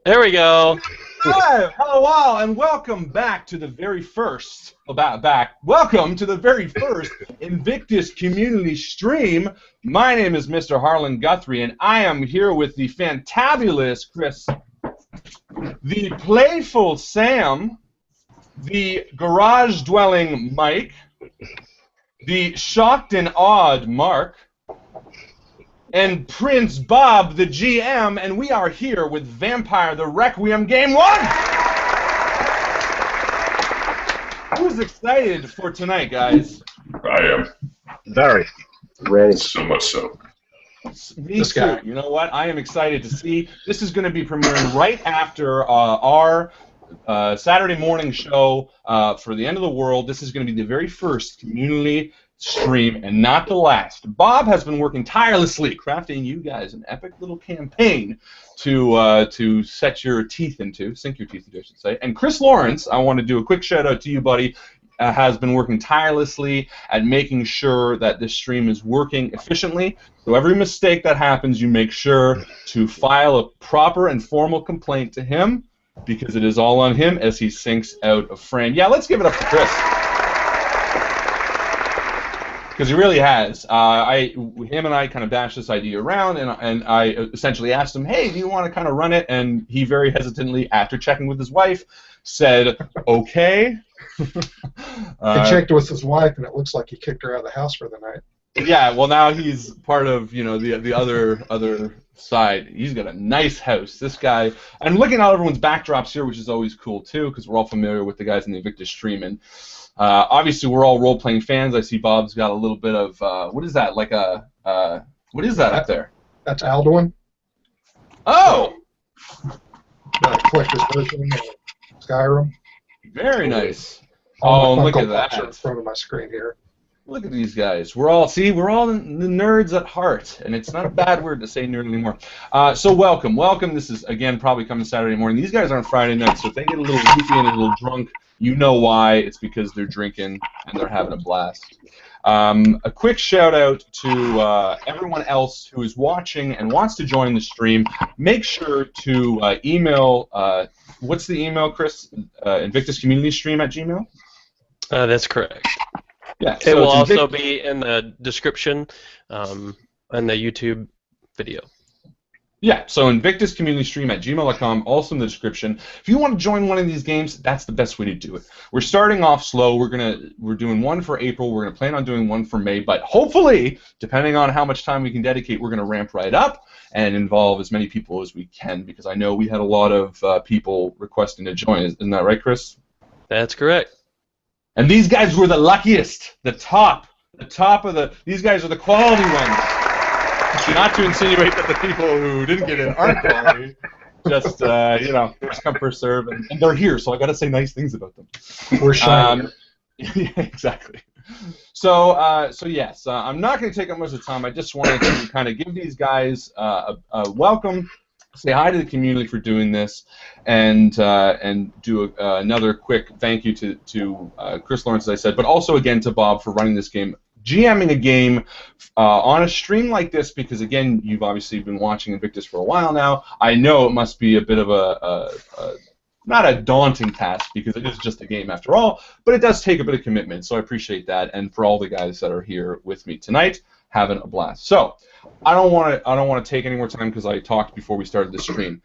There we go. Hi, hello all, and welcome back to the very first, welcome to the very first Invictus community stream. My name is Mr. Harlan Guthrie, and I am here with the fantabulous Chris, the playful Sam, the garage-dwelling Mike, the shocked and awed Mark, and Prince Bob, the GM, and we are here with Vampire the Requiem Game 1! Who's excited for tonight, guys? I am. Very. Ready. So much so. Me too. You know what? I am excited to see. This is going to be premiering right after our Saturday morning show for the End of the World. This is going to be the very first community stream and not the last. Bob has been working tirelessly crafting you guys an epic little campaign to sink your teeth into, I should say. And Chris Lawrence, I want to do a quick shout out to you, buddy, has been working tirelessly at making sure that this stream is working efficiently. So every mistake that happens, you make sure to file a proper and formal complaint to him, because it is all on him as he sinks out of frame. Yeah, let's give it up to Chris. Because he really has. Him and I kind of dashed this idea around, and I essentially asked him, hey, do you want to kind of run it? And he very hesitantly, after checking with his wife, said, okay. He checked with his wife, and it looks like he kicked her out of the house for the night. Yeah, well, now he's part of, you know, the other side. He's got a nice house. This guy, I'm looking at everyone's backdrops here, which is always cool too, because we're all familiar with the guys in the Invictus stream, and obviously we're all role-playing fans. I see Bob's got a little bit of what is that? Like a what is that up there? That's Alduin. Oh, Collector's version of Skyrim. Very nice. Oh, look at that! In front of my screen here. Look at these guys. We're all the nerds at heart, and it's not a bad word to say nerd anymore. So welcome. This is again probably coming Saturday morning. These guys aren't Friday nights, so if they get a little loopy and a little drunk, you know why. It's because they're drinking and they're having a blast. A quick shout out to everyone else who is watching and wants to join the stream. Make sure to email. What's the email, Chris? InvictusCommunityStream@gmail.com? That's correct. Yeah, it will also be in the description and the YouTube video. Yeah, so InvictusCommunityStream@gmail.com, also in the description. If you want to join one of these games, that's the best way to do it. We're starting off slow. We're doing one for April. We're gonna plan on doing one for May, but hopefully, depending on how much time we can dedicate, we're gonna ramp right up and involve as many people as we can, because I know we had a lot of people requesting to join. Isn't that right, Chris? That's correct. And these guys were the luckiest, the top of the. These guys are the quality ones. Not to insinuate that the people who didn't get in aren't quality, just you know, first come first serve, and they're here, so I got to say nice things about them. We're shiny. Yeah, exactly. So yes, I'm not going to take up much of the time. I just wanted to kind of give these guys a welcome. Say hi to the community for doing this, and do another quick thank you to Chris Lawrence, as I said, but also again to Bob for running this game, GMing a game on a stream like this, because again, you've obviously been watching Invictus for a while now. I know it must be a bit of a not a daunting task, because it is just a game after all, but it does take a bit of commitment, so I appreciate that, and for all the guys that are here with me tonight, having a blast. So, I don't want to take any more time, because I talked before we started the stream.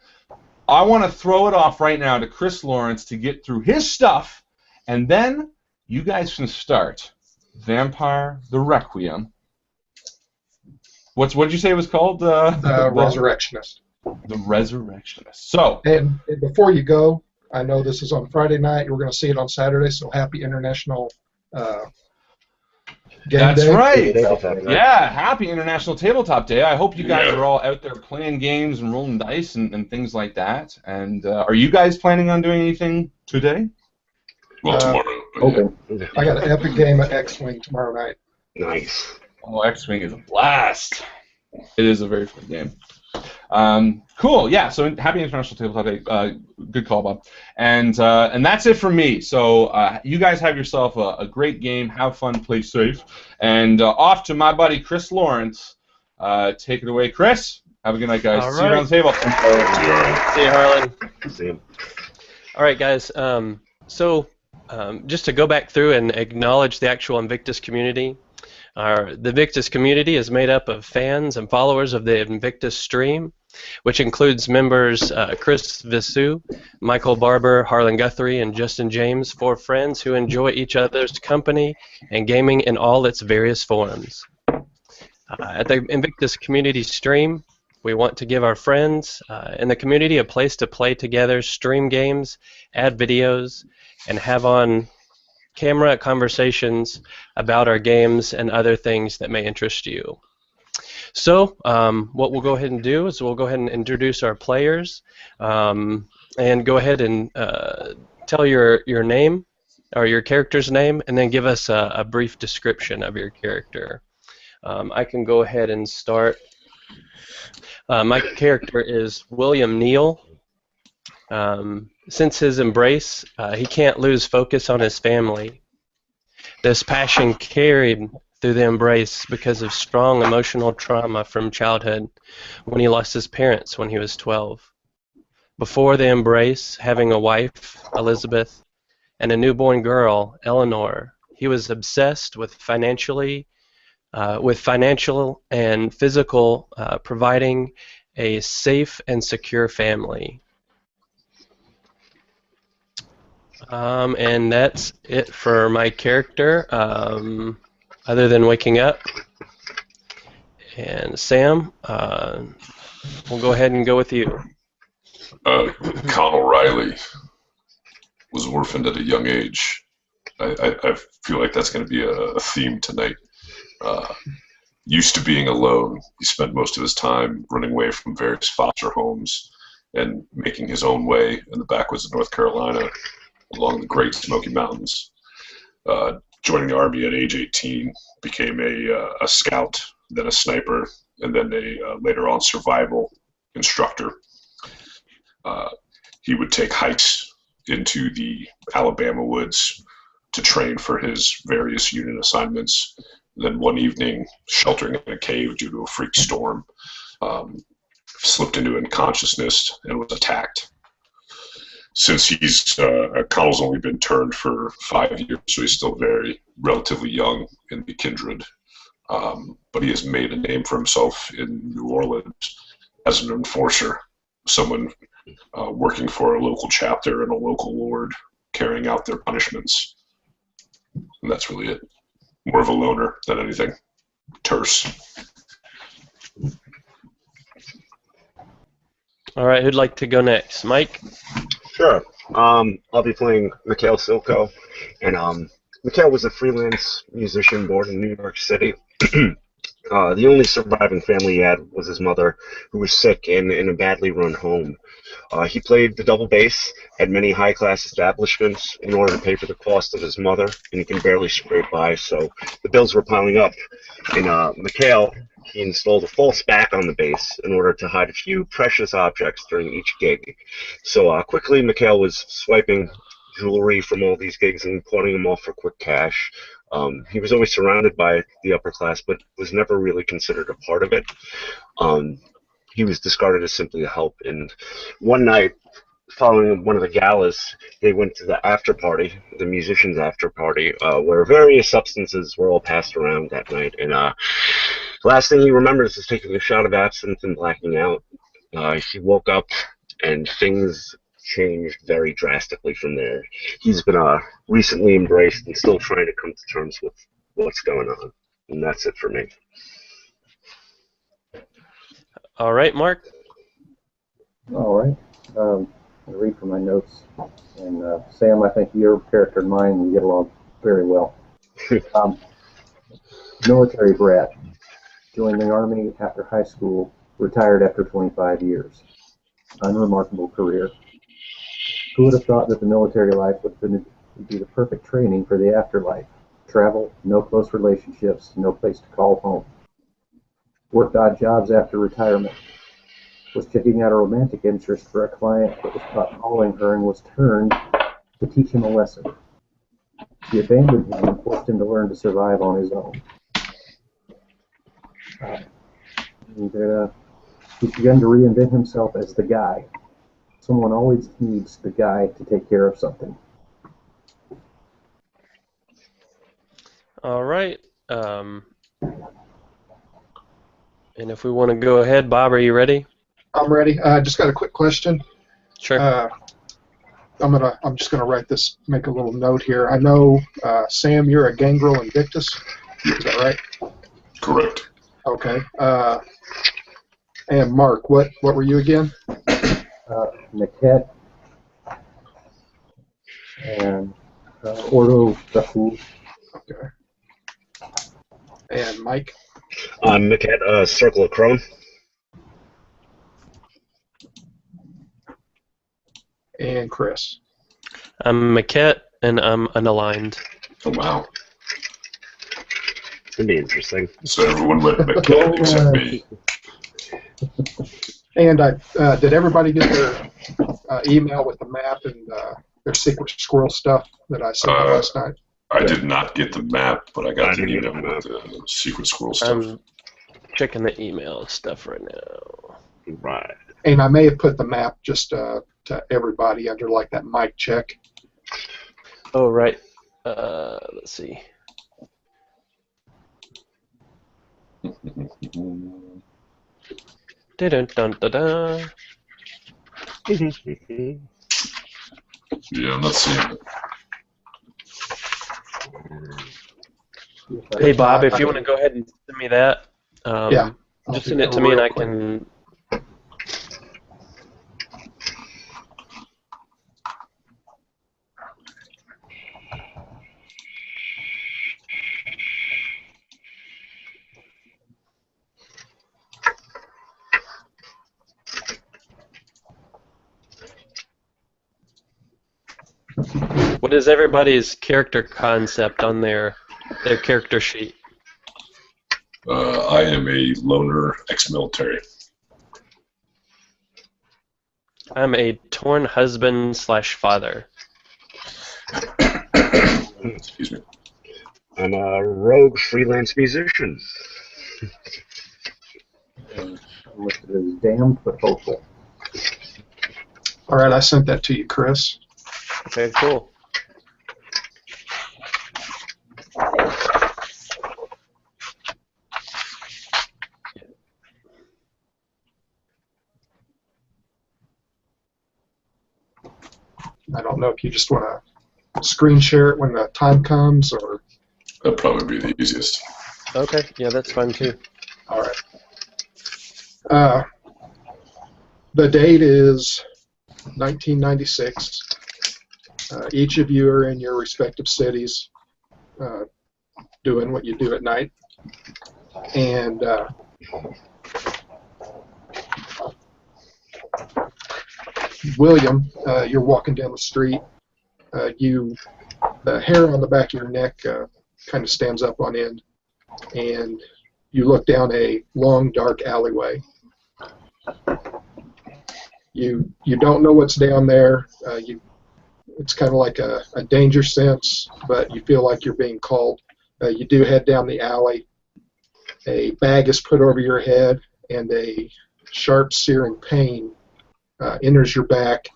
I want to throw it off right now to Chris Lawrence to get through his stuff, and then you guys can start Vampire the Requiem. What did you say it was called? The Resurrectionist. The Resurrectionist. So. And before you go, I know this is on Friday night. We're going to see it on Saturday, so happy International Game That's Day. right. Yeah, happy International Tabletop Day. I hope you guys are all out there playing games and rolling dice and things like that. And are you guys planning on doing anything today? Well, tomorrow. Okay. I got an epic game at X-Wing tomorrow night. Nice. Oh, X-Wing is a blast. It is a very fun game. Cool. Yeah. So happy International Tabletop Day. Good call, Bob. And that's it for me. So you guys have yourself a great game. Have fun. Play safe. And off to my buddy Chris Lawrence. Take it away, Chris. Have a good night, guys. All See you right. around the table. See you, Harlan. See him. All right, guys. Just to go back through and acknowledge the actual Invictus community. The Invictus community is made up of fans and followers of the Invictus Stream, which includes members Chris Visu, Michael Barber, Harlan Guthrie, and Justin James, 4 friends who enjoy each other's company and gaming in all its various forms. At the Invictus Community Stream, we want to give our friends in the community a place to play together, stream games, add videos, and have on camera conversations about our games and other things that may interest you. So what we'll go ahead and do is we'll go ahead and introduce our players and go ahead and tell your name or your character's name and then give us a brief description of your character. I can go ahead and start. My character is William Neal. Since his embrace, he can't lose focus on his family. This passion carried through the embrace because of strong emotional trauma from childhood when he lost his parents when he was 12. Before the embrace, having a wife, Elizabeth, and a newborn girl, Eleanor, he was obsessed with financial and physical providing a safe and secure family. And that's it for my character, other than waking up. And Sam, we'll go ahead and go with you. Connal Riley was orphaned at a young age. I feel like that's going to be a theme tonight. Used to being alone, he spent most of his time running away from various foster homes and making his own way in the backwoods of North Carolina along the Great Smoky Mountains. Joining the Army at age 18, became a scout, then a sniper, and then a later on survival instructor. He would take hikes into the Alabama woods to train for his various unit assignments. Then one evening, sheltering in a cave due to a freak storm, slipped into unconsciousness and was attacked. Since Connell's only been turned for 5 years, so he's still very relatively young in the kindred. But he has made a name for himself in New Orleans as an enforcer, someone working for a local chapter and a local lord, carrying out their punishments. And that's really it. More of a loner than anything. Terse. All right, who'd like to go next? Mike? Sure. I'll be playing Mikhail Silco, and Mikhail was a freelance musician born in New York City. The only surviving family he had was his mother, who was sick and in a badly run home. He played the double bass at many high-class establishments in order to pay for the cost of his mother, and he can barely scrape by, so the bills were piling up. In Mikhail, he installed a false back on the bass in order to hide a few precious objects during each gig. So quickly, Mikhail was swiping jewelry from all these gigs and pawning them off for quick cash. He was always surrounded by the upper class, but was never really considered a part of it. He was discarded as simply a help. And one night, following one of the galas, they went to the after party, the musicians' after party, where various substances were all passed around that night. And the last thing he remembers is taking a shot of absinthe and blacking out. He woke up, and things changed very drastically from there. He's been recently embraced and still trying to come to terms with what's going on. And that's it for me. All right, Mark? All right. I'll read from my notes. And Sam, I think your character and mine, we get along very well. Military brat. Joined the Army after high school. Retired after 25 years. Unremarkable career. Who would have thought that the military life would be the perfect training for the afterlife? Travel, no close relationships, no place to call home. Worked odd jobs after retirement. Was checking out a romantic interest for a client that was caught following her and was turned to teach him a lesson. She abandoned him and forced him to learn to survive on his own. He's begun to reinvent himself as the guy. Someone always needs the guy to take care of something. All right. And if we want to go ahead, Bob, are you ready? I'm ready. I just got a quick question. Sure. I'm just gonna write this, make a little note here. I know, Sam, you're a gangrel Invictus. Is that right? Correct. Okay. And Mark, what were you again? Maquette and Ordo Rafu. Okay. And Mike? Mikhail, Circle of Crone. And Chris? I'm Maquette, and I'm unaligned. Oh, wow. It'd be interesting. So everyone went McKenna except me. And did everybody get their email with the map and their secret squirrel stuff that I sent out last night? I did not get the map, but I got I the didn't get email the with the secret squirrel stuff. I'm checking the email stuff right now. Right. And I may have put the map just to everybody under like that mic check. Oh, right. Let's see. Dun-dun-dun-dun-dun. Yeah, I'm not seeing it. Hey, Bob, if you want to go ahead and send me that, Yeah. just send it to me and I can. What is everybody's character concept on their character sheet? I am a loner ex-military. I'm a torn husband / father. Excuse me. I'm a rogue freelance musician. Listed as damned but hopeful. All right, I sent that to you, Chris. Okay, cool. I don't know if you just want to screen share it when the time comes, or... That'd probably be the easiest. Okay, yeah, that's fine too. All right. The date is 1996. Each of you are in your respective cities doing what you do at night. And William, you're walking down the street. The hair on the back of your neck kind of stands up on end, and you look down a long, dark alleyway. You don't know what's down there. It's kind of like a danger sense, but you feel like you're being called. You do head down the alley. A bag is put over your head, and a sharp, searing pain enters your back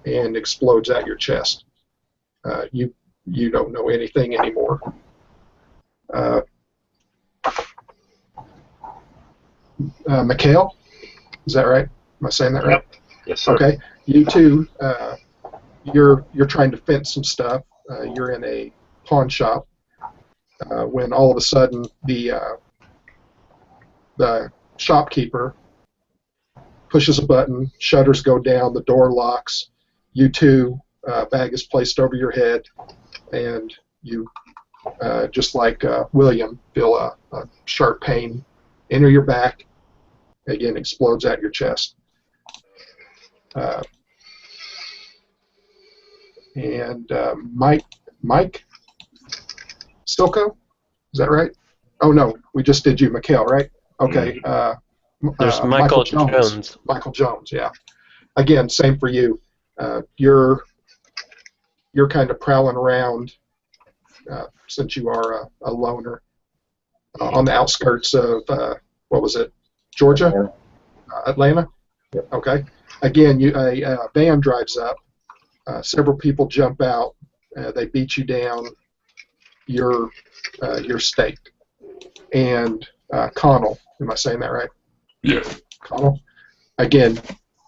and explodes at your chest. You don't know anything anymore. Mikhail, is that right? Am I saying that right? Yep. Yes, sir. Okay. You too. You're trying to fence some stuff. You're in a pawn shop when all of a sudden the shopkeeper pushes a button, shutters go down, the door locks. You too, bag is placed over your head, and you, just like William, feel a sharp pain enter your back. Again, explodes at your chest. And Mike Silco, is that right? Oh no, we just did you, Mikhail, right? Okay. There's Michael Jones. Michael Jones, yeah. Again, same for you. You're kind of prowling around since you are a loner on the outskirts of what was it, Georgia, Atlanta. Yep. Okay. again, a van drives up. Several people jump out. They beat you down. You're staked. And Connal, am I saying that right? Yeah. Connal. Again,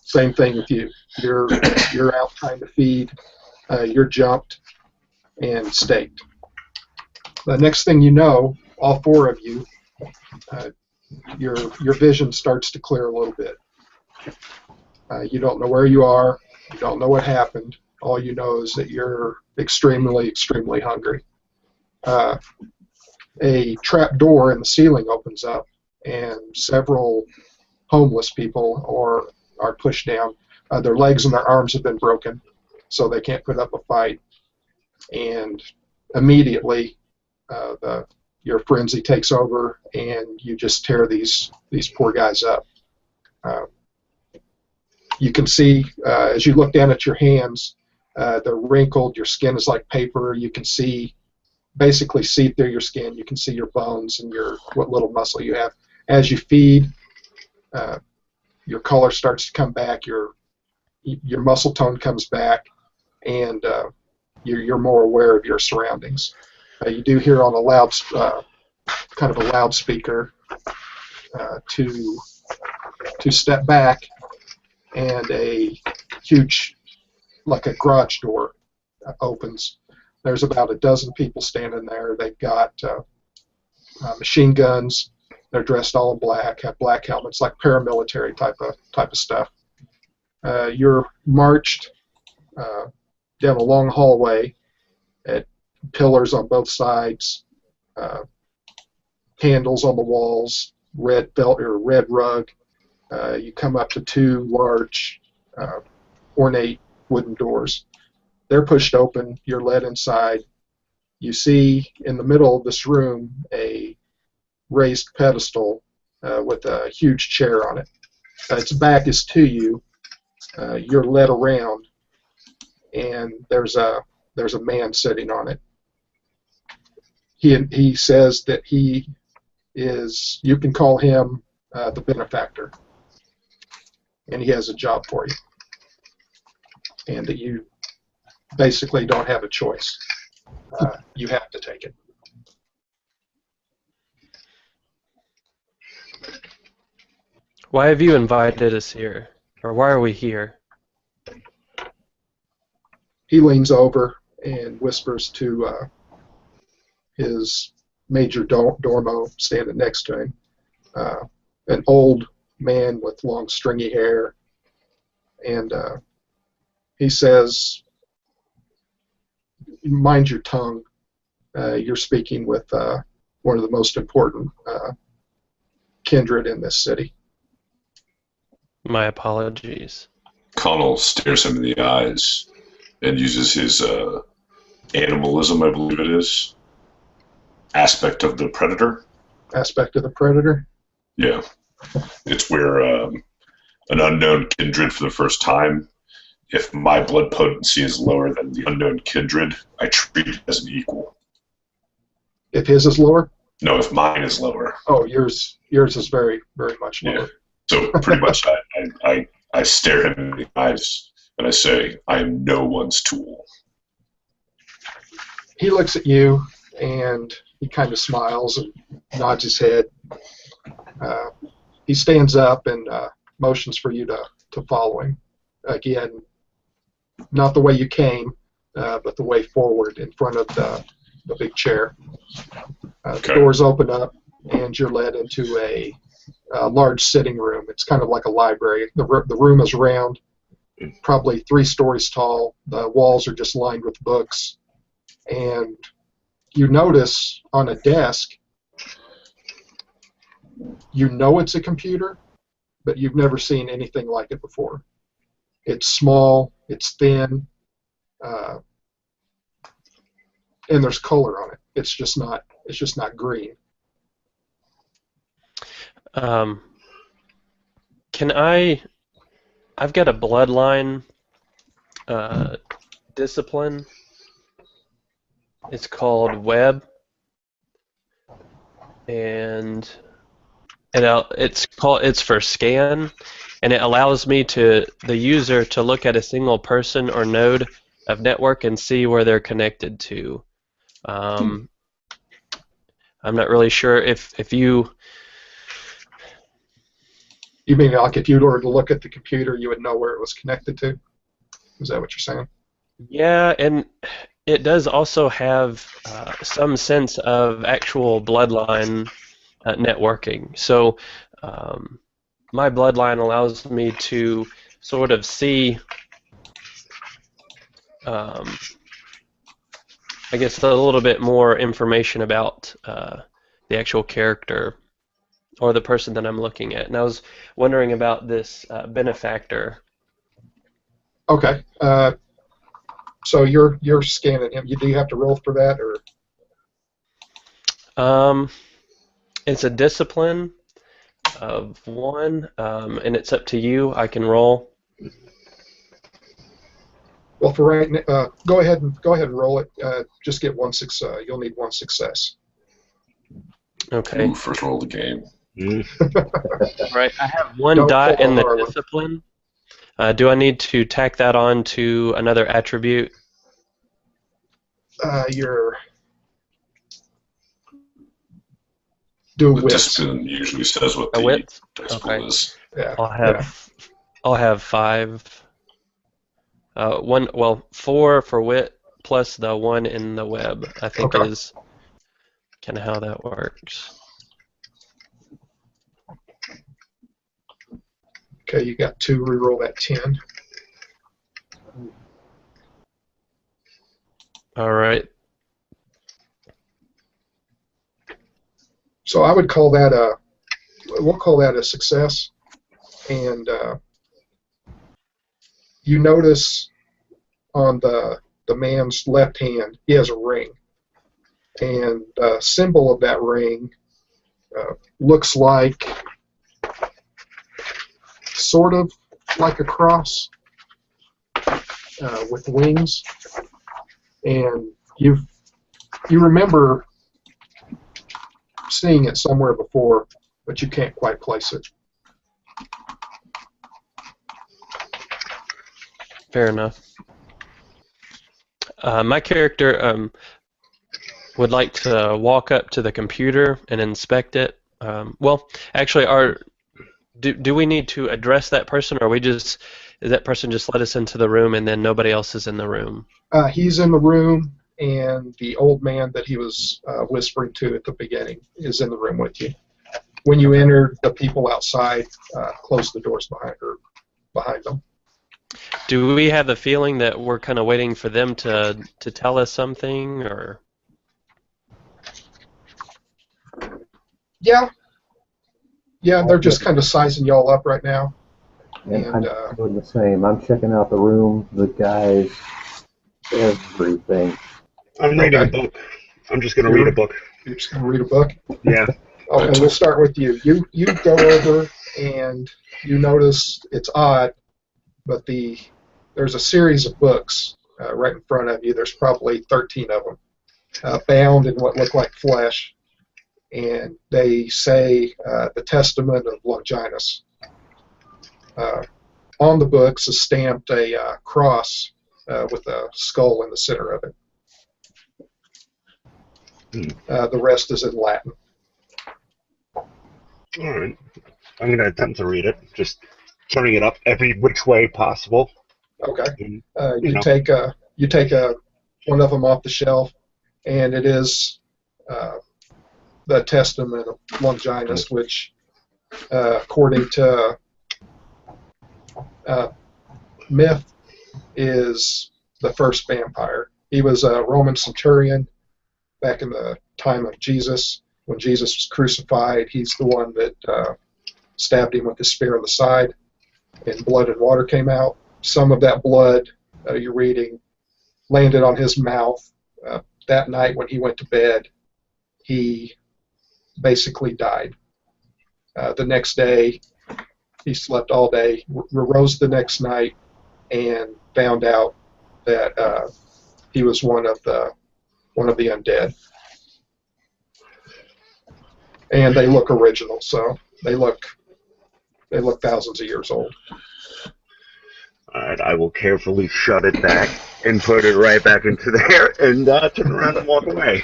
same thing with you. You're out trying to feed. You're jumped and staked. The next thing you know, all four of you, your vision starts to clear a little bit. You don't know where you are. You don't know what happened. All you know is that you're extremely, extremely hungry. A trap door in the ceiling opens up, and several homeless people are pushed down. Their legs and their arms have been broken, so they can't put up a fight. And immediately, your frenzy takes over, and you just tear these poor guys up. You can see, as you look down at your hands, they're wrinkled. Your skin is like paper. You can basically see through your skin. You can see your bones and what little muscle you have. As you feed, your color starts to come back. Your muscle tone comes back, and you're more aware of your surroundings. You do hear on a kind of a loudspeaker to step back, and a huge, like a garage door, opens. There's about a dozen people standing there. They've got machine guns. They're dressed all in black, have black helmets, like paramilitary type of stuff. You're marched down a long hallway at pillars on both sides, candles on the walls, red belt or red rug. You come up to two large, ornate wooden doors. They're pushed open. You're led inside. You see in the middle of this room a raised pedestal with a huge chair on it. Its back is to you. You're led around, and there's a man sitting on it. He says that he is. You can call him the benefactor, and he has a job for you, and that you basically don't have a choice. You have to take it. Why have you invited us here? Or why are we here? He leans over and whispers to his major dormo standing next to him, an old man with long stringy hair, and he says, mind your tongue. You're speaking with one of the most important kindred in this city. My apologies. Connal stares him in the eyes and uses his animalism, I believe it is, aspect of the predator. Aspect of the predator? Yeah. It's where an unknown kindred for the first time, if my blood potency is lower than the unknown kindred, I treat it as an equal. If his is lower? No, if mine is lower. Oh, yours is very, very much lower. Yeah. So pretty much I stare him in the eyes and I say, I am no one's tool. He looks at you and he kind of smiles and nods his head. He stands up and motions for you to follow him. Again, not the way you came, but the way forward in front of the big chair. Okay. The doors open up and you're led into a large sitting room. It's kind of like a library. The room is round, probably 3 stories tall. The walls are just lined with books. And you notice on a desk, you know it's a computer, but you've never seen anything like it before. It's small, it's thin, and there's color on it. It's just not green. I've got a bloodline discipline. It's called Web. And it's for scan, and it allows me the user to look at a single person or node of network and see where they're connected to. I'm not really sure if you. You mean like if you were to look at the computer, you would know where it was connected to? Is that what you're saying? Yeah, and it does also have some sense of actual bloodline networking. So my bloodline allows me to sort of see, I guess, a little bit more information about the actual character or the person that I'm looking at. And I was wondering about this benefactor. Okay. So you're scanning him. Do you have to roll for that, or? It's a discipline of 1, and it's up to you. I can roll. Well, for right now, go ahead and roll it. Just get 1 success. You'll need 1 success. Okay. Ooh, first roll of the game. Right. I have 1 dot in the discipline. Do I need to tack that on to another attribute? Your do The wits. discipline usually says what A the wit? discipline Okay. is. Yeah. I'll have 5. 4 for wit plus the 1 in the web, I think Okay. is kind of how that works. Okay, you got 2. Reroll that 10. All right. So I would call that we'll call that a success. And you notice on the man's left hand, he has a ring. And the symbol of that ring looks like, sort of like a cross with wings. And you remember seeing it somewhere before, but you can't quite place it. Fair enough. My character would like to walk up to the computer and inspect it. Well, actually, do we need to address that person, or is that person just let us into the room and then nobody else is in the room? He's in the room, and the old man that he was whispering to at the beginning is in the room with you. When you enter, the people outside close the doors behind them. Do we have the feeling that we're kind of waiting for them to tell us something, or? Yeah, they're just kind of sizing y'all up right now. And I'm doing the same. I'm checking out the room, the guys, everything. I'm reading a book. I'm just going to read a book. You're just going to read a book? Yeah. Okay, we'll start with you. You go over and you notice it's odd, but there's a series of books right in front of you. There's probably 13 of them, bound in what look like flesh. And they say the Testament of Longinus. On the books is stamped a cross with a skull in the center of it. The rest is in Latin. All right. I'm going to attempt to read it, just turning it up every which way possible. Okay. You take one of them off the shelf, and it is the Testament of Longinus, which, according to myth, is the first vampire. He was a Roman centurion back in the time of Jesus. When Jesus was crucified, he's the one that stabbed him with a spear in the side, and blood and water came out. Some of that blood, you're reading, landed on his mouth. That night when he went to bed, he basically died. The next day, he slept all day, rose the next night, and found out that he was one of the undead. And they look original, so They look thousands of years old. Alright, I will carefully shut it back and put it right back into there and turn around and walk away.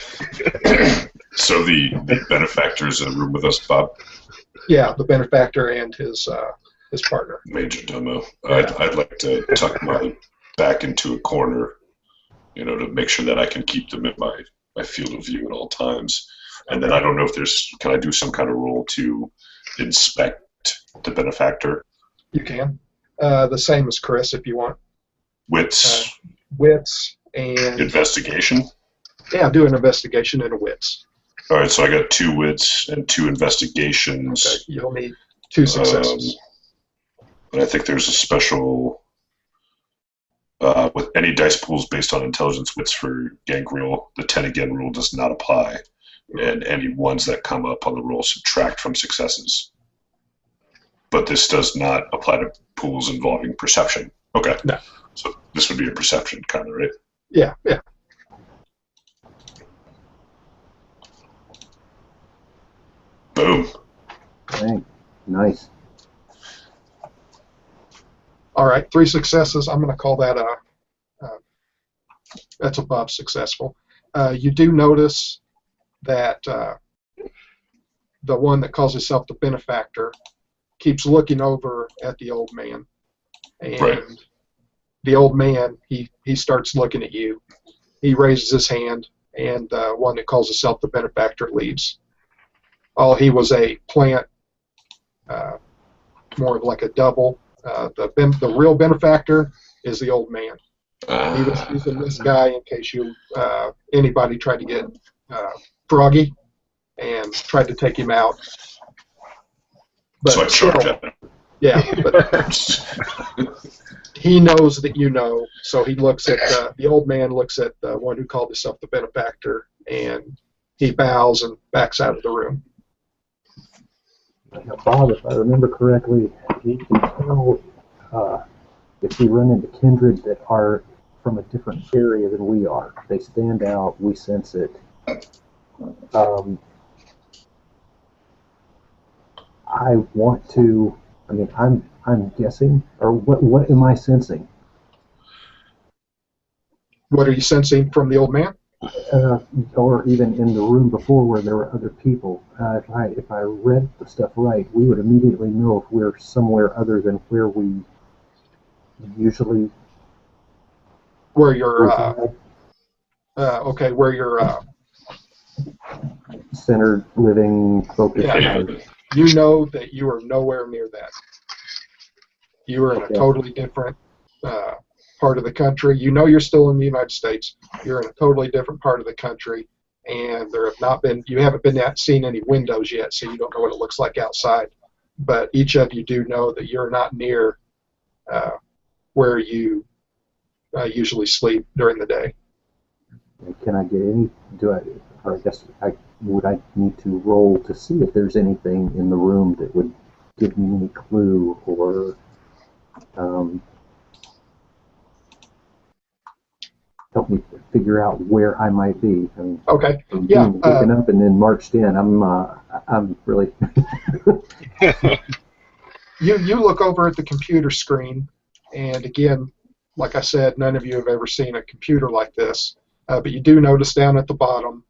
So the benefactor is in a room with us, Bob? Yeah, the benefactor and his partner. Major domo. Yeah. I'd like to tuck my back into a corner, to make sure that I can keep them in my field of view at all times. And then I don't know if can I do some kind of roll to inspect the benefactor? You can. The same as Chris if you want. Wits? Wits and... Investigation? Yeah, do an investigation and a wits. All right, so I got 2 wits and 2 investigations. Okay, you'll need 2 successes. And I think there's a special... with any dice pools based on intelligence wits for Gangrel, the 10 again rule does not apply. And any ones that come up on the roll subtract from successes. But this does not apply to pools involving perception. Okay. No. So this would be a perception kind of, right? Yeah. Boom. Dang. Nice. All right, 3 successes. I'm going to call that that's above successful. You do notice that the one that calls himself the benefactor keeps looking over at the old man, and right. The old man he starts looking at you. He raises his hand, and the one that calls himself the benefactor leaves. Oh, he was a plant, more of like a double. The real benefactor is the old man. He was using this guy in case anybody tried to get froggy and tried to take him out. But so I charge at him. Yeah, but he knows that you know, so he looks at the old man looks at the one who called himself the benefactor, and he bows and backs out of the room. Now, Bob, if I remember correctly, you can tell if we run into kindred that are from a different area than we are. They stand out, we sense it. I want to, I'm guessing, or what am I sensing? What are you sensing from the old man? Or even in the room before where there were other people. If I read the stuff right, we would immediately know if we're somewhere other than where we usually. Where you're, okay, where you're centered, living, focused. Yeah. You know that you are nowhere near that. You are in a totally different part of the country. You know you're still in the United States. You're in a totally different part of the country, and you haven't seen any windows yet, so you don't know what it looks like outside. But each of you do know that you're not near where you usually sleep during the day. Can I get any? Would I need to roll to see if there's anything in the room that would give me any clue or help me figure out where I might be? Okay. Yeah. Waking up and then marched in. I'm really. You look over at the computer screen, and again, like I said, none of you have ever seen a computer like this. But you do notice down at the bottom,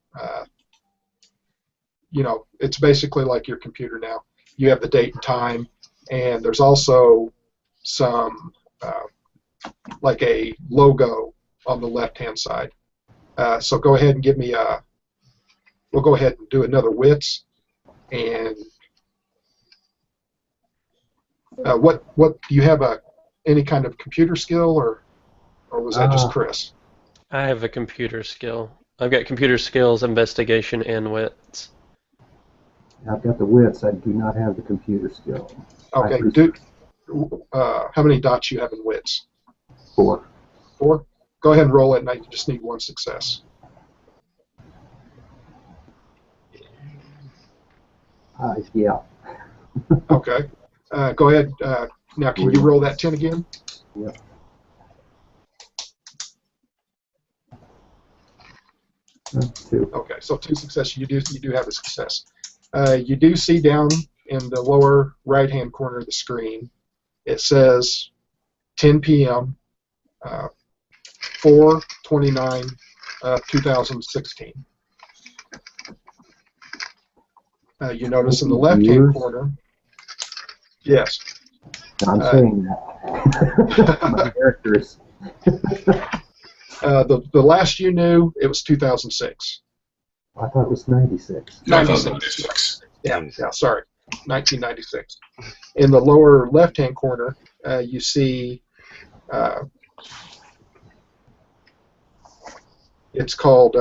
it's basically like your computer now. You have the date and time, and there's also some, like a logo on the left-hand side. So go ahead and give me we'll go ahead and do another wits. And what do you have any kind of computer skill, or was that just Chris? I have a computer skill. I've got computer skills, investigation, and wits. I've got the wits. I do not have the computer skill. Okay. How many dots you have in wits? 4. 4? Go ahead and roll it, and I just need 1 success. Yeah. Okay. Go ahead. Now, can you roll that 10 again? Yep. Two. Okay, so 2 successes. You do have a success. You do see down in the lower right-hand corner of the screen, it says 10 p.m., 4/29/2016. You notice in the left-hand corner, yes. I'm saying that. My characters. The last you knew, it was 2006. I thought it was 96. Yeah, 96. Yeah, sorry, 1996. In the lower left-hand corner, you see it's called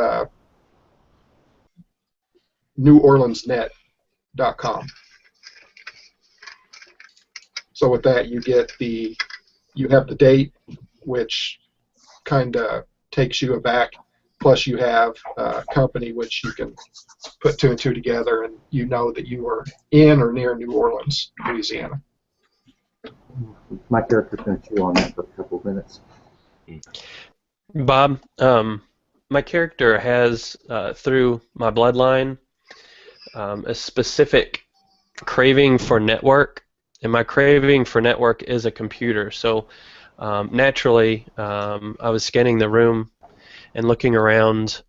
NewOrleansNet.com. So with that, you have the date, which kind of takes you aback. Plus, you have a company which you can put two and two together, and you know that you are in or near New Orleans, Louisiana. My character's going to chew on that for a couple of minutes. Bob, my character has, through my bloodline, a specific craving for network, and my craving for network is a computer. So naturally, I was scanning the room and looking around,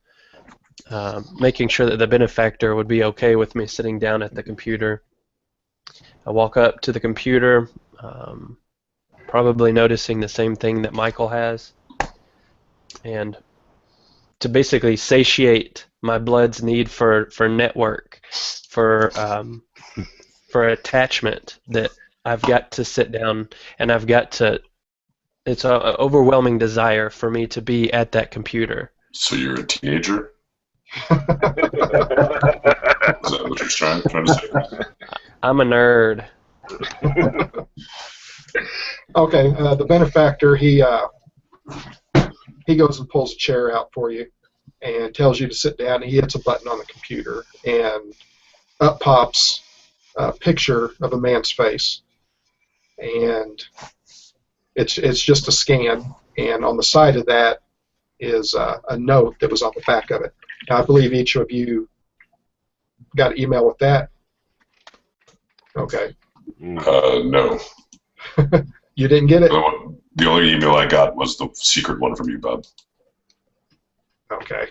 making sure that the benefactor would be okay with me sitting down at the computer. I walk up to the computer, probably noticing the same thing that Michael has, and to basically satiate my blood's need for network, for attachment, that I've got to sit down and I've got to. It's an overwhelming desire for me to be at that computer. So you're a teenager? Is that what you're trying to say? I'm a nerd. Okay, the benefactor, he goes and pulls a chair out for you and tells you to sit down. He hits a button on the computer, and up pops a picture of a man's face. And it's just a scan, and on the side of that is a note that was on the back of it. Now, I believe each of you got an email with that. Okay. No. You didn't get it? The only email I got was the secret one from you, Bob. Okay.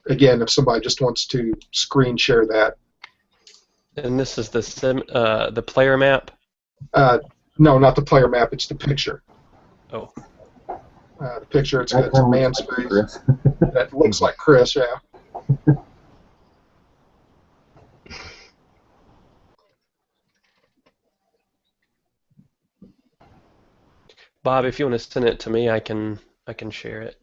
Again, if somebody just wants to screen share that. And this is the player map? No, not the player map. It's the picture. Oh. The picture, it's a man's face that looks like Chris, yeah. Bob, if you want to send it to me, I can share it.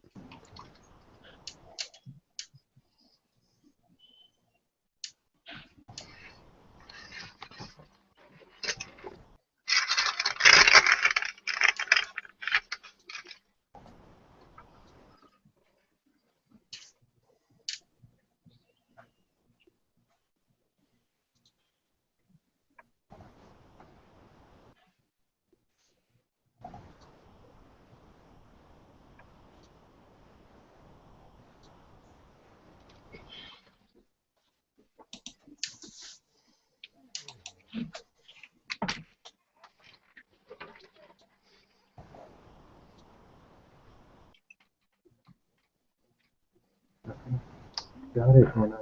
Got it, and I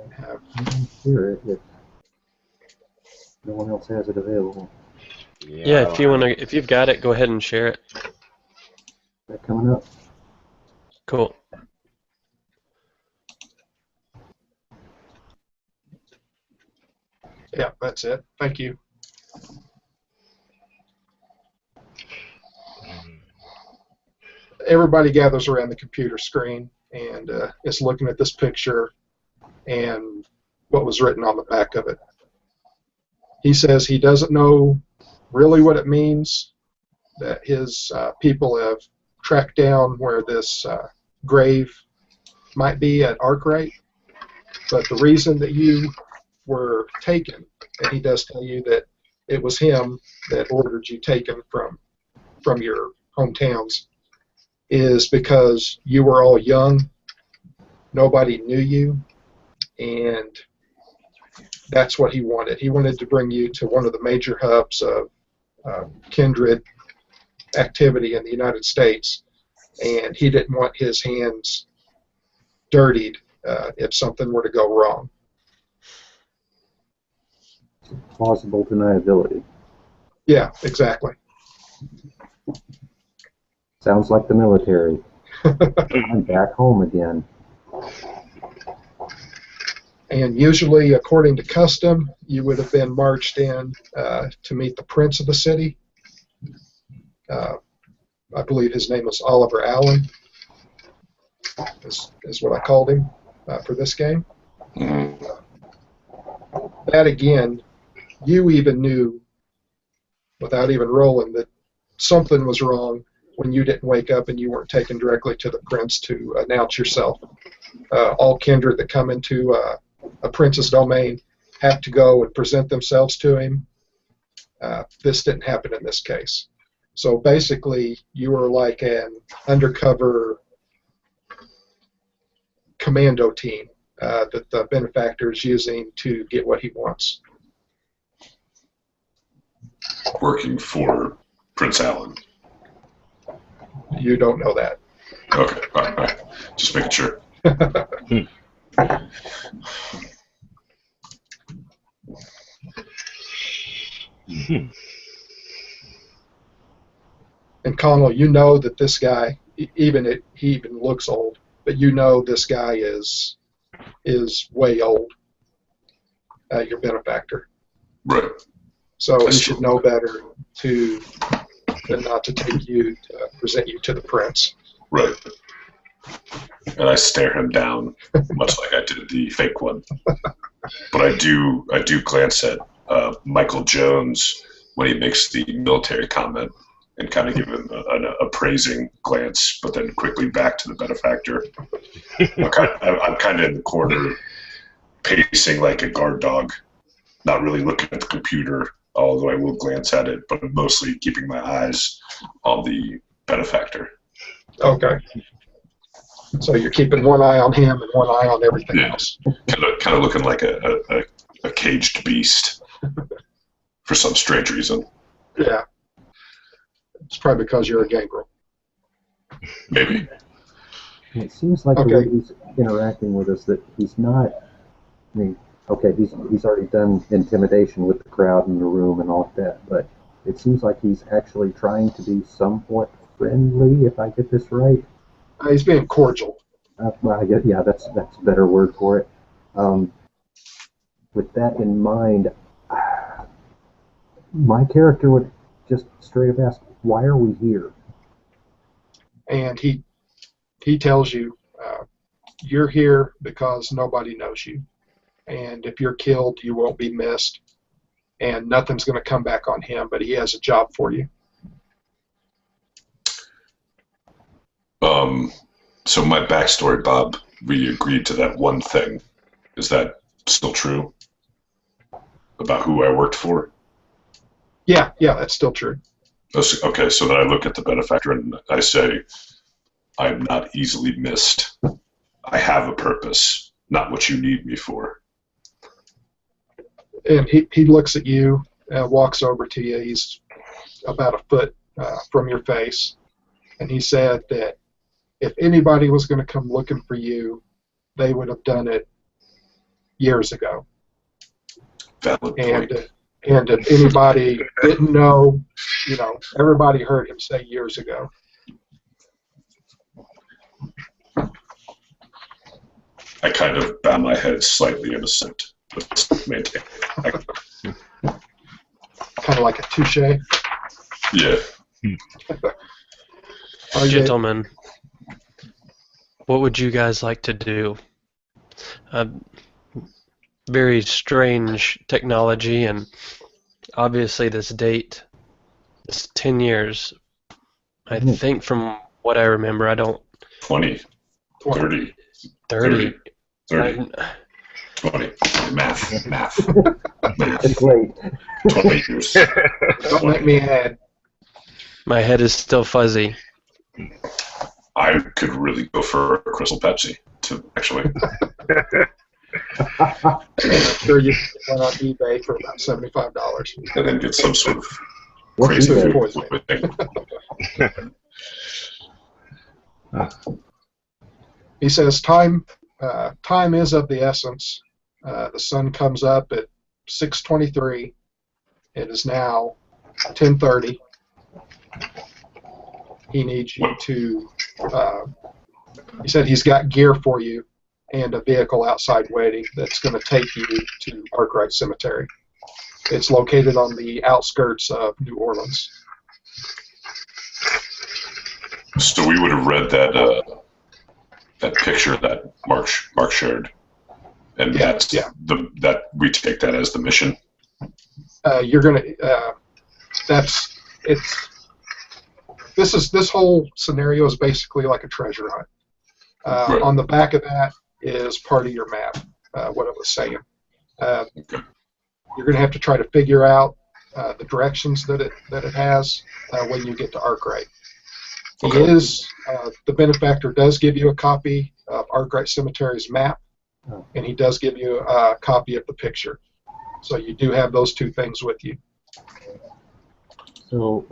can share it if no one else has it available. Yeah, if you've got it, go ahead and share it. Is that coming up? Cool. Yeah, that's it. Thank you. Everybody gathers around the computer screen and is looking at this picture and what was written on the back of it. He says he doesn't know really what it means, that his people have tracked down where this grave might be at Arkwright, but the reason that you were taken, and he does tell you that it was him that ordered you taken from your hometowns, is because you were all young, nobody knew you, and That's what he wanted. He wanted to bring you to one of the major hubs of kindred activity in the United States, and he didn't want his hands dirtied if something were to go wrong. Plausible deniability. Yeah, exactly. Sounds like the military. I'm back home again. And usually, according to custom, you would have been marched in to meet the prince of the city. I believe his name was Oliver Allen, is what I called him for this game. That, again, you even knew, without even rolling, that something was wrong when you didn't wake up and you weren't taken directly to the prince to announce yourself. All kindred that come into a prince's domain have to go and present themselves to him. This didn't happen in this case. So basically, you were like an undercover commando team that the benefactor is using to get what he wants. Working for Prince Allen. You don't know that. Okay, all right. Just making sure. And Connal, you know that this guy, he even looks old, but you know this guy is way old. Your benefactor. Right. So you should know better than not to take you to present you to the prince. Right. And I stare him down, much like I did the fake one. But I do glance at Michael Jones when he makes the military comment and kind of give him an appraising glance, but then quickly back to the benefactor. I'm kind of in the corner, pacing like a guard dog, not really looking at the computer, although I will glance at it, but mostly keeping my eyes on the benefactor. Okay. So you're keeping one eye on him and one eye on everything else. Kind of looking like a caged beast for some strange reason. Yeah. It's probably because you're a gangrel. Maybe. It seems like the way he's interacting with us that he's not. I mean, okay, he's already done intimidation with the crowd in the room and all of that, but it seems like he's actually trying to be somewhat friendly, if I get this right. He's being cordial. Well, I guess, yeah, that's a better word for it. With that in mind, my character would just straight up ask, "Why are we here?" And he tells you, you're here because nobody knows you. And if you're killed, you won't be missed. And nothing's going to come back on him, but he has a job for you. So my backstory, Bob, we agreed to that one thing. Is that still true? About who I worked for? Yeah, that's still true. Okay, so then I look at the benefactor and I say, I'm not easily missed. I have a purpose, not what you need me for. And he looks at you, walks over to you. He's about a foot from your face. And he said that if anybody was going to come looking for you, they would have done it years ago. Valid point. And if anybody didn't know, everybody heard him say years ago. I kind of bow my head slightly in assent, but maintain. Kind of like a touche. Yeah. Gentlemen, what would you guys like to do? Very strange technology, and obviously this date is 10 years. I think from what I remember, I don't... 20. 30. 30. 20. Math. It's late. 20 years. Don't let me add. My head is still fuzzy. I could really go for a Crystal Pepsi, actually. I'm sure you can get one on eBay for about $75. And then get some sort of What's crazy eBay? Poisoning. He says time is of the essence. The sun comes up at 6:23. It is now 10:30. He needs you to. He said he's got gear for you and a vehicle outside waiting that's going to take you to Arkwright Cemetery. It's located on the outskirts of New Orleans. So we would have read that picture that Mark shared, and that we take that as the mission. You're gonna. This whole scenario is basically like a treasure hunt. Right. On the back of that is part of your map. What it was saying. Okay. You're gonna have to try to figure out the directions that it has when you get to Arkwright. Okay. He is the benefactor does give you a copy of Arkwright Cemetery's map, and he does give you a copy of the picture. So you do have those two things with you. So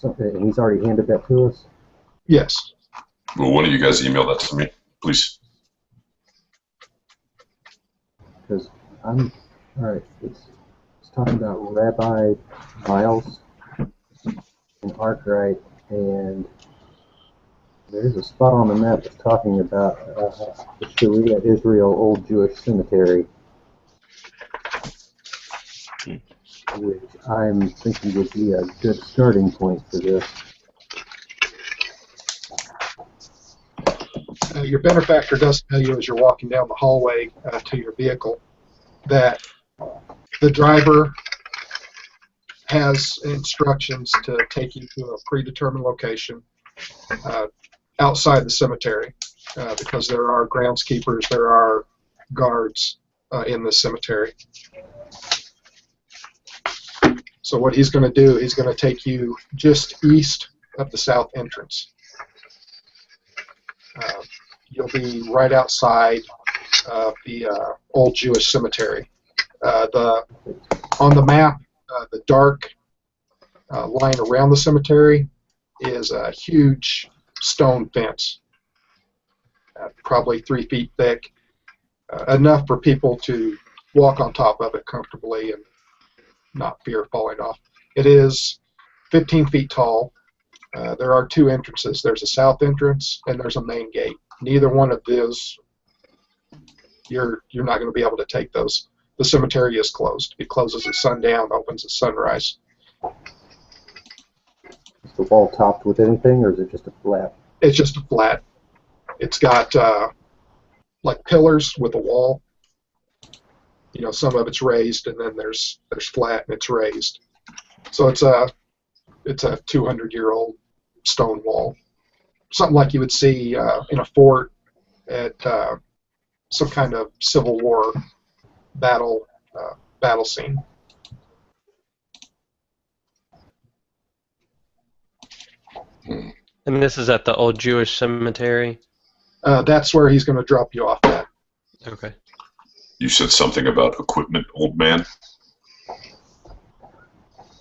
and he's already handed that to us? Yes. Well, one of you guys email that to me, please. Because all right, it's talking about Rabbi Miles and Arkwright, and there's a spot on the map that's talking about the Sharia Israel Old Jewish Cemetery, which I'm thinking would be a good starting point for this. Your benefactor does tell you as you're walking down the hallway to your vehicle that the driver has instructions to take you to a predetermined location outside the cemetery because there are groundskeepers, there are guards in the cemetery. So what he's going to do, he's going to take you just east of the south entrance. You'll be right outside of the old Jewish cemetery. On the map, the dark line around the cemetery is a huge stone fence, probably 3 feet thick, enough for people to walk on top of it comfortably and not fear falling off. It is 15 feet tall. There are two entrances. There's a south entrance and there's a main gate. Neither one of those, you're not going to be able to take those. The cemetery is closed. It closes at sundown, opens at sunrise. Is the wall topped with anything, or is it just a flat? It's just a flat. It's got like pillars with a wall. You know, some of it's raised, and then there's flat and it's raised. So it's a 200-year-old stone wall, something like you would see in a fort at some kind of Civil War battle scene. And this is at the old Jewish cemetery? That's where he's going to drop you off at. Okay. You said something about equipment, old man.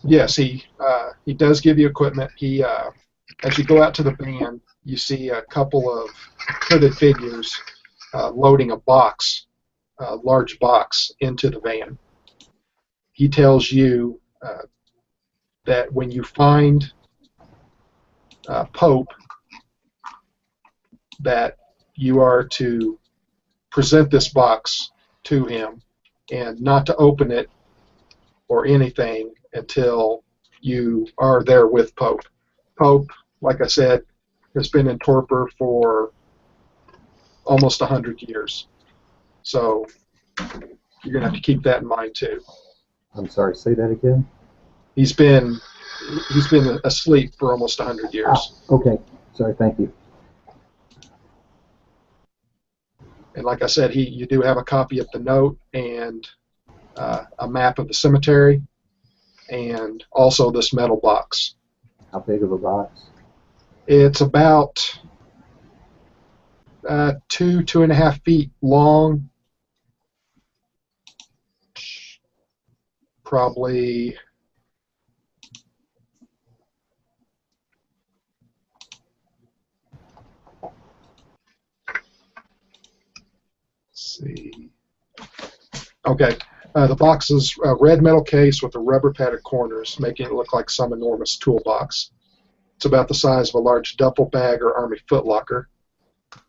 Yes, he does give you equipment. He as you go out to the van, you see a couple of hooded figures loading a box, a large box, into the van. He tells you that when you find Pope, that you are to present this box to him and not to open it or anything until you are there with Pope. Pope, like I said, has been in torpor for almost 100 years. So you're going to have to keep that in mind too. I'm sorry, say that again? He's been asleep for almost 100 years. Okay, sorry, thank you. And like I said, you do have a copy of the note and a map of the cemetery and also this metal box. How big of a box? It's about 2.5 feet long probably. Let's see. Okay. The box is a red metal case with a rubber padded corners, making it look like some enormous toolbox. It's about the size of a large duffel bag or army footlocker.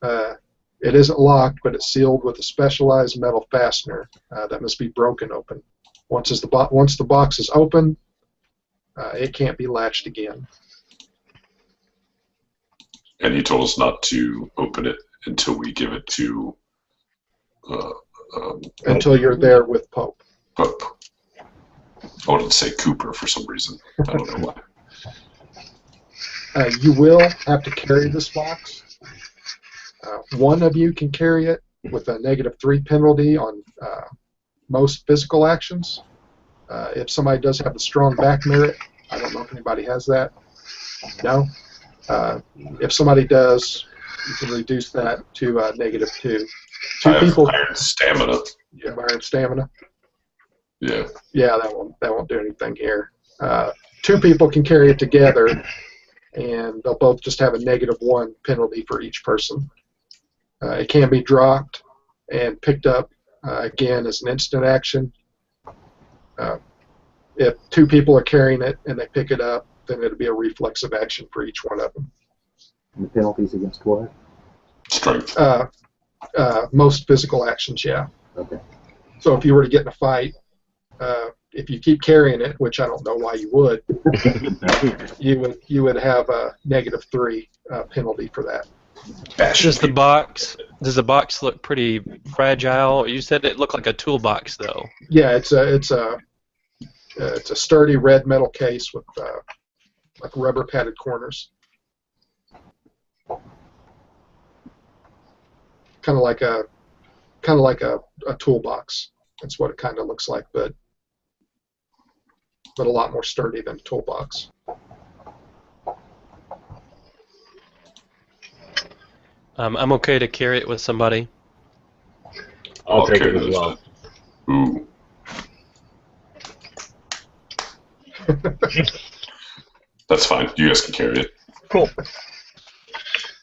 It isn't locked, but it's sealed with a specialized metal fastener that must be broken open. Once the box is open, it can't be latched again. And he told us not to open it until we give it to... until you're there with Pope. Pope. I wanted to say Cooper for some reason. I don't know why. You will have to carry this box. One of you can carry it with a -3 penalty on most physical actions. If somebody does have a strong back merit, I don't know if anybody has that. No. If somebody does, you can reduce that to -2. Two I people. have iron stamina. You have iron stamina. Yeah. Yeah, that won't do anything here. Two people can carry it together, and they'll both just have a -1 penalty for each person. It can be dropped and picked up again as an instant action. If two people are carrying it and they pick it up, then it'll be a reflexive action for each one of them. And the penalties against what? Strength. Most physical actions, yeah. Okay. So if you were to get in a fight, if you keep carrying it, which I don't know why you would, you would have a -3 penalty for that. Does the box look pretty fragile? You said it looked like a toolbox, though. Yeah, it's a sturdy red metal case with like rubber padded corners, kind of like a toolbox. That's what it kind of looks like, but a lot more sturdy than a toolbox. I'm okay to carry it with somebody. I'll take Okay, it as well. Ooh. That's fine. You guys can carry it. Cool.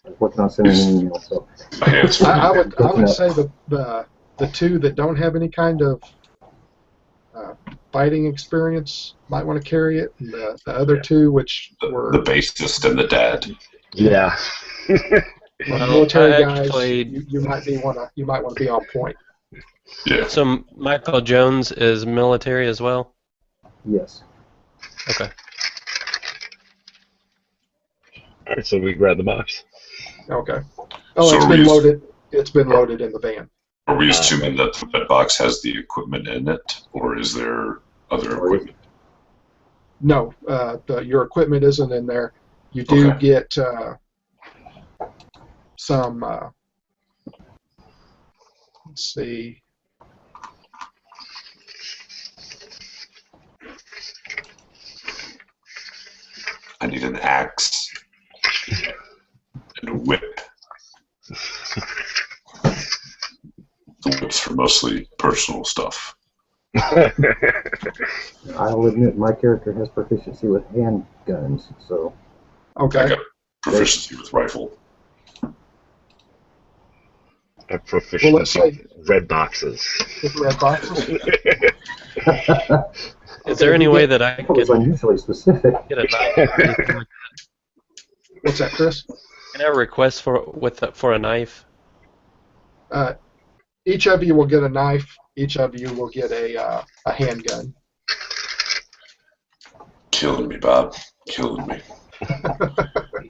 I'm working on sending an email, so. My hands. I would say the two that don't have any kind of fighting experience might want to carry it. And the other two, which were the bassist and the dad. Yeah. military guys, actually, you might want to be on point. Yeah. So Michael Jones is military as well? Yes. Okay. All right, so we grab the box. Okay. Oh, So it's are been we- loaded. It's been loaded in the van. Are we assuming that that box has the equipment in it, or is there other equipment? No, your equipment isn't in there. You do Okay. get some. Let's see. I need an axe and a whip. The whips for mostly personal stuff. I'll admit my character has proficiency with handguns, so I Okay. got proficiency with rifle. A proficiency Well, let's say red boxes. with red boxes. Is there any way that I that was could unusually specific. get a knife or anything like What's that, Chris? that? Can I request for a knife? Each of you will get a knife. Each of you will get a handgun. Killing me, Bob. Killing me.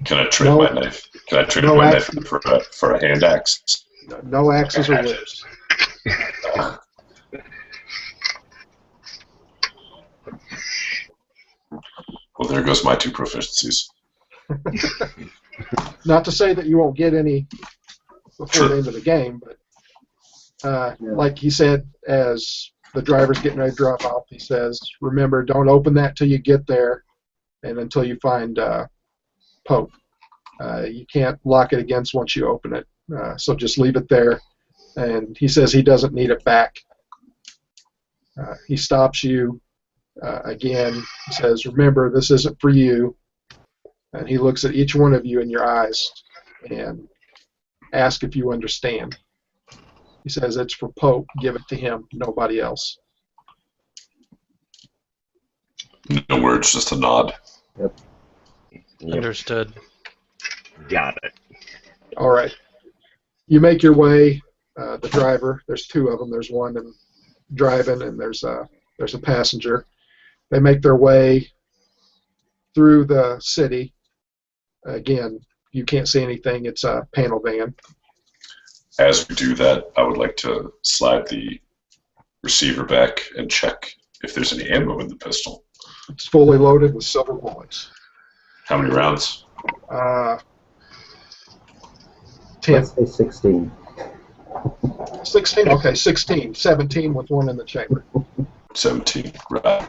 Can I trade No. my knife? Can I trade No my axe. knife for a hand axe? No axes or whips. Well, there goes my 2 proficiencies. Not to say that you won't get any before Sure. the end of the game, but Yeah. like he said, as the driver's getting ready to drop off, he says, remember, don't open that till you get there and until you find Pope. You can't lock it against once you open it, so just leave it there. And he says he doesn't need it back. He stops you, Again, he says, remember, this isn't for you. And he looks at each one of you in your eyes and asks if you understand. He says, it's for Pope. Give it to him, nobody else. No words, just a nod. Yep. Understood. Got it. All right. You make your way. The driver, there's two of them. There's one driving, and there's a passenger. They make their way through the city. Again, you can't see anything. It's a panel van. As we do that, I would like to slide the receiver back and check if there's any ammo in the pistol. It's fully loaded with silver bullets. How many rounds? 10. Let's say 16. 16? Okay, 16. 17 with one in the chamber. 17. Right.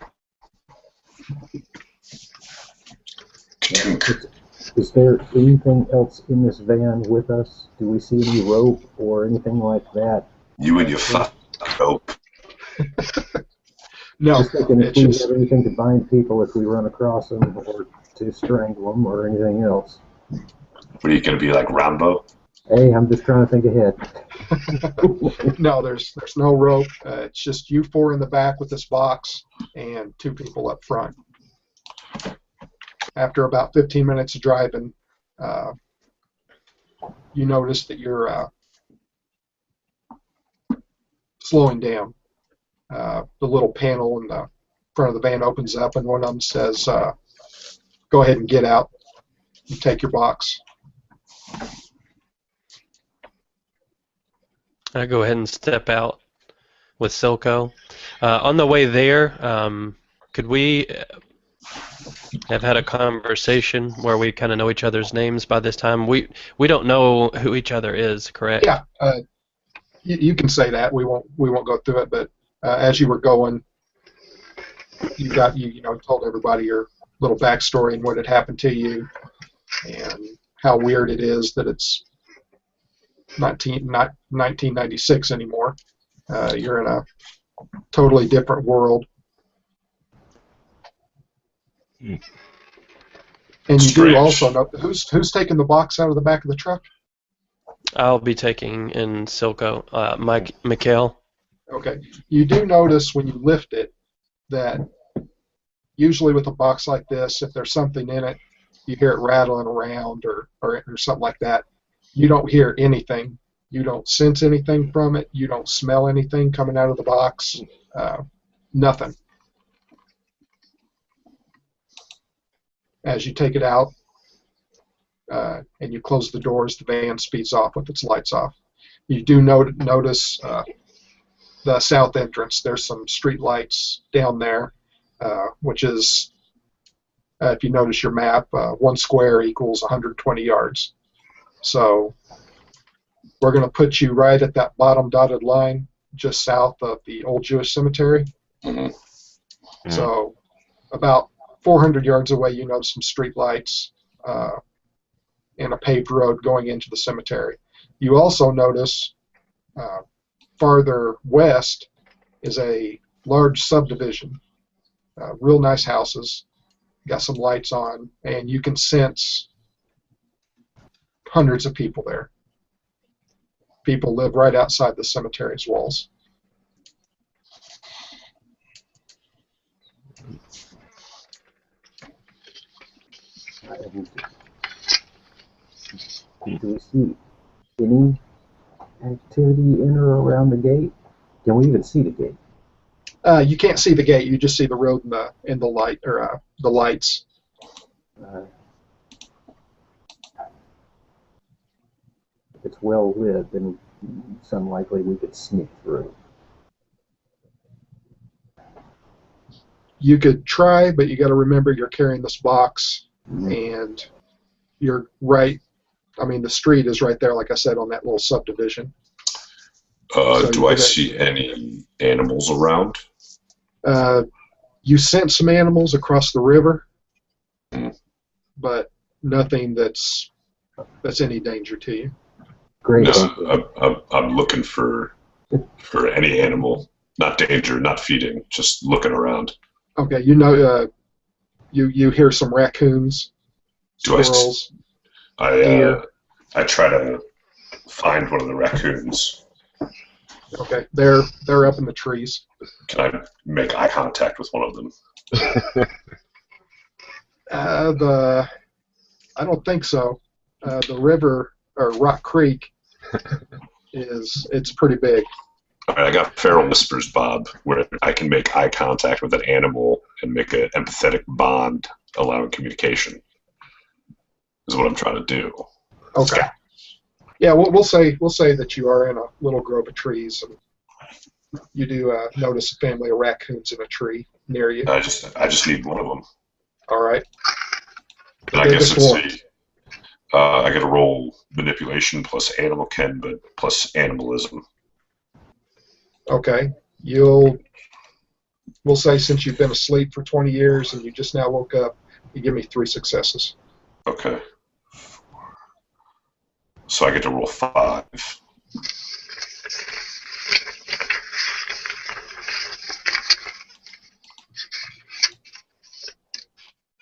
Is there anything else in this van with us? Do we see any rope or anything like that? You and your fuck rope. No, Just thinking if it's we just have anything to bind people if we run across them, or to strangle them, or anything else. What are you going to be like, Rambo? Hey, I'm just trying to think ahead. no. There's no rope. It's just you four in the back with this box and two people up front. After about 15 minutes of driving, you notice that you're slowing down. The little panel in the front of the van opens up, and one of them says, go ahead and get out. You take your box. I go ahead and step out with Silco. On the way there, could we have had a conversation where we kind of know each other's names by this time? We don't know who each other is, correct? Yeah, you can say that. We won't go through it, but as you were going, you told everybody your little backstory and what had happened to you, and how weird it is that it's not 1996 anymore. You're in a totally different world. Hmm. And you Strange. do also know who's taking the box out of the back of the truck? I'll be taking in Silco, Mikhail. Okay. You do notice when you lift it that usually with a box like this, if there's something in it, you hear it rattling around or something like that. You don't hear anything. You don't sense anything from it. You don't smell anything coming out of the box. Nothing. As you take it out and you close the doors, the van speeds off with its lights off. You do notice the south entrance. There's some street lights down there, which is, if you notice your map, 1 square equals 120 yards. So we're going to put you right at that bottom dotted line just south of the old Jewish cemetery. Mm-hmm. So about 400 yards away, you notice some street lights and a paved road going into the cemetery. You also notice farther west is a large subdivision, real nice houses, got some lights on, and you can sense hundreds of people there. People live right outside the cemetery's walls. Do we see any activity in or around the gate? Can we even see the gate? You can't see the gate. You just see the road and the light or the lights. If it's well lit, then it's unlikely we could sneak through. You could try, but you got to remember you're carrying this box, and you're right. I mean, the street is right there, like I said, on that little subdivision. Do I see any animals around? You sense some animals across the river, Mm. but nothing that's any danger to you. Great. No, I'm looking for any animal. Not danger, not feeding, just looking around. Okay, you know, you hear some raccoons, Do I s- squirrels, I deer. I try to find one of the raccoons. Okay, they're up in the trees. Can I make eye contact with one of them? I don't think so. The river or Rock Creek it's pretty big. All right, I got Feral Whispers, Bob, where I can make eye contact with an animal and make an empathetic bond, allowing communication. Is what I'm trying to do. Okay. Yeah, we'll say that you are in a little grove of trees, and you do notice a family of raccoons in a tree near you. I just need one of them. All right. And I guess Biggest let's see. I got to roll manipulation plus animal ken, but plus animalism. Okay. We'll say since you've been asleep for 20 years and you just now woke up, you give me 3 successes. Okay. So I get to roll 5.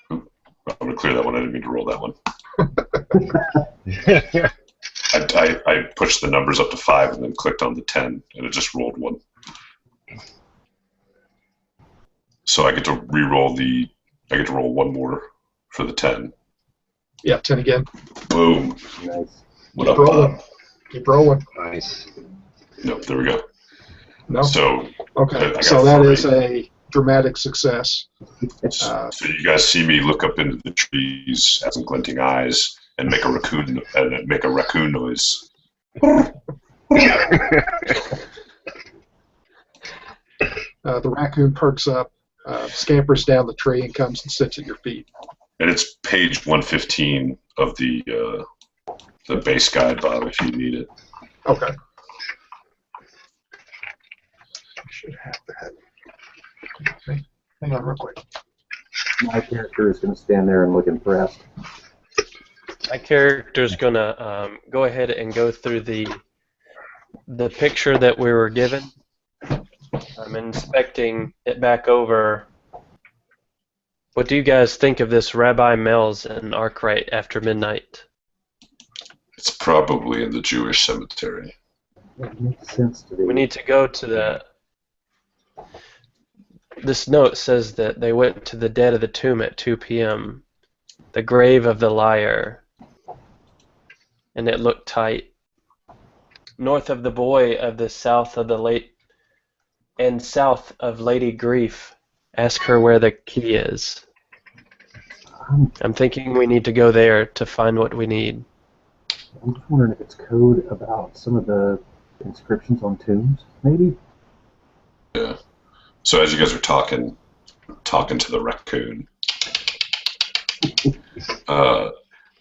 I'm going to clear that one. I didn't mean to roll that one. I pushed the numbers up to 5 and then clicked on the 10, and it just rolled 1. So I get to re-roll I get to roll 1 more for the 10. Yeah, 10 again. Boom. Nice. What Keep up, rolling. Bob? Keep rolling. Nice. Nope, there we go. No? So, Okay, I got so that 3. is a dramatic success. So you guys see me look up into the trees, have some glinting eyes, and make a raccoon noise. The raccoon perks up, scampers down the tree, and comes and sits at your feet. And it's page 115 of the base guide, Bob, if you need it. Okay. Should have that. Okay. Hang on real quick. My character is going to stand there and look impressed. My character's gonna go ahead and go through the picture that we were given. I'm inspecting it back over. What do you guys think of this Rabbi Mel's in Arkwright after midnight? It's probably in the Jewish cemetery. That makes sense to me. We need to go to the... This note says that they went to the dead of the tomb at 2 p.m. The grave of the liar. And it looked tight. North of the boy of the south of the late... And south of Lady Grief. Ask her where the key is. I'm thinking we need to go there to find what we need. I'm just wondering if it's code about some of the inscriptions on tombs, maybe? Yeah. So as you guys are talking to the raccoon, and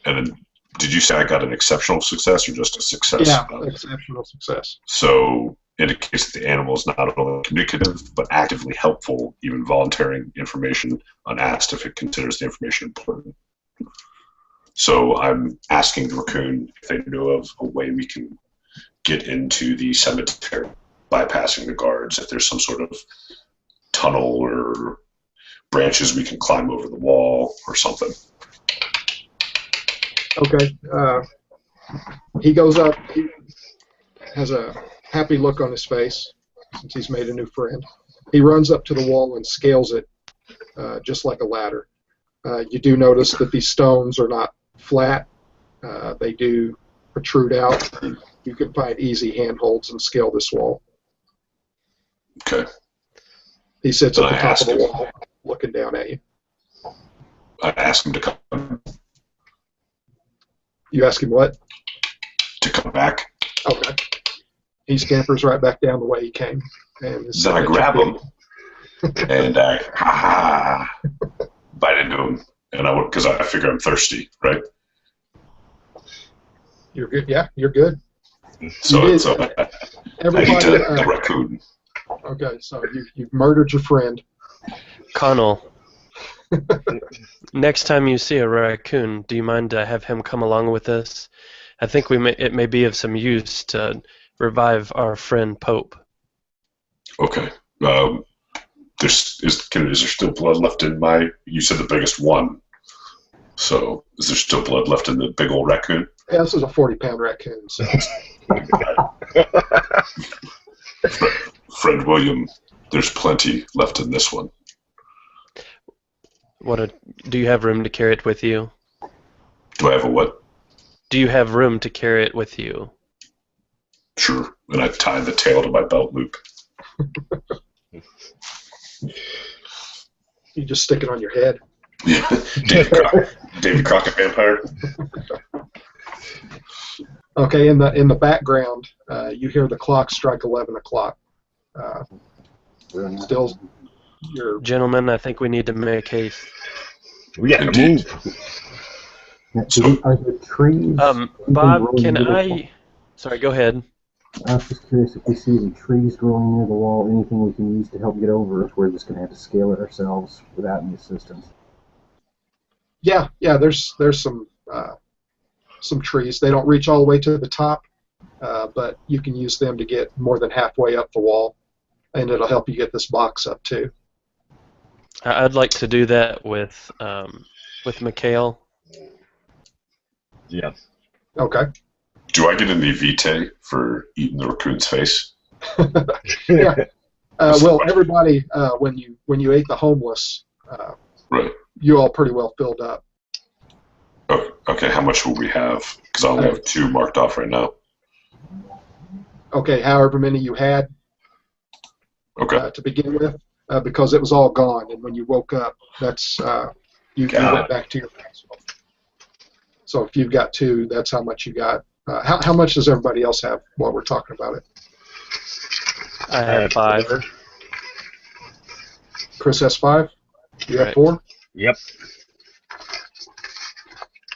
then, did you say I got an exceptional success or just a success? Yeah, exceptional success. So indicates that the animal is not only communicative but actively helpful, even volunteering information unasked if it considers the information important. So I'm asking the raccoon if they know of a way we can get into the cemetery bypassing the guards, if there's some sort of tunnel or branches we can climb over the wall or something. Okay. He goes up. He has a happy look on his face since he's made a new friend. He runs up to the wall and scales it just like a ladder. You do notice that these stones are not flat. They do protrude out. You can find easy handholds and scale this wall. Okay. He sits Then at the I top of ask the him. wall looking down at you. I ask him to come You ask him what? back. Okay. He scampers right back down the way he came. And is Then I sitting at grab your him and I bite into him, and because I figure I'm thirsty, right? feet. You're good. Yeah, you're good. So, You did. so I eat Everybody. the raccoon. Okay, so you've murdered your friend. Connal, next time you see a raccoon, do you mind to have him come along with us? I think it may be of some use to revive our friend Pope. Okay. is there still blood left in my? You said the biggest one. So is there still blood left in the big old raccoon? Yeah, this is a 40-pound raccoon. So. Friend William, there's plenty left in this one. Do you have room to carry it with you? Do I have a what? Do you have room to carry it with you? Sure. And I've tied the tail to my belt loop. You just stick it on your head. Yeah. David Crockett vampire. Okay, in the background, you hear the clock strike 11 o'clock. Still, you're... Gentlemen, I think we need to make haste. We got to move. Are there trees? Bob, can I... Sorry, go ahead. I was just curious if we see any trees growing near the wall, anything we can use to help get over, if we're just going to have to scale it ourselves without any assistance. Yeah, there's some trees. They don't reach all the way to the top, but you can use them to get more than halfway up the wall, and it'll help you get this box up too. I'd like to do that with Mikhail. Yeah. Okay. Do I get any vitae for eating the raccoon's face? Yeah. Well, everybody, when you ate the homeless, Right. you all pretty well filled up. Okay, how much will we have? Because I only have 2 marked off right now. Okay, however many you had to begin with, because it was all gone, and when you woke up, that's you went back to your maximum. So if you've got 2, that's how much you got. How much does everybody else have while we're talking about it? I have 5. Chris has 5? You have Right. 4? Yep.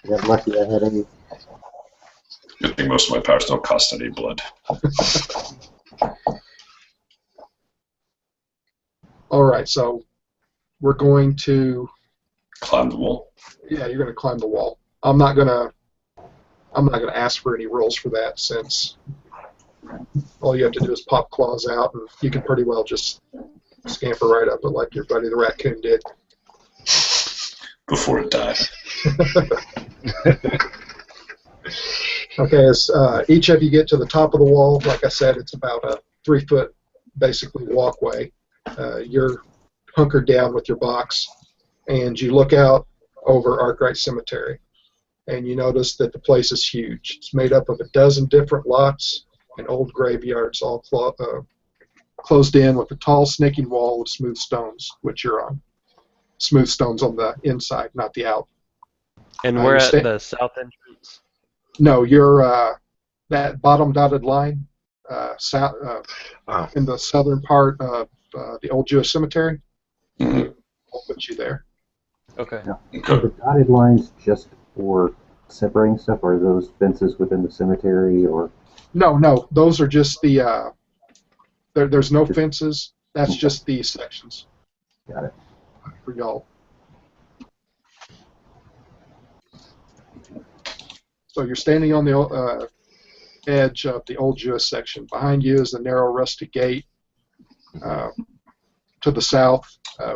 I got lucky I had any. Good thing most of my powers don't cost any blood. All right, so we're going to... Climb the wall. Yeah, you're going to climb the wall. I'm not going to ask for any rolls for that, since all you have to do is pop claws out, and you can pretty well just scamper right up it like your buddy the raccoon did. Before it dies. Okay, as each of you get to the top of the wall, like I said, it's about a 3-foot, basically, walkway. You're hunkered down with your box, and you look out over Arkwright Cemetery, and you notice that the place is huge. It's made up of a dozen different lots and old graveyards, all closed in with a tall, snaking wall of smooth stones, which you're on. Smooth stones on the inside, not the out. And we're at the south entrance? No, you're that bottom dotted line south, in the southern part of the old Jewish cemetery. Mm-hmm. I'll put you there. Okay. Now, are the dotted lines just for separating stuff, or are those fences within the cemetery, or? No, those are just the, there's no fences, that's just the sections. Got it. For y'all. So you're standing on the edge of the old Jewish section. Behind you is the narrow rusty gate to the south,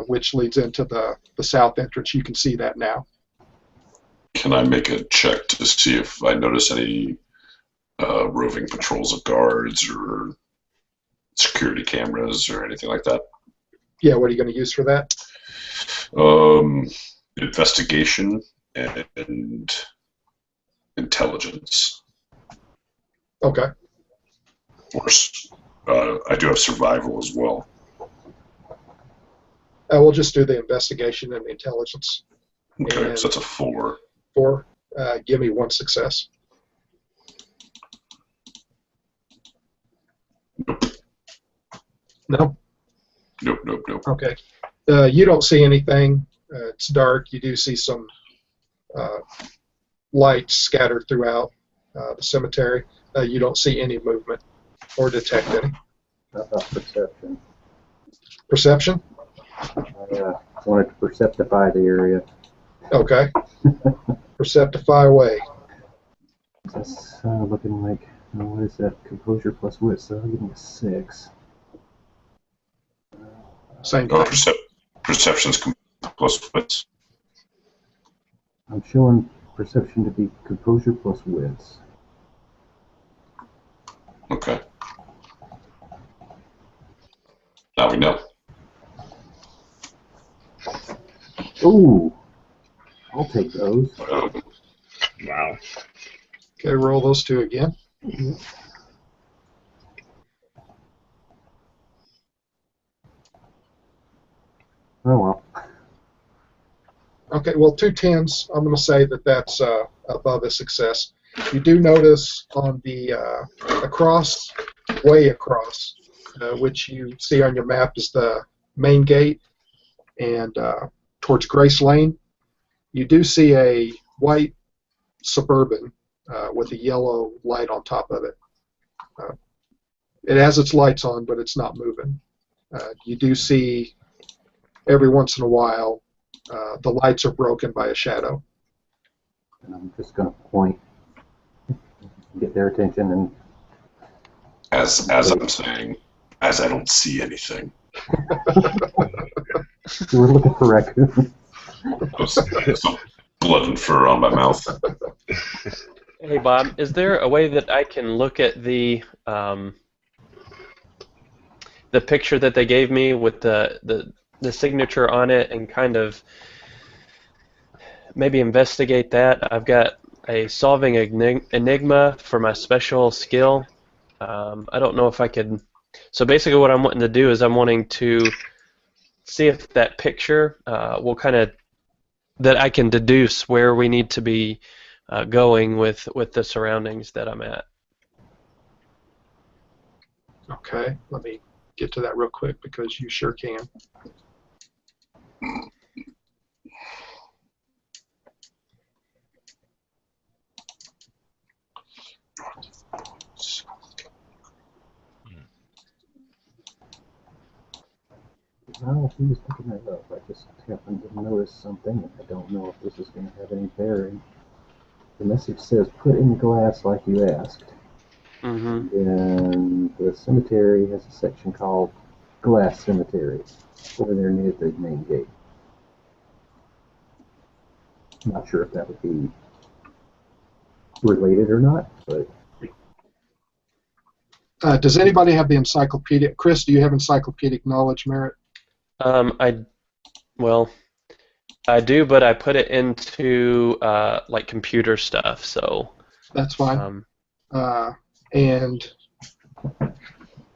which leads into the south entrance. You can see that now. Can I make a check to see if I notice any roving patrols of guards or security cameras or anything like that? Yeah, what are you going to use for that? Investigation and intelligence. Okay. Of course, I do have survival as well. We'll just do the investigation and the intelligence. Okay, And so that's a 4. 4. Give me 1 success. No? Nope. Okay. You don't see anything. It's dark. You do see some lights scattered throughout the cemetery. You don't see any movement or detect any. How about perception? Perception? I wanted to perceptify the area. Okay. Perceptify away. That's looking like, what is that? Composure plus wit, so I'll give me a 6. Same thing. Perception's plus wits. I'm showing perception to be composure plus wits. Okay. Now we know. Ooh, I'll take those. Wow. Okay, roll those two again. Oh well. Okay, well, 2 10s, I'm going to say that that's above a success. You do notice on the across, way across, which you see on your map is the main gate, and towards Grace Lane, you do see a white Suburban with a yellow light on top of it. It has its lights on, but it's not moving. You do see every once in a while the lights are broken by a shadow. And I'm just going to point, get their attention, and As I'm saying, as I don't see anything. we're looking for raccoons. Some blood and fur on my mouth. Hey Bob, is there a way that I can look at the picture that they gave me with the signature on it and kind of maybe investigate that? I've got a solving enigma for my special skill. I don't know if I could. So basically, what I'm wanting to do is I'm wanting to see if that picture will kind of that I can deduce where we need to be going with the surroundings that I'm at. Okay, let me get to that real quick because you sure can. Well, he was picking that up. I just happened to notice something, and I don't know if this is going to have any bearing. The message says, "Put in glass like you asked." Mm-hmm. And the cemetery has a section called Glass Cemetery over there near the main gate. I'm not sure if that would be related or not, but Does anybody have the encyclopedia? Chris, do you have encyclopedic knowledge, Merritt? I do, but I put it into like computer stuff, so. That's fine. And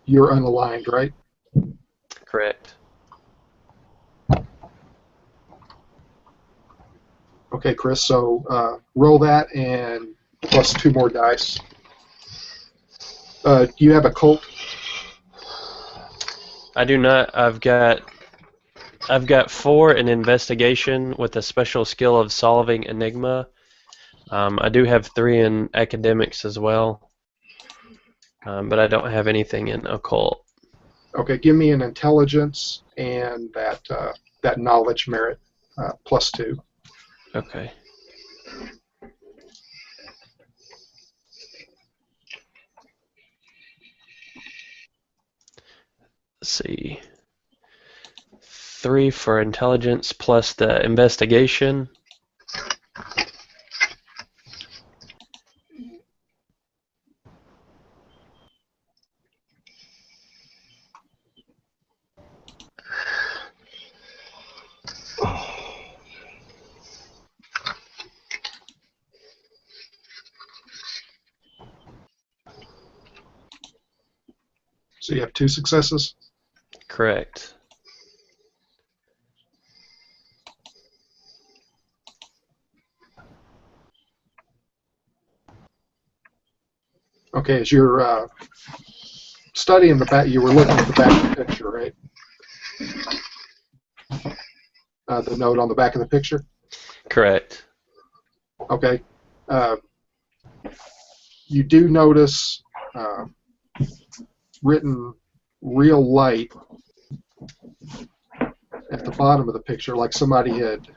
you're unaligned, right? Correct. Okay, Chris, so roll that and plus 2 more dice. Do you have a cult? I do not. I've got 4 in investigation with a special skill of solving enigma. I do have 3 in academics as well, but I don't have anything in occult. Okay, give me an intelligence and that knowledge merit plus 2. Okay. Let's see. 3 for intelligence plus the investigation. So you have 2 successes? Correct. Okay, as you're studying the back, you were looking at the back of the picture, right? The note on the back of the picture? Correct. Okay. You do notice written real light at the bottom of the picture, like somebody had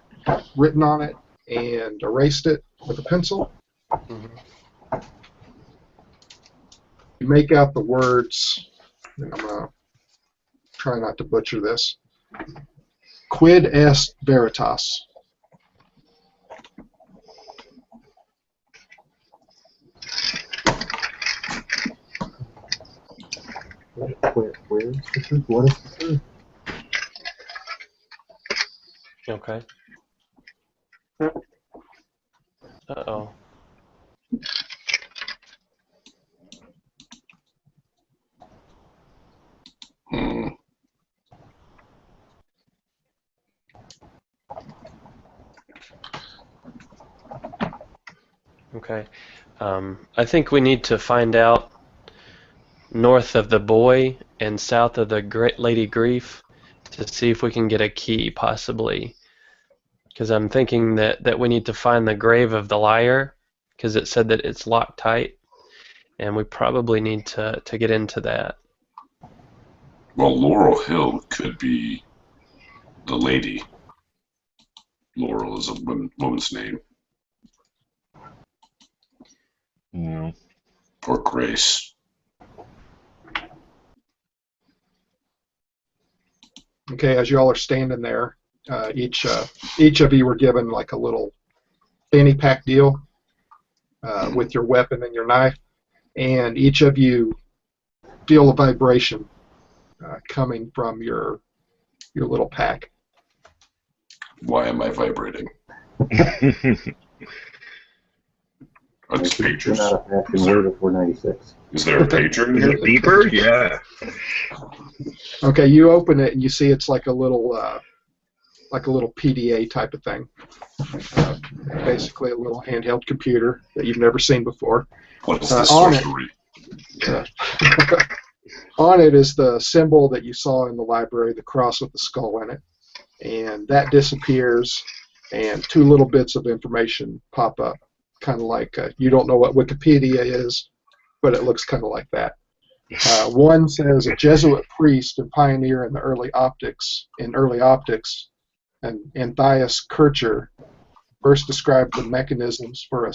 written on it and erased it with a pencil. Mm-hmm. You make out the words, and I'm going to try not to butcher this. Quid est veritas? Where is the truth? What is the truth? Okay. Uh-oh. Hmm. Okay. I think we need to find out north of the boy and south of the Great Lady Grief to see if we can get a key, possibly. Because I'm thinking that we need to find the grave of the liar, because it said that it's locked tight, and we probably need to get into that. Well, Laurel Hill could be the lady. Laurel is a woman's name. Yeah. Or Grace. Okay, as you all are standing there, each of you were given like a little fanny pack deal with your weapon and your knife, and each of you feel a vibration coming from your little pack. Why am I vibrating? Are these Came pagers? out of action way before 96. Is there a pager in Is here? it beeper? Yeah. Okay, you open it and you see it's like a little PDA type of thing. Basically, a little handheld computer that you've never seen before. What is this on it. sorcery? On it is the symbol that you saw in the library, the cross with the skull in it, and that disappears, and two little bits of information pop up, kind of like you don't know what Wikipedia is, but it looks kind of like that. One says a Jesuit priest and pioneer in the early optics, and Anthias Kircher first described the mechanisms for a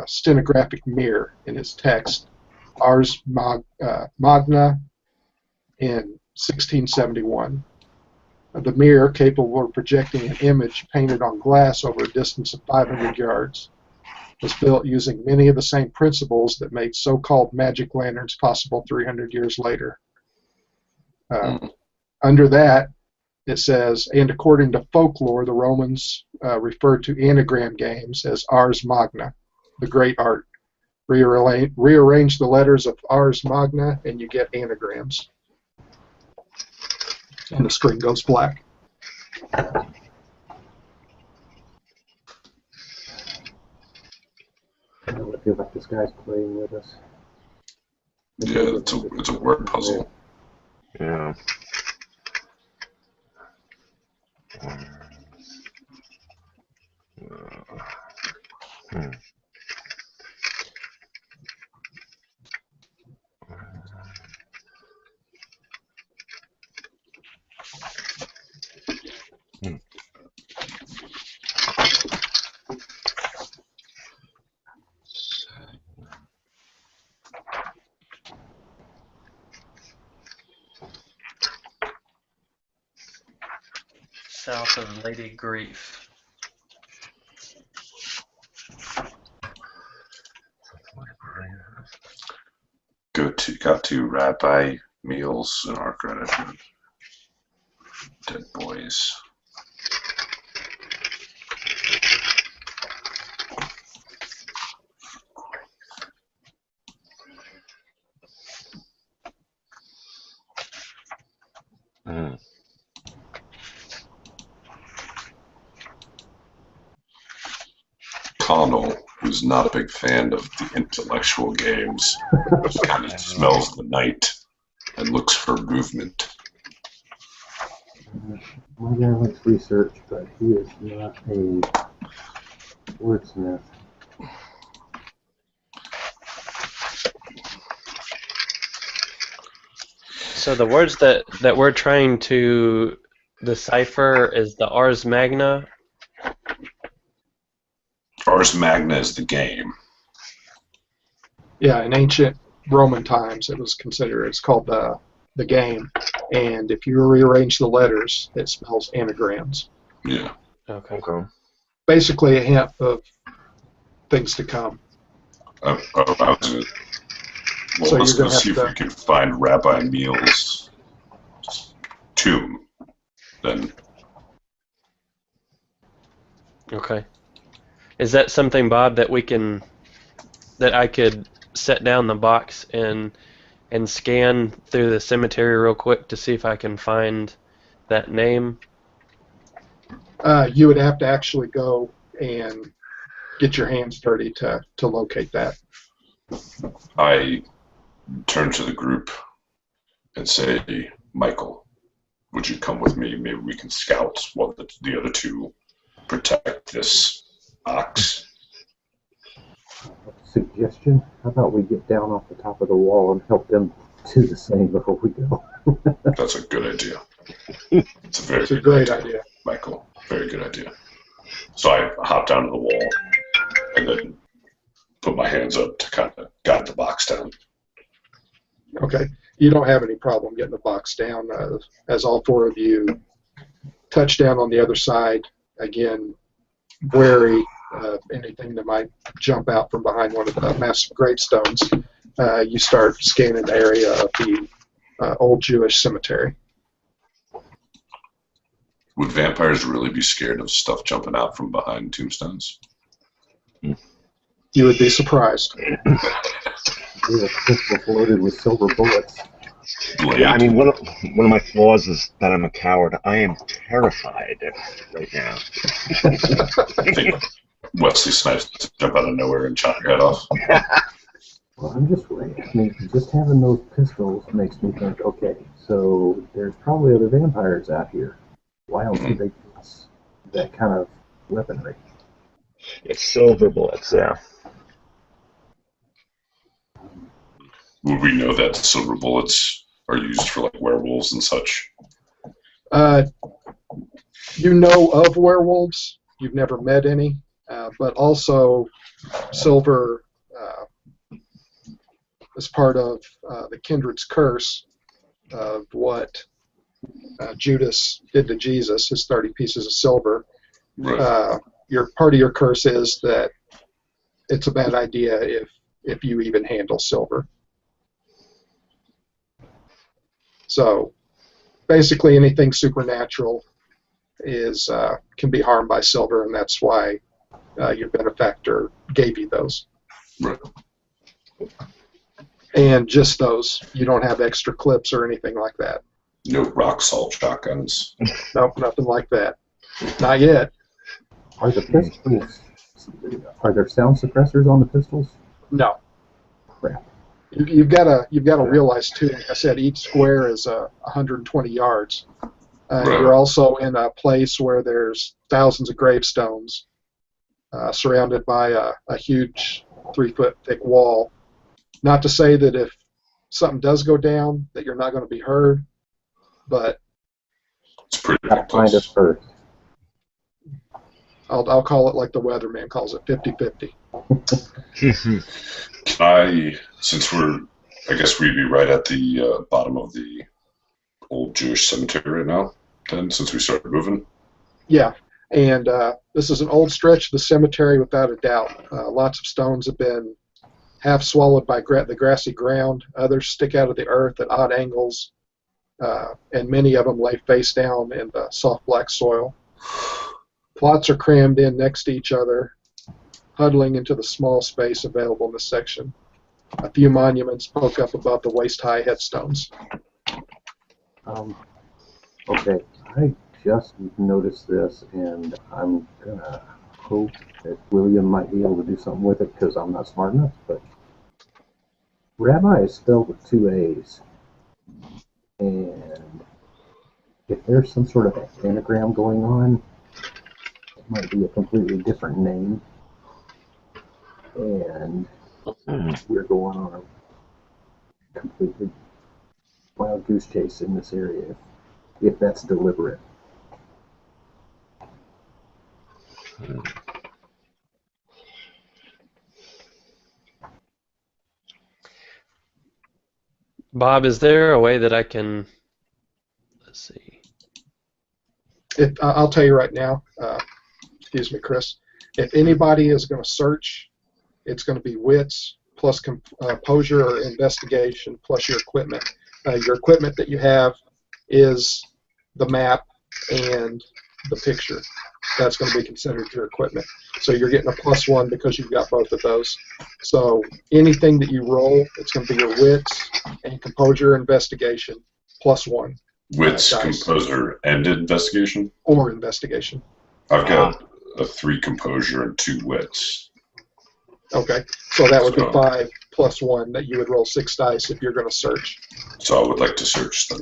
stenographic mirror in his text, Ars Magna, in 1671. The mirror, capable of projecting an image painted on glass over a distance of 500 yards, was built using many of the same principles that made so-called magic lanterns possible 300 years later. Under that, it says, and according to folklore, the Romans referred to anagram games as Ars Magna, the great art. Rearrange the letters of Ars Magna, and you get anagrams. And the screen goes black. I feel like this guy's playing with us. Yeah, it's a word puzzle. Yeah. South of Lady Grief. Got to rabbi meals and our gratitude. Dead boys. Connal, who's not a big fan of the intellectual games, just kind of smells the night and looks for movement. My guy likes research, but he is not a wordsmith. So the words that we're trying to decipher is the Ars Magna. Ars Magna is the game. Yeah, in ancient Roman times, it was considered. It's called the game. and if you rearrange the letters, it spells anagrams. Yeah. Okay. Okay. Basically a hint of things to come. I was gonna, well, So let's you're go gonna have see if to- we can find Rabbi Meal's tomb. Then Okay. Is that something, Bob, that I could set down the box and scan through the cemetery real quick to see if I can find that name? You would have to actually go and get your hands dirty to locate that. I turn to the group and say, Michael, would you come with me? Maybe we can scout while the other two protect this ox. Suggestion? How about we get down off the top of the wall and help them do the same before we go? That's a good idea. It's a very It's a good great idea. Michael. Very good idea. So I hop down to the wall and then put my hands up to kind of guide the box down. Okay. You don't have any problem getting the box down as all four of you touch down on the other side. Again, wary of anything that might jump out from behind one of the massive gravestones. You start scanning the area of the old Jewish cemetery. Would vampires really be scared of stuff jumping out from behind tombstones? You would be surprised. We have pistols loaded with silver bullets. Blade? Yeah, I mean, one of my flaws is that I'm a coward. I am terrified right now. I think Wesley Snipes to jump out of nowhere and chop your head off. Well, I'm just waiting. I mean, just having those pistols makes me think, okay, so there's probably other vampires out here. Why else would they use that kind of weaponry? It's silver bullets, yeah. Would we know that silver bullets are used for like werewolves and such? You know of werewolves. You've never met any. But also, silver is part of the kindred's curse of what Judas did to Jesus, his 30 pieces of silver. Right. Part of your curse is that it's a bad idea if you even handle silver. So basically anything supernatural can be harmed by silver, and that's why your benefactor gave you those. Right. And just those. You don't have extra clips or anything like that. No rock salt shotguns. Nope, nothing like that. Not yet. Are the pistols? Are there sound suppressors on the pistols? No. Crap. You've got to realize too. Like I said, each square is 120 yards. Right. You're also in a place where there's thousands of gravestones, surrounded by a huge 3-foot thick wall. Not to say that if something does go down, that you're not going to be heard, but It's pretty Gotta big find us place. first. I'll call it like the weatherman calls it, 50-50. Since I guess we'd be right at the bottom of the old Jewish cemetery right now, then, since we started moving. Yeah, and this is an old stretch of the cemetery without a doubt. Lots of stones have been half swallowed by the grassy ground. Others stick out of the earth at odd angles, and many of them lay face down in the soft black soil. Plots are crammed in next to each other, huddling into the small space available in this section. A few monuments poke up above the waist-high headstones. Okay, I just noticed this, and I'm gonna hope that William might be able to do something with it because I'm not smart enough. But Rabbi is spelled with 2 A's, and if there's some sort of anagram going on, it might be a completely different name, and we're going on a completely wild goose chase in this area if that's deliberate. Bob, is there a way that I can I'll tell you right now, excuse me, Chris, if anybody is going to search, it's going to be wits plus composure or investigation plus your equipment. Your equipment that you have is the map and the picture. That's going to be considered your equipment. So you're getting a +1 because you've got both of those. So anything that you roll, it's going to be your wits and composure investigation +1. Wits, dice. composure, and investigation? Or investigation. I've got a 3 composure and 2 wits. Okay, so that would be 5 +1 that you would roll 6 dice if you're going to search. So I would like to search them.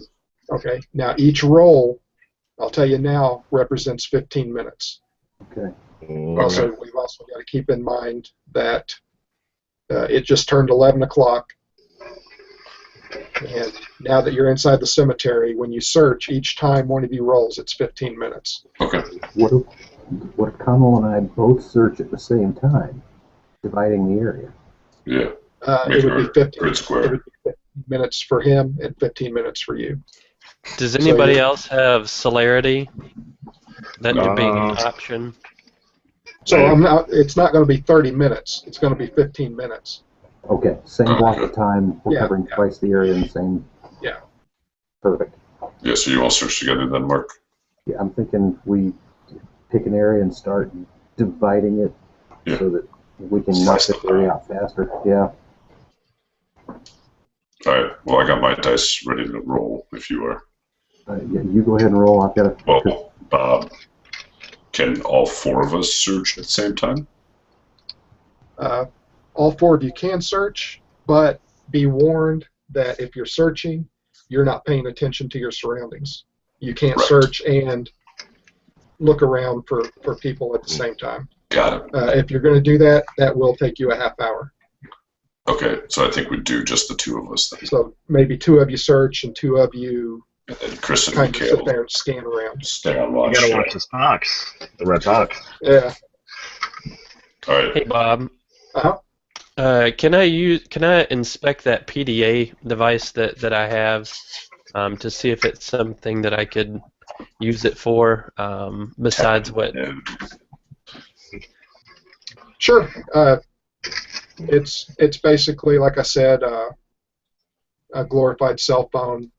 Okay, now each roll, I'll tell you now, represents 15 minutes. Okay. Also, we've also got to keep in mind that it just turned 11 o'clock, and now that you're inside the cemetery, when you search, each time one of you rolls, it's 15 minutes. Okay. What if Connal and I both search at the same time, dividing the area? Yeah. It would be 15. Grid square. It would be 15 minutes for him and 15 minutes for you. Does anybody else have celerity? That could be an Uh, option. So it's not going to be 30 minutes. It's going to be 15 minutes. Okay, same block of time. We're Yeah, covering twice the area in the same. Yeah. Perfect. Yeah, so you all search together then, Mark? Yeah, I'm thinking we pick an area and start dividing it so that we can knock Slice this it area out faster. Yeah. Alright, well, I got my dice ready to roll if you are. Yeah, you go ahead and roll. I've got Well, can all 4 of us search at the same time? All 4 of you can search, but be warned that if you're searching, you're not paying attention to your surroundings. You can't Right. search and look around for people at the same time. Got it. If you're going to do that, that will take you a half hour. Okay, so I think we'd do just the 2 of us then. So maybe 2 of you search and 2 of you And then Chris and kind of sit Mikhail there and scan around. stay on You watch. gotta watch this box. The red box. Yeah. Alright, Hey Bob, Uh-huh. can I inspect that PDA device that I have to see if it's something that I could use it for besides what? and Sure. It's basically, like I said, a glorified cell phone.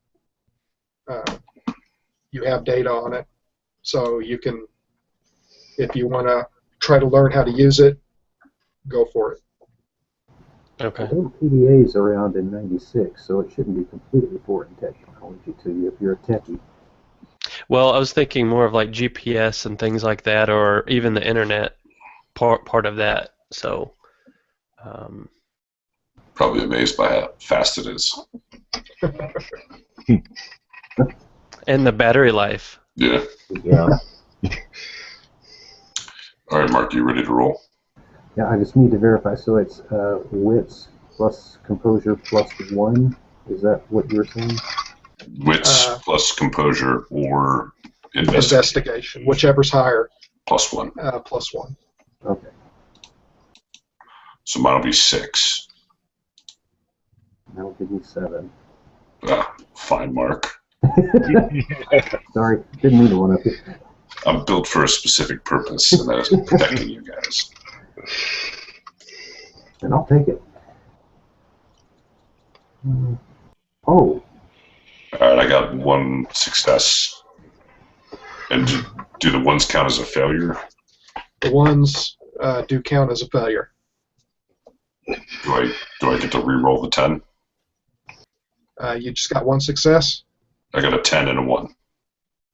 You have data on it, so you can, if you want to try to learn how to use it, go for it. Okay. there were PDAs around in '96, so it shouldn't be completely foreign technology to you if you're a techie. Well, I was thinking more of like GPS and things like that, or even the internet part of that. So. probably amazed by how fast it is. And the battery life. Yeah. Yeah. Alright, Mark, you ready to roll? Yeah, I just need to verify. So it's wits plus composure plus 1. Is that what you're saying? Wits plus composure or Investigation, whichever's higher, +1. +1. Okay. So mine will be 6. That'll give me 7. Fine, Mark. Sorry, didn't mean to one up you. I'm built for a specific purpose, and that is protecting you guys. And I'll take it. Oh, Alright, I got 1 success. And do the ones count as a failure? The ones do count as a failure. Do I get to re-roll the 10? You just got 1 success. I got a 10 and a 1.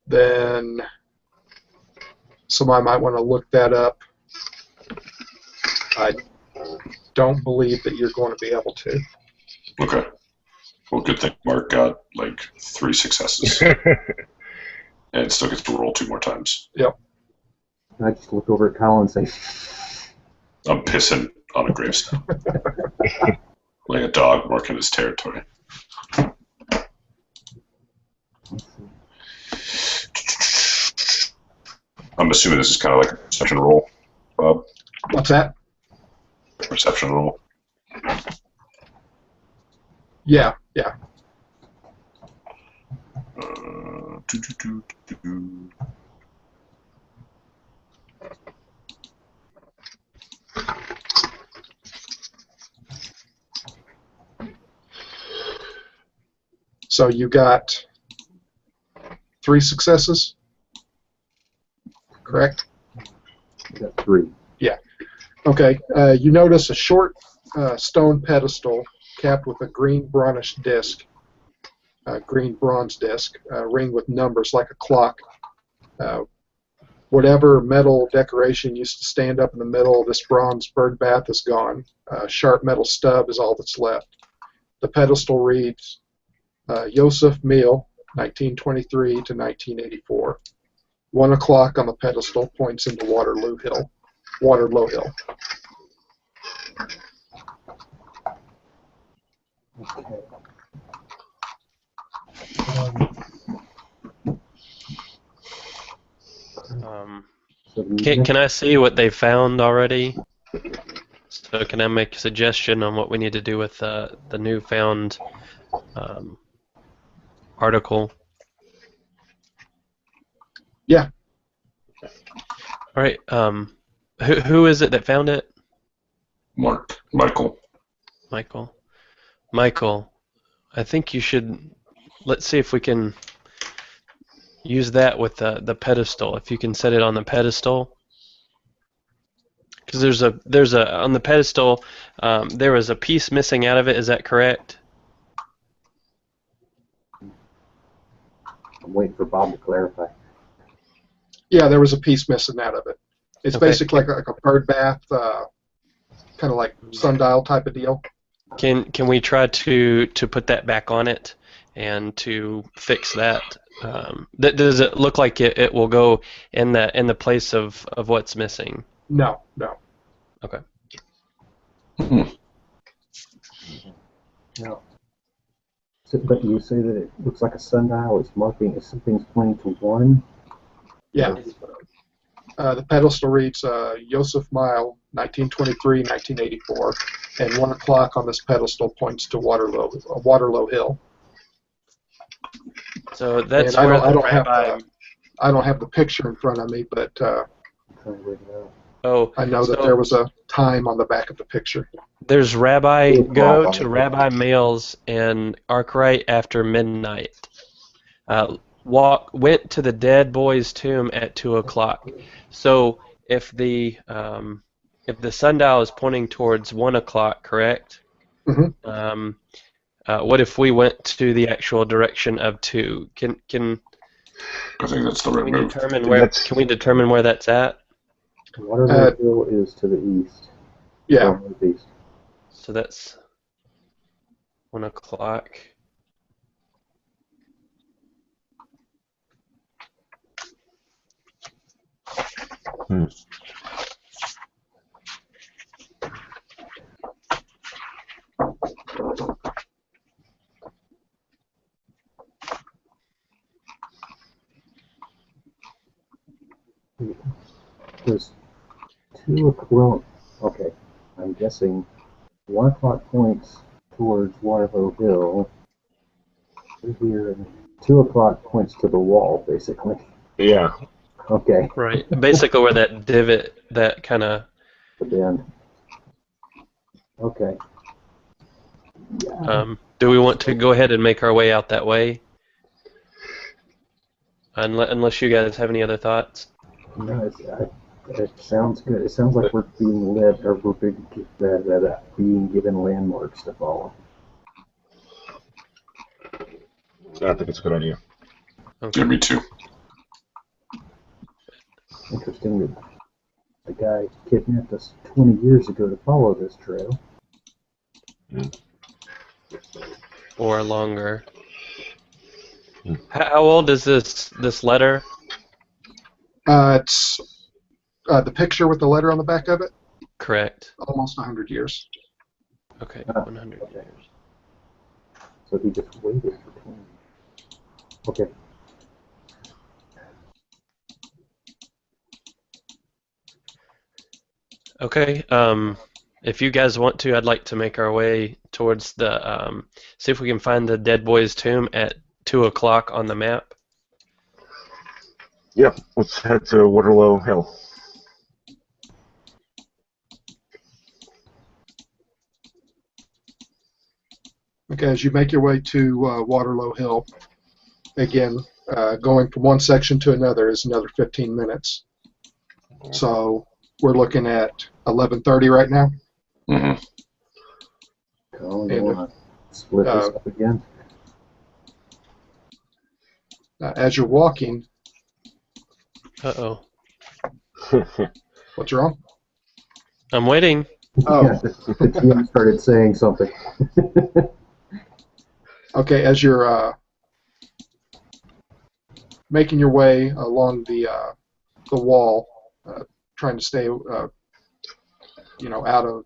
Then somebody might want to look that up. I don't believe that you're going to be able to. Okay. Well, good thing Mark got like 3 successes. And still gets to roll 2 more times. Yep. I just look over at Kyle and say, I'm pissing on a gravestone. Like a dog marking his territory. I'm assuming this is kind of like a perception roll, Bob. What's that? Perception roll. Yeah. So you got 3 successes, correct? I got 3. Yeah. Okay. You notice a short stone pedestal capped with a green bronze disc, ring with numbers like a clock. Whatever metal decoration used to stand up in the middle of this bronze bird bath is gone. Sharp metal stub is all that's left. The pedestal reads, Joseph Meal, 1923 to 1984. 1 o'clock on the pedestal points into Waterloo Hill. Okay. So Can I see what they found already? So can I make a suggestion on what we need to do with the newfound article? Yeah. All right. Who is it that found it? Michael. Michael. I think you should. Let's see if we can use that with the pedestal. If you can set it on the pedestal, because there's a on the pedestal. There was a piece missing out of it. Is that correct? I'm waiting for Bob to clarify. Yeah, there was a piece missing out of it. It's Okay. basically like a bird bath, kind of like sundial type of deal. Can we try to put that back on it and to fix that? Does it look like it will go in the place of what's missing? No. Okay. Now, but you say that it looks like a sundial. It's marking as something's pointing to 1. Yeah. The pedestal reads Joseph Mile, 1923, 1984, and 1 o'clock on this pedestal points to Waterloo Hill. So that's And where I the don't have rabbi. I don't have the picture in front of me, but I'm trying to read it out. Oh, I know that so there was a time on the back of the picture. there's Rabbi. 2 o'clock Go on to the Rabbi Mails and Arkwright after midnight. Went to the dead boy's tomb at 2 o'clock. So if the sundial is pointing towards 1 o'clock, correct? Mhm. What if we went to the actual direction of 2? Can I think that's the we right move. determine where that's at? Waterloo Hill is to the east. Yeah. Or northeast. So that's 1 o'clock. There's 2 o'clock. Well, okay. I'm guessing 1 o'clock points towards Waterloo Hill. Here, and 2 o'clock points to the wall, basically. Yeah. Okay. Right. Basically where that divot, that kind of... The bend. Okay. Yeah. do we want to go ahead and make our way out that way? Unless you guys have any other thoughts? No, it sounds good. It sounds like we're being led, or we're being given landmarks to follow. I think it's a good idea. Okay. Yeah, me too. Interesting that a guy kidnapped us 20 years ago to follow this trail. Or longer. How old is this letter? It's the picture with the letter on the back of it. Correct. Almost 100 years. Okay, 100 years. So he just waited for 20. Okay. Okay. If you guys want to, I'd like to make our way towards the see if we can find the dead boy's tomb at 2 o'clock on the map. Yep, let's head to Waterloo Hill. Okay, as you make your way to Waterloo Hill, again, going from one section to another is another 15 minutes. So we're looking at 11:30 right now. Mm-hmm. Oh, you want to split this up again? As you're walking, Uh-oh. what's wrong? I'm waiting. Oh. Yeah, the GM started saying something. Okay, as you're making your way along the wall, trying to stay, out of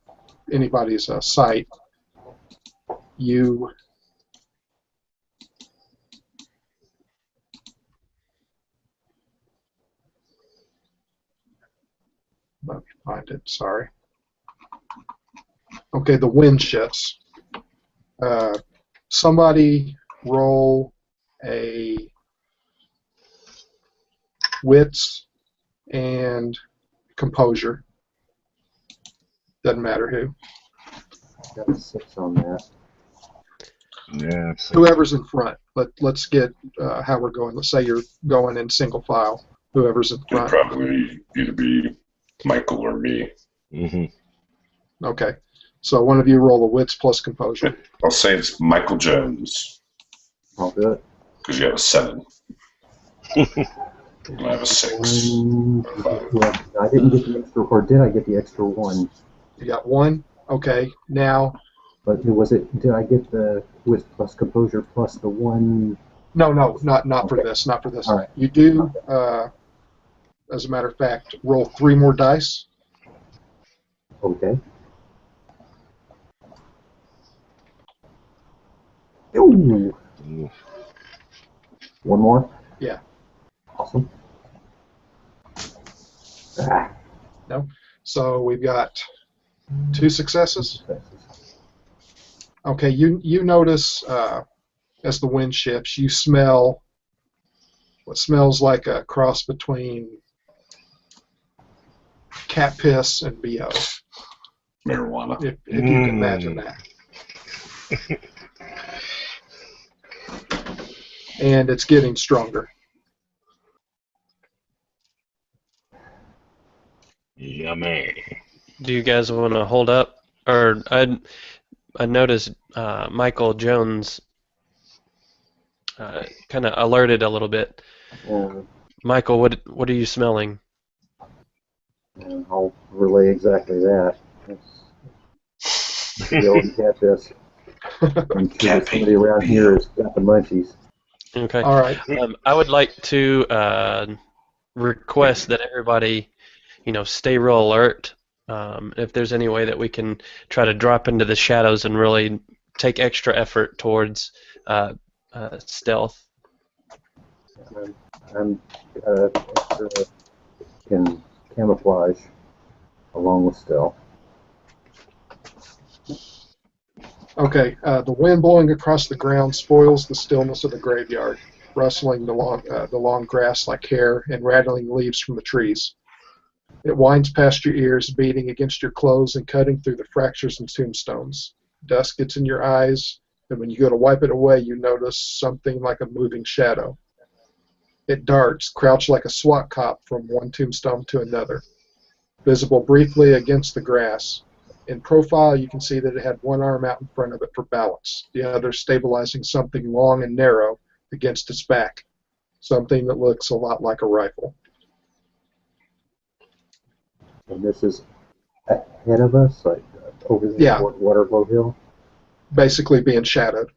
anybody's sight, you let me find it. Sorry. Okay, the wind shifts. Somebody roll a wits and composure. Doesn't matter who. Got a 6 on that. Yeah. So Whoever's in front. Let's get how we're going. Let's say you're going in single file. Whoever's in It'd front. probably either be Michael or me. Okay. So one of you roll a wits plus composure. I'll say it's Michael Jones. I'll do it. Because you have a 7. And I have a 6. Yeah, I didn't get the extra, or did I get the extra 1? You got 1. Okay. Now. But was it? Did I get the wits plus composure plus the 1? No, not Okay. for this. Not for this. All right. You do, as a matter of fact, roll 3 more dice. Okay. Ooh. 1 more? Yeah. Awesome. Ah. No. So we've got 2 successes. Okay. You notice as the wind shifts, you smell what smells like a cross between cat piss and BO. Marijuana. If you can imagine that. And it's getting stronger. Yummy. Do you guys want to hold up? Or I noticed Michael Jones kind of alerted a little bit. Michael, what are you smelling? And I'll relay exactly that. The old cat piss. I'm sure that somebody around here has got the munchies. Okay. All right. I would like to request that everybody, stay real alert. If there's any way that we can try to drop into the shadows and really take extra effort towards stealth. I'm extra can camouflage along with stealth. Okay. The wind blowing across the ground spoils the stillness of the graveyard, rustling the long grass like hair and rattling leaves from the trees. It winds past your ears, beating against your clothes and cutting through the fractures and tombstones. Dust gets in your eyes, and when you go to wipe it away, you notice something like a moving shadow. It darts, crouched like a SWAT cop from one tombstone to another, visible briefly against the grass. In profile, you can see that it had one arm out in front of it for balance, the other stabilizing something long and narrow against its back, something that looks a lot like a rifle. And this is ahead of us, like over the Waterloo Hill? Basically being shadowed.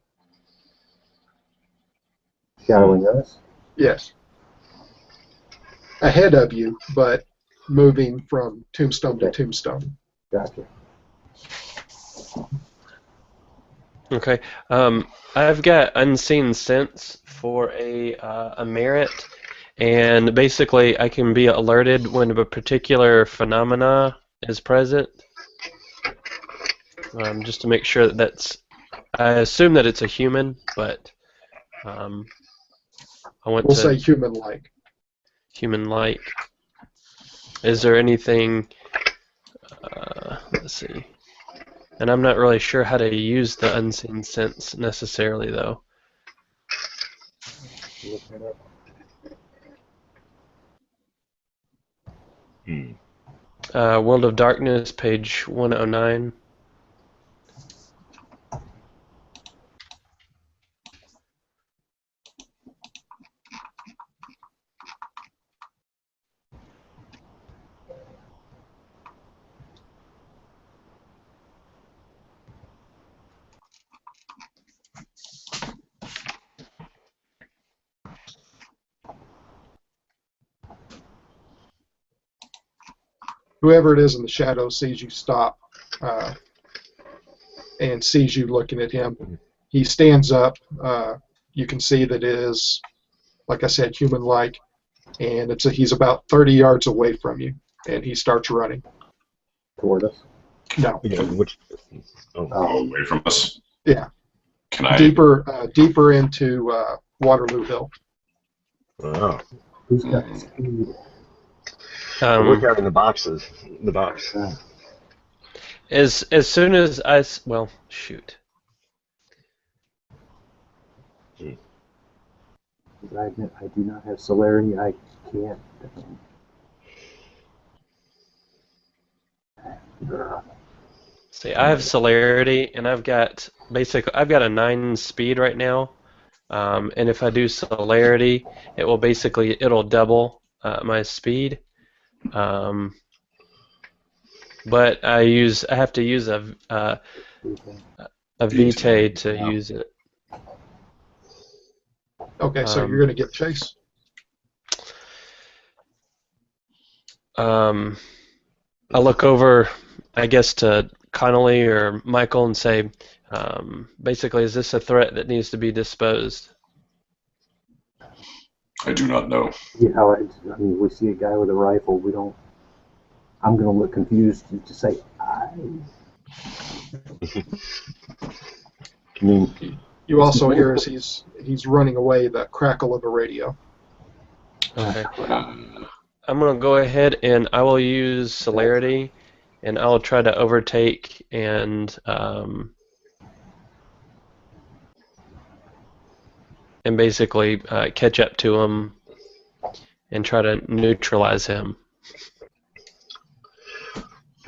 Shadowing us? Yes. Ahead of you, but moving from tombstone to tombstone. Gotcha. Okay. I've got unseen sense for a merit, and basically I can be alerted when a particular phenomena is present. Just to make sure that that's. I assume that it's a human, but I want We'll to say human-like. Human-like. Is there anything? Let's see. And I'm not really sure how to use the unseen sense necessarily, though. Look that up. World of Darkness, page 109. Whoever it is in the shadow sees you stop and sees you looking at him. He stands up. You can see that it is, like I said, human-like, and he's about 30 yards away from you, and he starts running. Toward us? No. Yeah, Away from us. Yeah. Can I? Deeper into Waterloo Hill. Oh. Who's got speed? Look out in the boxes. The box. As soon as well, shoot. I admit I do not have celerity. I can't. See, I have celerity, and I've got a 9 speed right now. And if I do celerity, it'll double my speed. But I have to use a vitae to use it. Okay, so you're going to get chase. I look over, I guess, to Connal or Michael and say, basically, is this a threat that needs to be disposed? I do not know. Yeah, I mean, we see a guy with a rifle. We don't. I'm going to look confused to say, I mean, You also hear as he's running away the crackle of a radio. Okay. I'm going to go ahead and I will use celerity, and I'll try to overtake and basically catch up to him and try to neutralize him.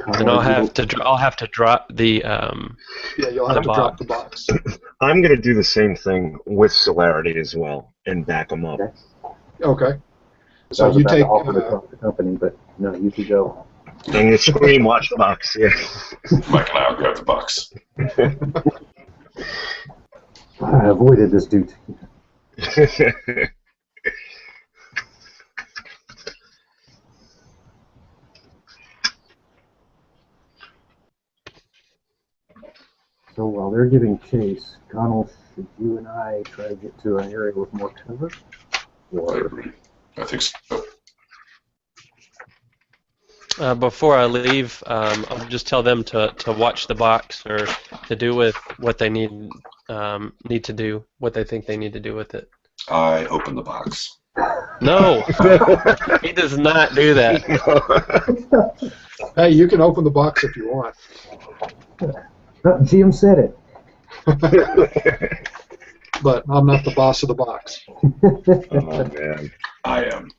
And I'll have to drop the Yeah, you'll have to drop the box. I'm going to do the same thing with celerity as well and back them up. Okay. So So you take. to offer to talk to the company, but no, you two go. And you scream, watch the box. Yeah. Mike and I will grab the box. I avoided this dude. So while they're giving chase, Connal, should you and I try to get to an area with more cover? I agree. I think so. Before I leave, I'll just tell them to watch the box or to do with what they need to do, what they think they need to do with it. I open the box. No, he does not do that. Hey, you can open the box if you want. GM said it. But I'm not the boss of the box. Oh, man. I am.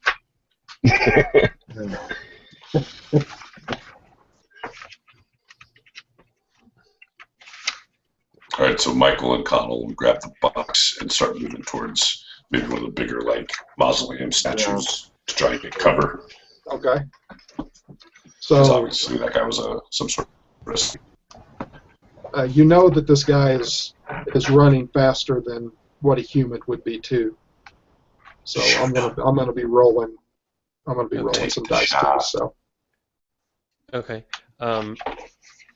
All right, so Michael and Connal will grab the box and start moving towards maybe one of the bigger, like, mausoleum statues to try and get cover. Okay. Because So obviously that guy was some sort of risk. you know that this guy is running faster than what a human would be too. So I'm gonna be rolling. I'm gonna be rolling some dice too. So Okay.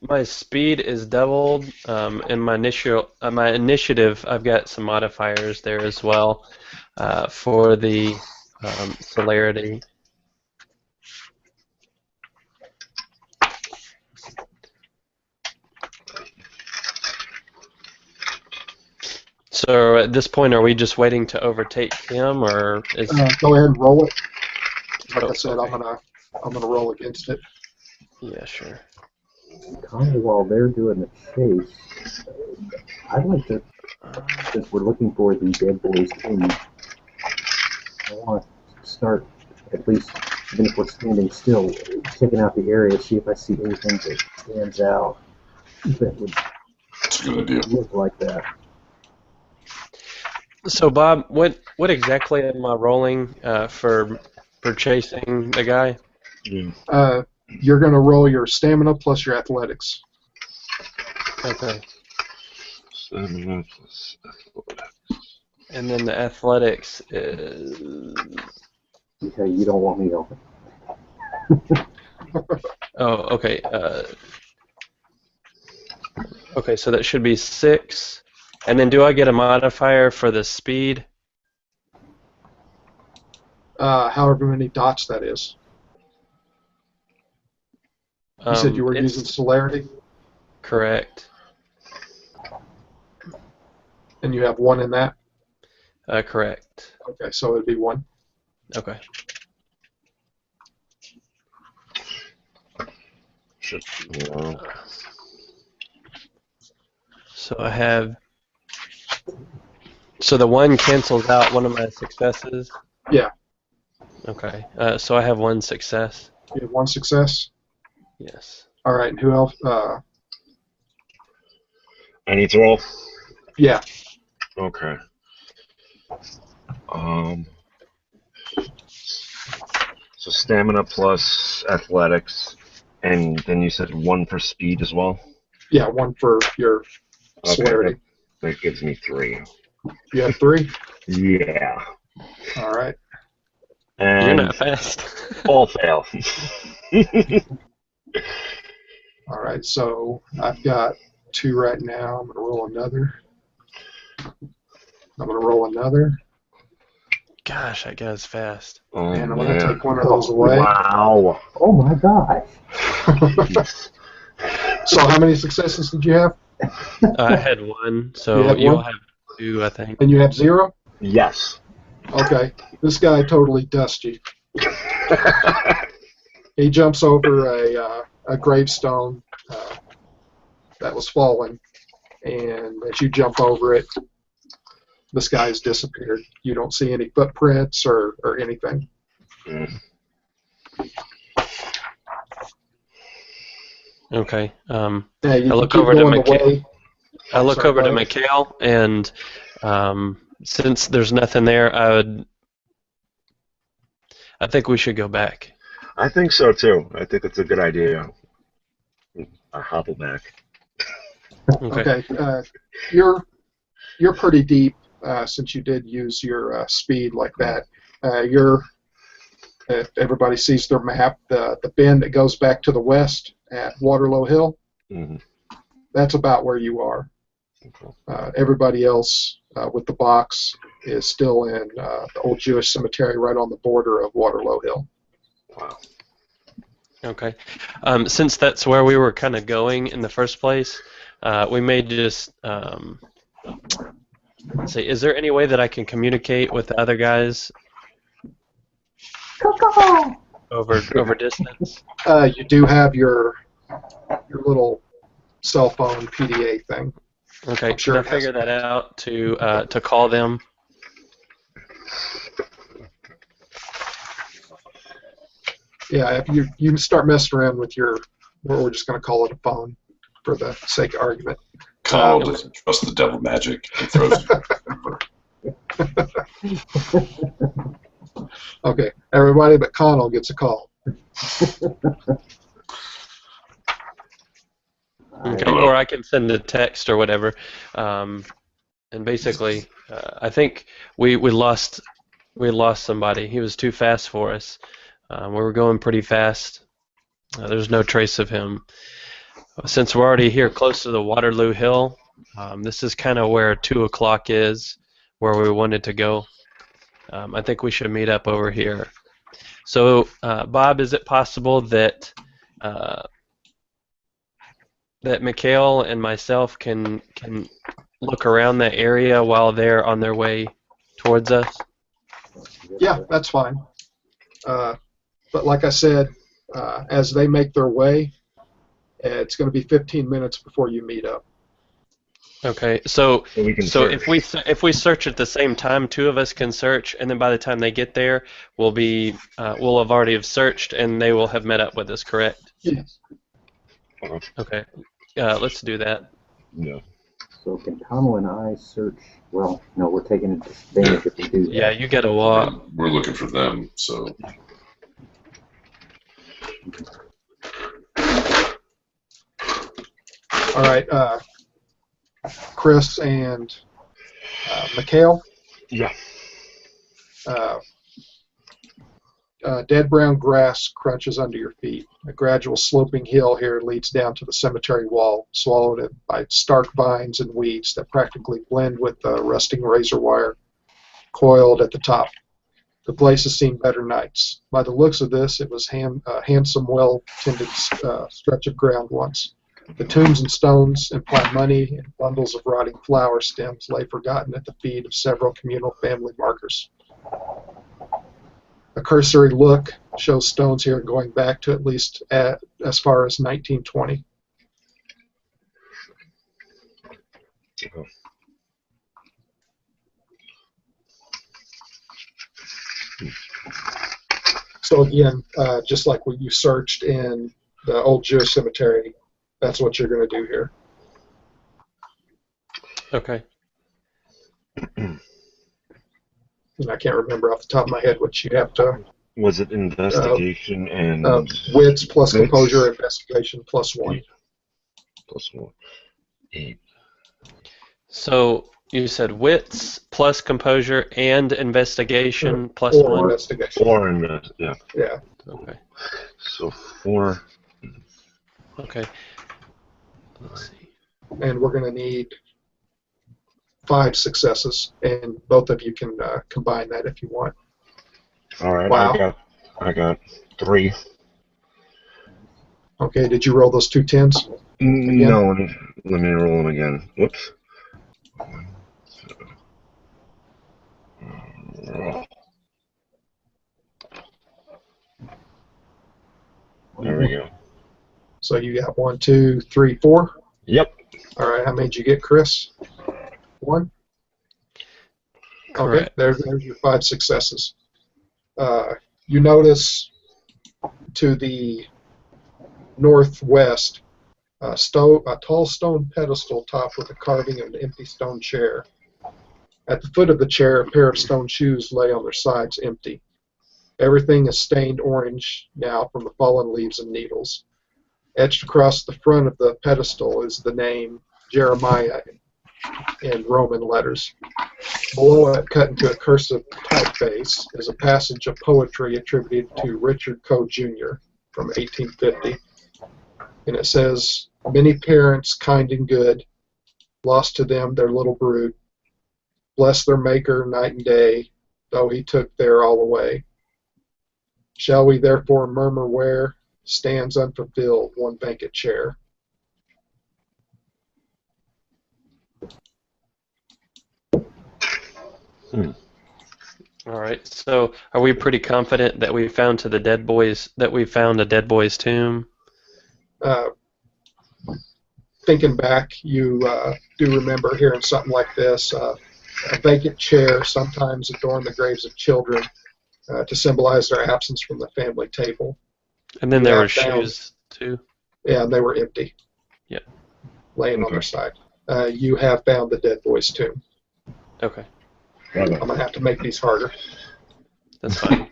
My speed is doubled, and my initiative, I've got some modifiers there as well for the celerity. So at this point, are we just waiting to overtake him, or is? go ahead and roll it. Like I said, Okay. I'm gonna roll against it. Yeah, sure. Kind of while they're doing the chase, I'd like to, since we're looking for the dead boy's tomb, I want to start, at least, even if we're standing still, checking out the area, see if I see anything that stands out that would That's a good idea. look like that. So Bob, what exactly am I rolling for chasing the guy? You're going to roll your stamina plus your athletics. Okay. Stamina plus athletics. And then the athletics is... Okay, you don't want me open. Oh, okay. Okay, so that should be 6. And then do I get a modifier for the speed? However many dots that is. You said you were it's using celerity, correct. and you have 1 in that? Correct. Okay, so it'd be 1. Okay. Shit. So I have... So the 1 cancels out one of my successes? Yeah. Okay. So I have 1 success? You have 1 success? Yes. All right, and who else? I need to roll? Yeah. Okay. So stamina plus athletics, and then you said 1 for speed as well? Yeah, 1 for your celerity. That gives me 3. You have 3? Yeah. All right. And You're not fast. all fail. All right, so I've got 2 right now. I'm going to roll another. I'm going to roll another. Gosh, that guy's fast. Oh, And I'm going to man. take 1 of those away. Wow. Oh my gosh! So how many successes did you have? I had 1, You so had you'll 1? have 2, I think. And you have 0? Yes. Okay. This guy totally dusts you. He jumps over a gravestone that was fallen, and as you jump over it, this guy has disappeared. You don't see any footprints or anything. Mm. Okay. Yeah, I you look keep over to going the Mikhail. way. I look Sorry, over go to ahead. Mikhail, and since there's nothing there, I think we should go back. I think so, too. I think it's a good idea. I hobble back. Okay. Okay. You're pretty deep since you did use your speed like that. If everybody sees their map, the bend that goes back to the west at Waterloo Hill, Mm-hmm. that's about where you are. Okay. Everybody else with the box is still in the old Jewish cemetery right on the border of Waterloo Hill. Wow. Okay. Since that's where we were kind of going in the first place, we may just let's see. Is there any way that I can communicate with the other guys over distance? You do have your little cell phone PDA thing. Okay. Sure Can I it has. figure that out to call them? Yeah, if you start messing around with your, we're just going to call it a phone for the sake of argument. Connal doesn't trust the devil magic and throws Okay, everybody but Connal gets a call. Okay. Hello. Or I can send a text or whatever. And basically, I think we lost somebody. He was too fast for us. We were going pretty fast. There's no trace of him. Since we're already here close to the Waterloo Hill, this is kind of where 2 o'clock is, where we wanted to go. I think we should meet up over here. So, Bob, is it possible that that Mikhail and myself can look around that area while they're on their way towards us? Yeah, that's fine. But like I said, as they make their way, It's going to be 15 minutes before you meet up. Okay, so we can so search. if we search at the same time, two of us can search, and then by the time they get there, we'll have already have searched, and they will have met up with us. Correct? Yes. Okay, let's do that. No. So can Connal and I search? Well, no, we're taking advantage if we do that. Yeah, you got to walk. We're looking for them, so All right. Chris and Mikhail. Yeah. Dead brown grass crunches under your feet. A gradual sloping hill here leads down to the cemetery wall, swallowed in by stark vines and weeds that practically blend with the rusting razor wire coiled at the top. The place has seen better nights. By the looks of this, it was a handsome, well-tended stretch of ground once. The tombs and stones imply money, and bundles of rotting flower stems lay forgotten at the feet of several communal family markers. A cursory look shows stones here going back to at least as far as 1920. So again, just like when you searched in the old Jewish cemetery, that's what you're going to do here. Okay. And I can't remember off the top of my head what you have to. Was it investigation and wits plus wits? composure, investigation plus 1. Plus 1. 8. So you said wits plus composure and investigation plus Or 1? investigation. Or yeah. Yeah. Okay. So 4. Okay. Let's see. And we're going to need 5 successes, and both of you can combine that if you want. All right. Wow. I got 3. Okay. Did you roll those 2 10s? No. Let me roll them again. Whoops. There we go. So you got 1, 2, 3, 4. Yep. All right. How many did you get, Chris? 1. Correct. Okay. There's your 5 successes. You notice to the northwest a tall stone pedestal topped with a carving of an empty stone chair. At the foot of the chair, a pair of stone shoes lay on their sides, empty. Everything is stained orange now from the fallen leaves and needles. Etched across the front of the pedestal is the name Jeremiah in Roman letters. Below it, cut into a cursive typeface, is a passage of poetry attributed to Richard Coe Jr. from 1850. And it says, "Many parents, kind and good, lost to them their little brood. Bless their Maker night and day, though he took their all away. Shall we therefore murmur where stands unfulfilled one vacant chair?" All right. So, are we pretty confident that we found a dead boy's tomb? Thinking back, you do remember hearing something like this. A vacant chair sometimes adorned the graves of children to symbolize their absence from the family table. And then You there were have found- shoes too. Yeah, they were empty. Yeah. Laying on their side. You have found the dead boy's tomb. Okay. I'm going to have to make these harder. That's fine.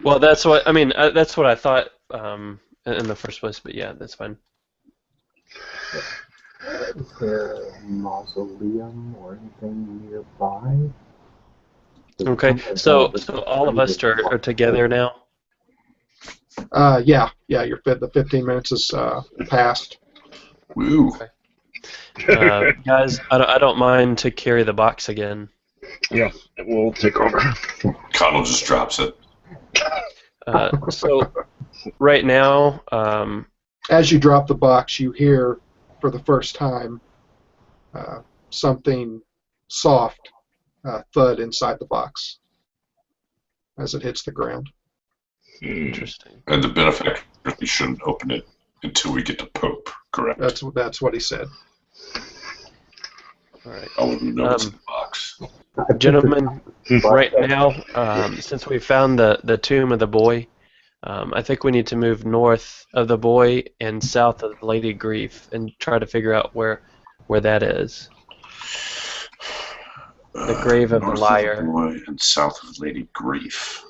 Well, that's what I thought in the first place. But yeah, that's fine. Is there a mausoleum or anything nearby? Okay. So all of us are together now. Yeah. The 15 minutes is passed. woo. Okay. Guys, I don't mind to carry the box again. Yeah, we'll take over. Connal just drops it. So right now, As you drop the box, you hear for the first time something soft thud inside the box as it hits the ground. interesting. And the benefactor, we shouldn't open it until we get to Pope, correct? That's what he said. All right. I wouldn't know what's in the box. Gentlemen, right now, since we found the tomb of the boy, I think we need to move north of the boy and south of Lady Grief and try to figure out where that is. The grave of the North liar. Of the boy and south of Lady Grief.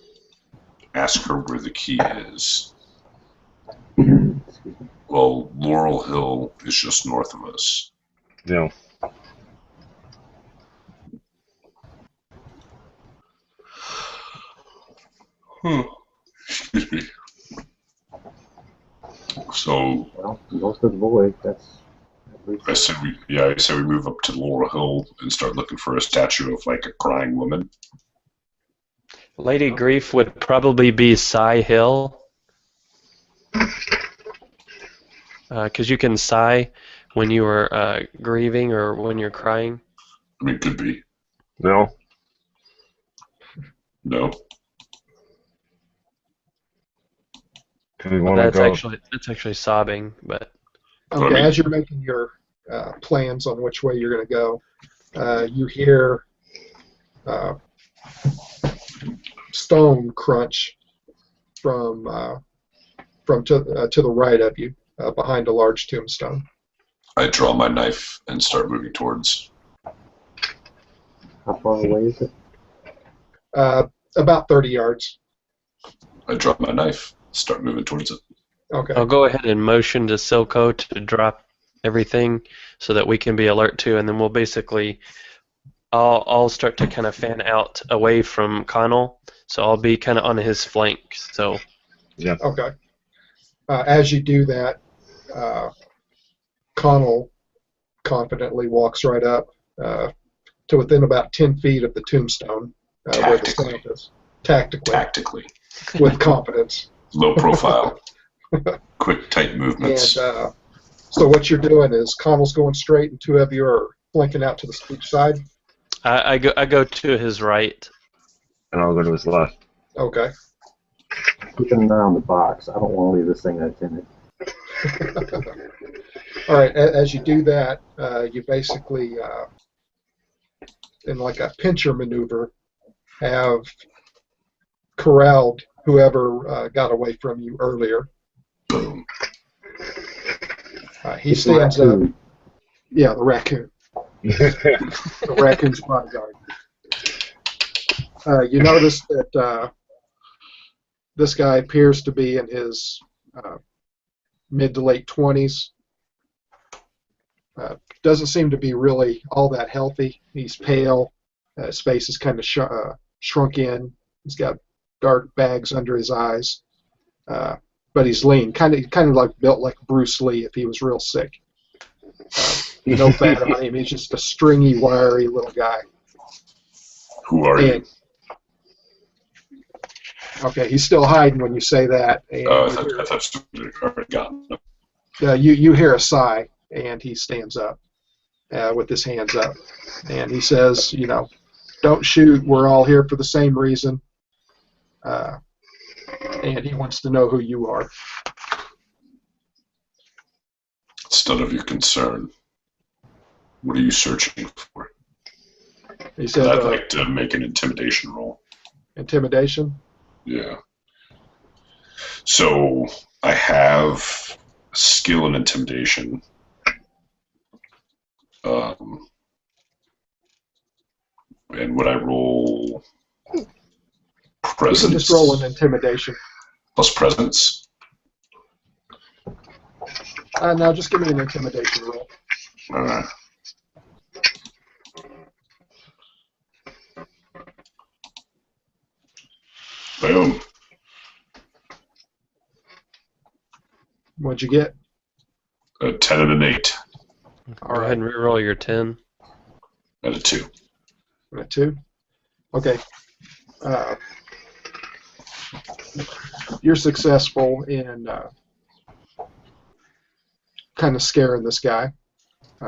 Ask her where the key is. Well, Laurel Hill is just north of us. No. Excuse me. So Well, north of the boy, that's at least I said we move up to Laurel Hill and start looking for a statue of like a crying woman. Lady Grief would probably be Sigh Hill. Because you can sigh when you are grieving or when you're crying. I mean, could be. No. No. Do we want to That's actually sobbing, but Okay, as you're making your plans on which way you're going to go, you hear stone crunch from to the right of you, behind a large tombstone. I draw my knife and start moving towards. how far away is it? About 30 yards. I draw my knife, start moving towards it. Okay. I'll go ahead and motion to Silco to drop everything so that we can be alert to, and then we'll basically, I'll start to kind of fan out away from Connal, so I'll be kind of on his flank. So. Yeah. Okay. As you do that, Connal confidently walks right up to within about 10 feet of the tombstone where the stand is. Tactically. With confidence. Low profile. Quick, tight movements. And so what you're doing is Connell's going straight, and two of you are flanking out to each side. I go to his right. And I'll go to his left. Okay. Keeping an eye on the box. I don't want to leave this thing unattended. All right. As you do that, you basically, in like a pincher maneuver, have corralled whoever got away from you earlier. Boom. He stands up. Yeah, the raccoon. The raccoon's bodyguard. You notice that this guy appears to be in his mid to late 20s. Doesn't seem to be really all that healthy. He's pale. His face is kind of shrunk in. He's got dark bags under his eyes. But he's lean, kind of like built like Bruce Lee if he was real sick. No fat on him. He's just a stringy, wiry little guy. Who are you? Okay, he's still hiding when you say that. And I thought you already got him. you hear a sigh, and he stands up with his hands up, and he says, don't shoot. We're all here for the same reason. And he wants to know who you are. It's none of your concern. What are you searching for? He said, I'd like to make an intimidation roll. Intimidation? Yeah. So I have skill in intimidation. And would I roll presence? You can just roll an intimidation. Plus presence? No, just give me an intimidation roll. All right. Boom. What'd you get? A 10 and an 8. All Go ahead and reroll your 10. And a 2. A 2? Okay. You're successful in kind of scaring this guy.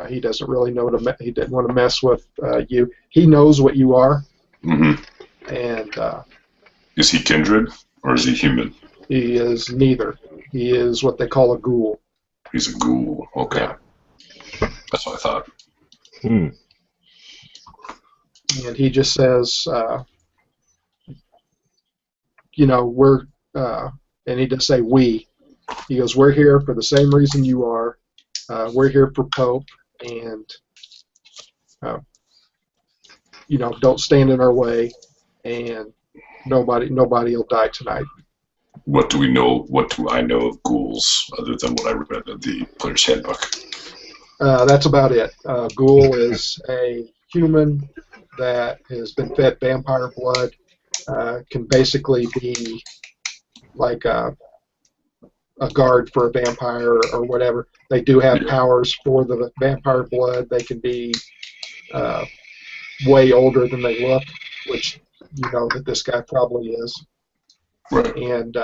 He doesn't really know he didn't want to mess with you. He knows what you are. Mm-hmm. And is he kindred or is he human? he is neither. He is what they call a ghoul. He's a ghoul. Okay. Yeah. That's what I thought. Hmm. And he just says, you know, we're, and he does say we. He goes, we're here for the same reason you are. We're here for Pope, and you know, don't stand in our way, and nobody will die tonight. What do we know? What do I know of ghouls other than what I read in the player's handbook? That's about it. Ghoul is a human that has been fed vampire blood. Can basically be like a guard for a vampire or whatever. They do have powers for the vampire blood. They can be way older than they look, which you know that this guy probably is. Right. And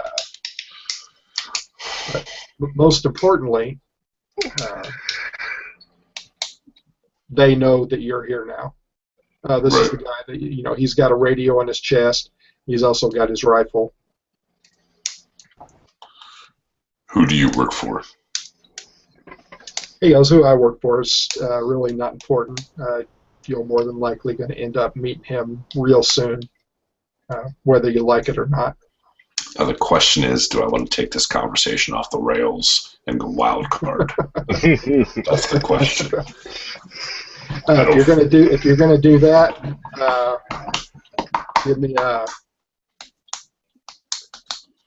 but most importantly, they know that you're here now. This is the guy that, you know, he's got a radio on his chest. He's also got his rifle. Who do you work for? He goes, who I work for is really not important. You're more than likely going to end up meeting him real soon, whether you like it or not. Now the question is, do I want to take this conversation off the rails and go wild card? That's the question. If you're gonna do that, give me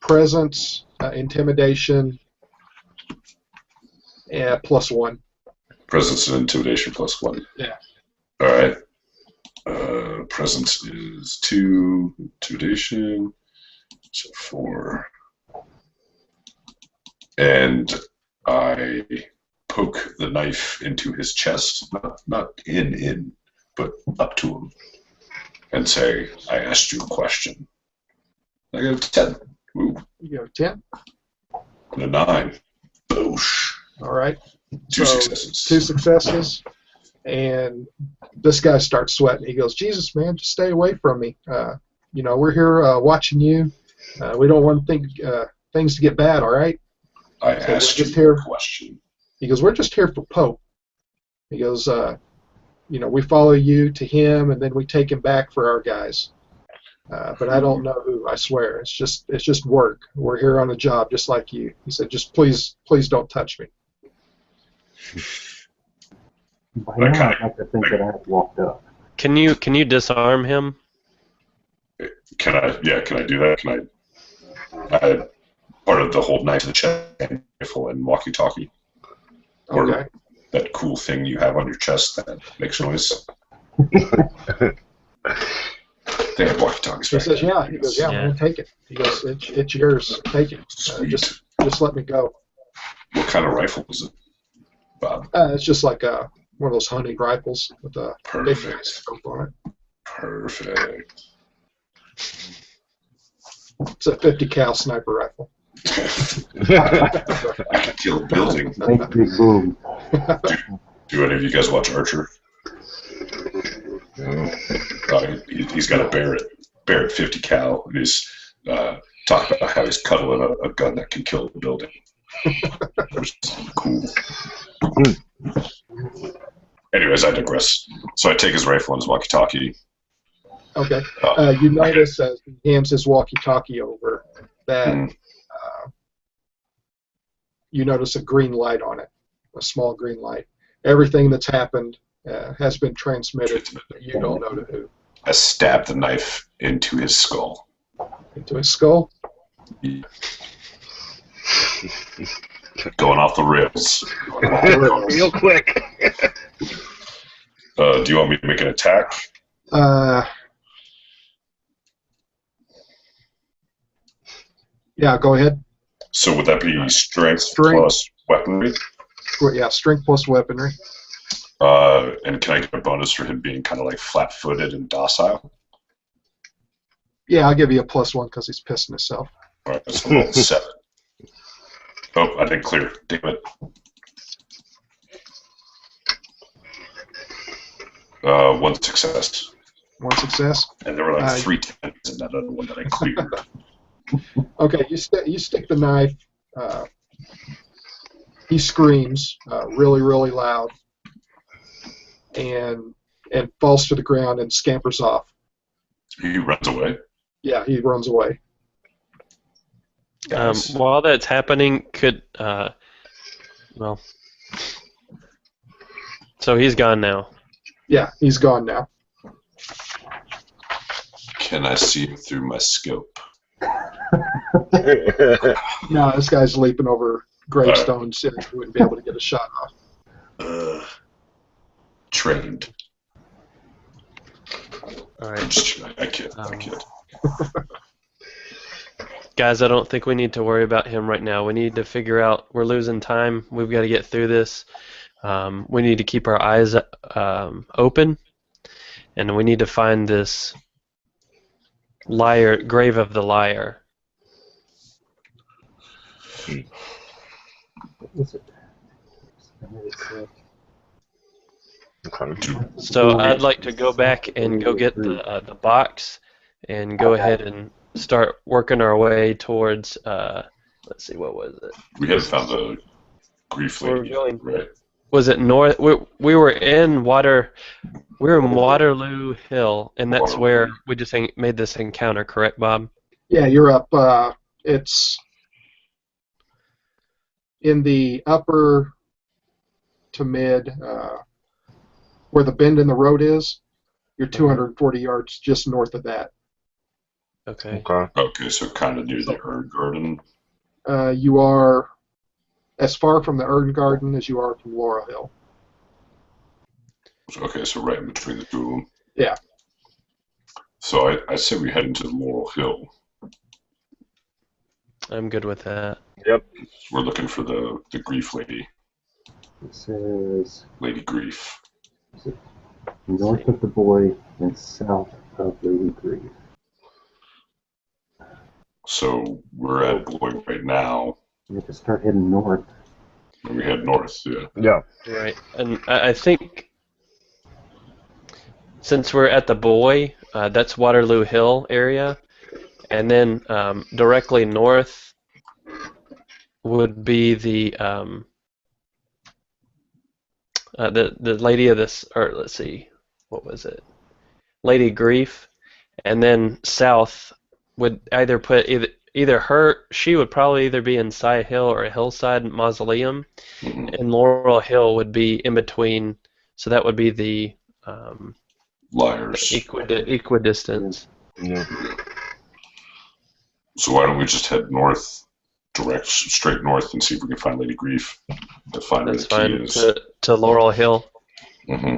presence, intimidation, and +1. Presence and intimidation +1. Yeah. All right. Presence is 2. Intimidation. So 4. And I poke the knife into his chest, not in, but up to him, and say, I asked you a question. I got a 10. Ooh. You got a 10? And a 9. Boosh. All right. 2 So, successes. 2 successes. And this guy starts sweating. He goes, Jesus, man, just stay away from me. You know, we're here watching you. We don't want things to get bad, all right? I asked you a question. He goes, we're just here for Pope. He goes, you know, we follow you to him, and then we take him back for our guys. But I don't know who, I swear. It's just work. We're here on a job just like you. He said, just please don't touch me. By now, I'd like to think that I have walked up. Can you disarm him? Can I do that? Can I part of the hold knife to the chest and rifle and walkie-talkie? Or Okay. that cool thing you have on your chest that makes noise? They have walkie-talkies. He says, yeah. He goes, yeah, Yeah. man, take it. He goes, it's yours. Take it. Just let me go. What kind of rifle is it, Bob? It's just like one of those hunting rifles with a big Perfect. scope on it. Perfect. It's a 50 cal sniper rifle. I could kill a building. Make big boom. Do any of you guys watch Archer? He's got a Barrett 50 cal. And he's talking about how he's cuddling a gun that can kill a building. Which is cool. Anyways, I digress. So I take his rifle and his walkie-talkie. Okay. You notice as he hands his walkie-talkie over that you notice a green light on it, a small green light. Everything that's happened has been transmitted, but you don't know to who. I stab the knife into his skull. Into his skull? Going off the rails. Real quick. Do you want me to make an attack? Yeah, go ahead. So would that be strength plus weaponry? Yeah, strength plus weaponry. And can I get a bonus for him being kind of like flat-footed and docile? Yeah, I'll give you a +1 because he's pissing himself. All right, that's a 7. Oh, I didn't clear. Damn it. One success. One success. And there were like 3 10s in that other one that I cleared. Okay, you stick the knife He screams really, really loud and falls to the ground and scampers off. He runs away. Yeah, he runs away. While that's happening, well, so he's gone now. Yeah, he's gone now. Can I see him through my scope? No, this guy's leaping over gravestones. He wouldn't be able to get a shot off. Trained. All right. I kid. I kid. Guys, I don't think we need to worry about him right now. We need to figure out, we're losing time. We've got to get through this. We need to keep our eyes open, and we need to find this grave of the liar. What was it? So I'd like to go back and go get the box and go ahead and start working our way towards, let's see, what was it? We haven't found the grief lady, right? Was it north? We were in Waterloo Hill, and that's where we just made this encounter, correct, Bob? Yeah, you're up. It's in the upper to mid, where the bend in the road is. You're 240 yards just north of that. Okay. Okay, so kind of near the herb garden. You are as far from the Urn Garden as you are from Laurel Hill. Okay, so right in between the two of them. Yeah. So I say we head into Laurel Hill. I'm good with that. Yep. We're looking for the grief lady. It says Lady Grief. north of the boy and south of Lady Grief. So we're at Boy right now. You have to start heading north. And we head north, yeah. Yeah. Right, and I think since we're at the Boy, that's Waterloo Hill area, and then directly north would be the Lady of this, or let's see, what was it? Lady Grief, and then south would either put either she would probably either be in Cy Hill or a hillside mausoleum, and Laurel Hill would be in between, so that would be the Liars. equidistance. Yeah. So why don't we just head north, straight north, and see if we can find Lady Grief to find where That's the key fine. is. To Laurel Hill. Mm-hmm.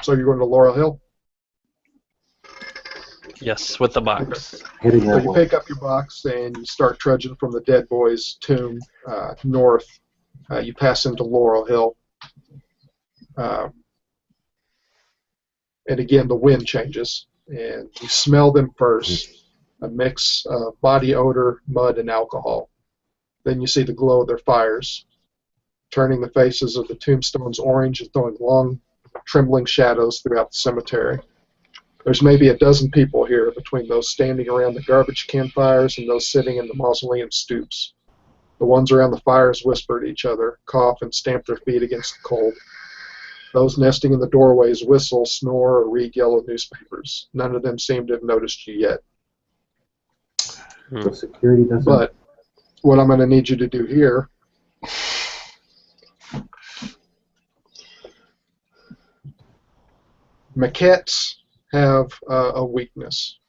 So you're going to Laurel Hill? Yes, with the box. Heading So that you way. pick up your box and you start trudging from the dead boy's tomb north. You pass into Laurel Hill. And again, the wind changes. And you smell them first. A mix of body odor, mud, and alcohol. Then you see the glow of their fires, turning the faces of the tombstones orange and throwing long, trembling shadows throughout the cemetery. There's maybe a dozen people here, between those standing around the garbage can fires and those sitting in the mausoleum stoops. The ones around the fires whisper to each other, cough, and stamp their feet against the cold. Those nesting in the doorways whistle, snore, or read yellow newspapers. None of them seem to have noticed you yet. So security doesn't. But what I'm going to need you to do here maquettes have a weakness,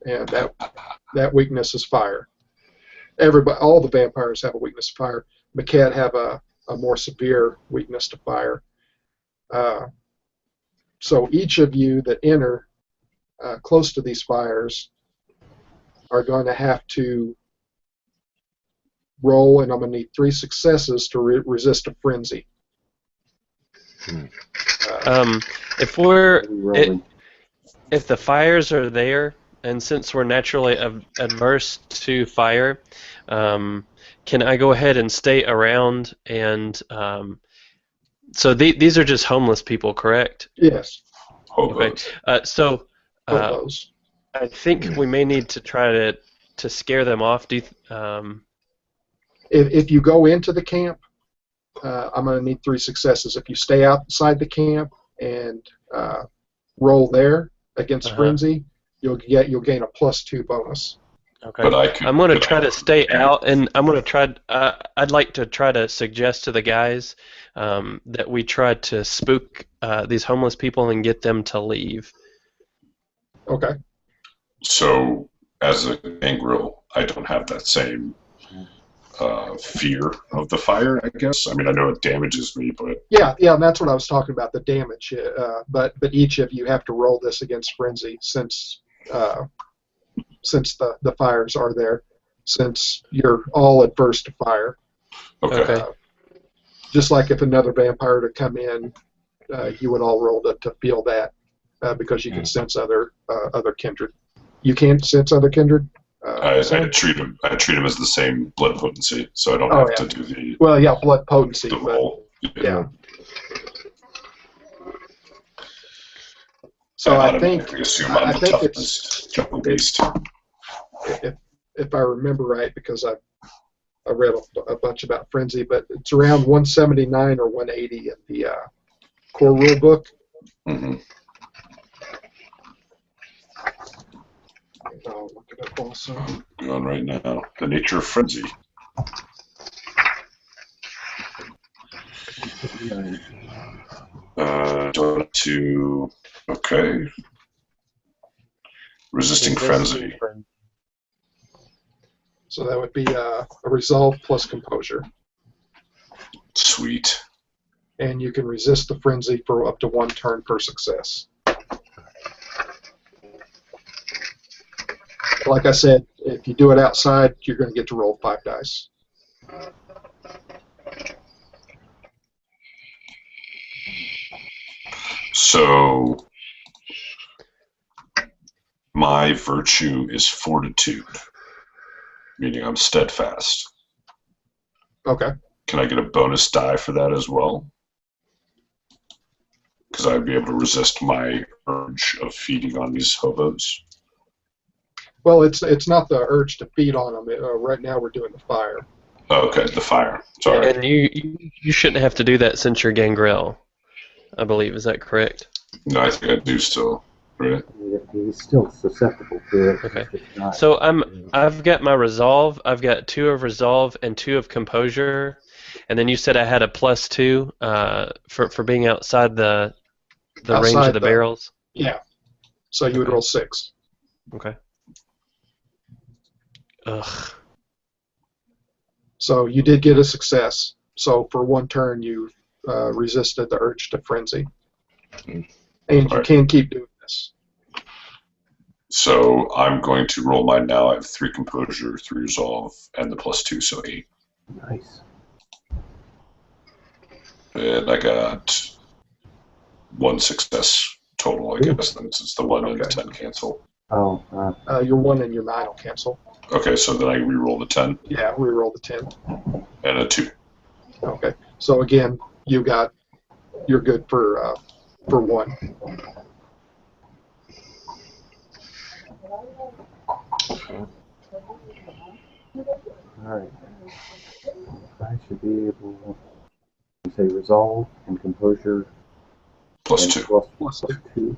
and that weakness is fire. All the vampires have a weakness to fire. Maquette have a more severe weakness to fire. So each of you that enter close to these fires are going to have to roll, and I'm going to need 3 successes to resist a frenzy. If we're rolling. if the fires are there, and since we're naturally adverse to fire, can I go ahead and stay around and so these are just homeless people, correct? Yes. Hobos. So Hobos. I think we may need to try to to scare them off? If you go into the camp, I'm going to need 3 successes. If you stay outside the camp and roll there against frenzy, you'll gain a +2 bonus. Okay. But I'm going to try to stay out, and I'm going to try. I'd like to try to suggest to the guys that we try to spook these homeless people and get them to leave. Okay. So, as a gangrel, I don't have that same fear of the fire, I guess. I mean, I know it damages me, but... Yeah, and that's what I was talking about, the damage. But each of you have to roll this against frenzy since the fires are there, since you're all adverse to fire. Okay. Just like if another vampire to come in, you would all roll to feel that because you can sense other kindred. You can't sense other kindred? I treat him as the same blood potency, so I don't have to do the... Well, yeah, blood potency. The roll. Yeah. So I think it's Jungle Beast. If I remember right, because I read a bunch about frenzy, but it's around 179 or 180 in the core rule book. Mm-hmm. I'll look it up also. Going right now. The nature of frenzy. To okay. Resisting frenzy. So that would be a resolve plus composure. Sweet. And you can resist the frenzy for up to 1 turn per success. Like I said, if you do it outside, you're going to get to roll 5 dice. So my virtue is fortitude, meaning I'm steadfast. Okay. Can I get a bonus die for that as well? Because I'd be able to resist my urge of feeding on these hobos. Well, it's not the urge to feed on them. Right now we're doing the fire. Oh, okay, the fire. Sorry. And you shouldn't have to do that since you're gangrel, I believe. Is that correct? No, I think I do still. Right? He's still susceptible to it. Okay. So I've got my resolve. I've got 2 of resolve and 2 of composure, and then you said I had a +2 for being outside the range of the barrels. Yeah. So you would roll 6. Okay. Ugh. So you did get a success. So for 1 turn, you resisted the urge to frenzy. And you can keep doing this. So I'm going to roll mine now. I have 3 composure, 3 resolve, and the +2, so 8. Nice. And I got 1 success total, I guess, then, since the 1 and the 10 cancel. Oh. Your 1 and your 9 will cancel. Okay, so then I re-roll the 10. Yeah, re-roll the 10. And a 2. Okay. So again, you're good for 1. Alright. I should be able to say resolve and composure. +2. Plus 2.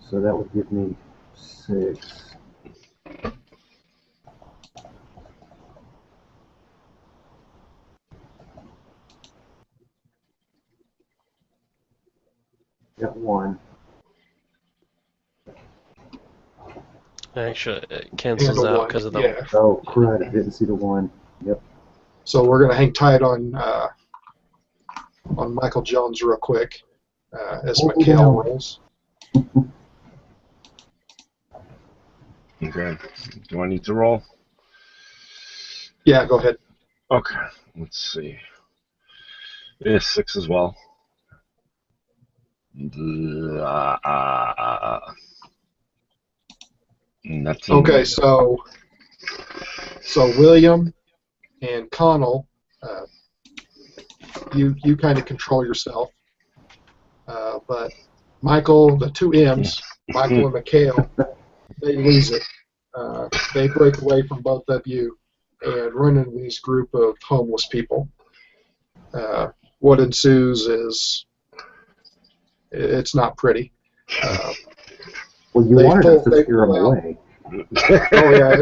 So that would give me 6. Got 1. Actually, it cancels out because of the... Yeah. Oh, crud. I didn't see the 1. Yep. So we're going to hang tight on Michael Jones real quick as Mikhail rolls. Okay. Do I need to roll? Yeah, go ahead. Okay. Let's see. It is 6 as well. Okay, so William and Connal, you kind of control yourself, but Michael, the 2 M's, Michael and Mikhail, they lose it. They break away from both of you and run into this group of homeless people. What ensues is it's not pretty. Well, you wanted us to scare them away. Oh yeah,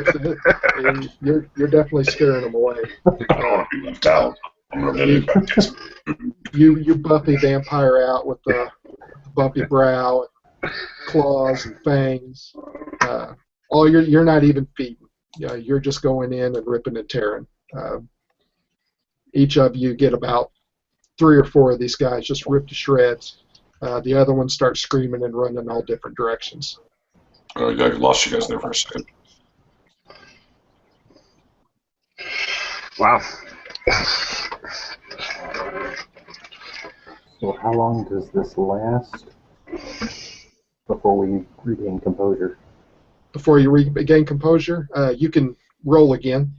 you're definitely scaring them away. I don't want to be left out. I'm going to You buffy vampire out with the bumpy brow, claws and fangs. You're not even feeding. You're just going in and ripping and tearing. Each of you get about 3 or 4 of these guys just ripped to shreds. The other ones start screaming and running in all different directions. I lost you guys there for a second. Wow. So how long does this last before we regain composure? Before you regain composure, you can roll again.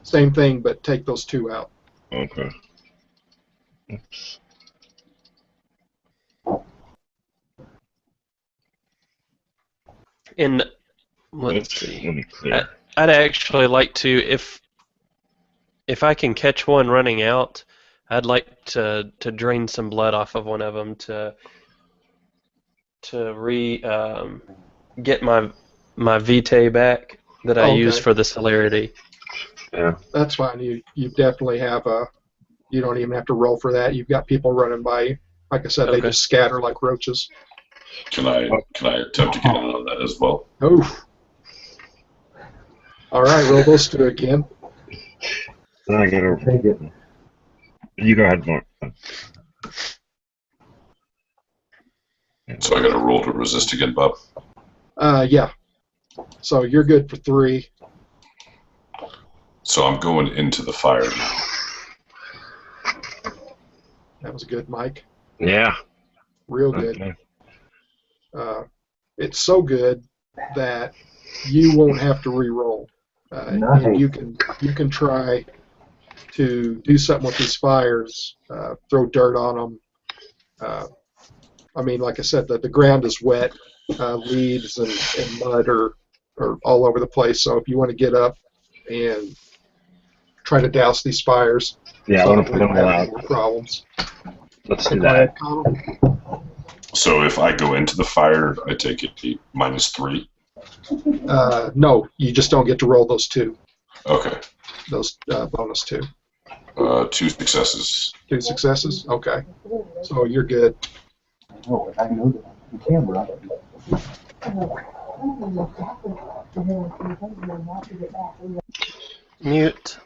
Same thing, but take those 2 out. Okay. Oops. And let's see. Let me clear. I'd actually like to, if I can catch one running out, I'd like to drain some blood off of one of them to get my vitae back that I use for the celerity. Yeah. That's fine. You definitely have you don't even have to roll for that. You've got people running by you. Like I said, they just scatter like roaches. Can I attempt to get in on that as well? Oof. All right, roll those 2 again. I gotta take it. You go ahead, Mark. So I got to roll to resist again, Bob? Yeah. So you're good for 3. So I'm going into the fire now. That was good, Mike. Yeah. Real good. Okay. It's so good that you won't have to re-roll. Nice. And you can try to do something with these fires, throw dirt on them. I mean, like I said, the ground is wet. Leaves and mud are all over the place. So if you want to get up and try to douse these fires, Yeah, I want to put them all out. more problems. Let's do that. So if I go into the fire, I take it -3? No, you just don't get to roll those 2. Okay. Those bonus 2. 2 successes. 2 successes? Okay. So you're good. Oh, I know that. You can run it. Mute.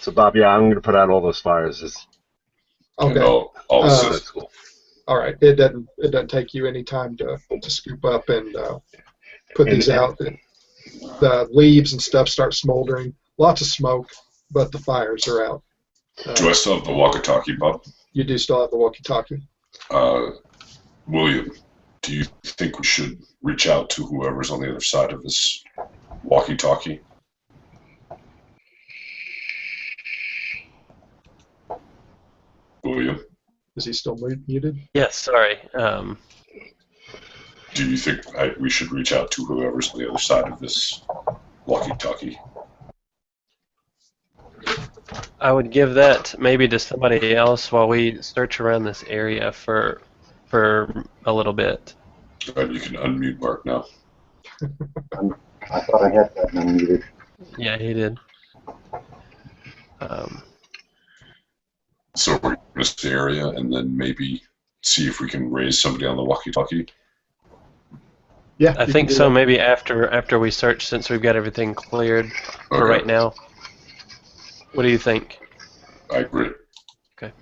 So, Bob, yeah, I'm going to put out all those fires. Okay. I'll assist. That's cool. All right. It doesn't take you any time to scoop up and put these out. The leaves and stuff start smoldering. Lots of smoke, but the fires are out. Do I still have the walkie-talkie, Bob? You do still have the walkie-talkie. William, do you think we should reach out to whoever's on the other side of this walkie-talkie? William? Is he still muted? Yes, sorry. Do you think we should reach out to whoever's on the other side of this walkie-talkie? I would give that maybe to somebody else while we search around this area for a little bit. And you can unmute Mark now. I thought I had that unmuted. Yeah, he did. So we're in this area and then maybe see if we can raise somebody on the walkie-talkie. Yeah. I think so. Maybe after we search, since we've got everything cleared for right now. What do you think? I agree. Okay.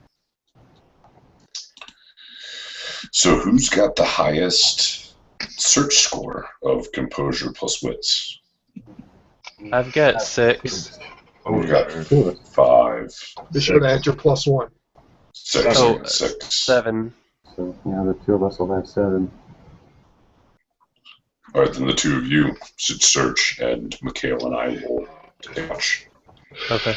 So who's got the highest search score of composure plus wits? I've got 6. We've got 5. Be sure to add your +1. 6. Oh, 6. 7. So yeah, the 2 of us will have 7. All right, then the 2 of you should search, and Mikhail and I will watch. Okay.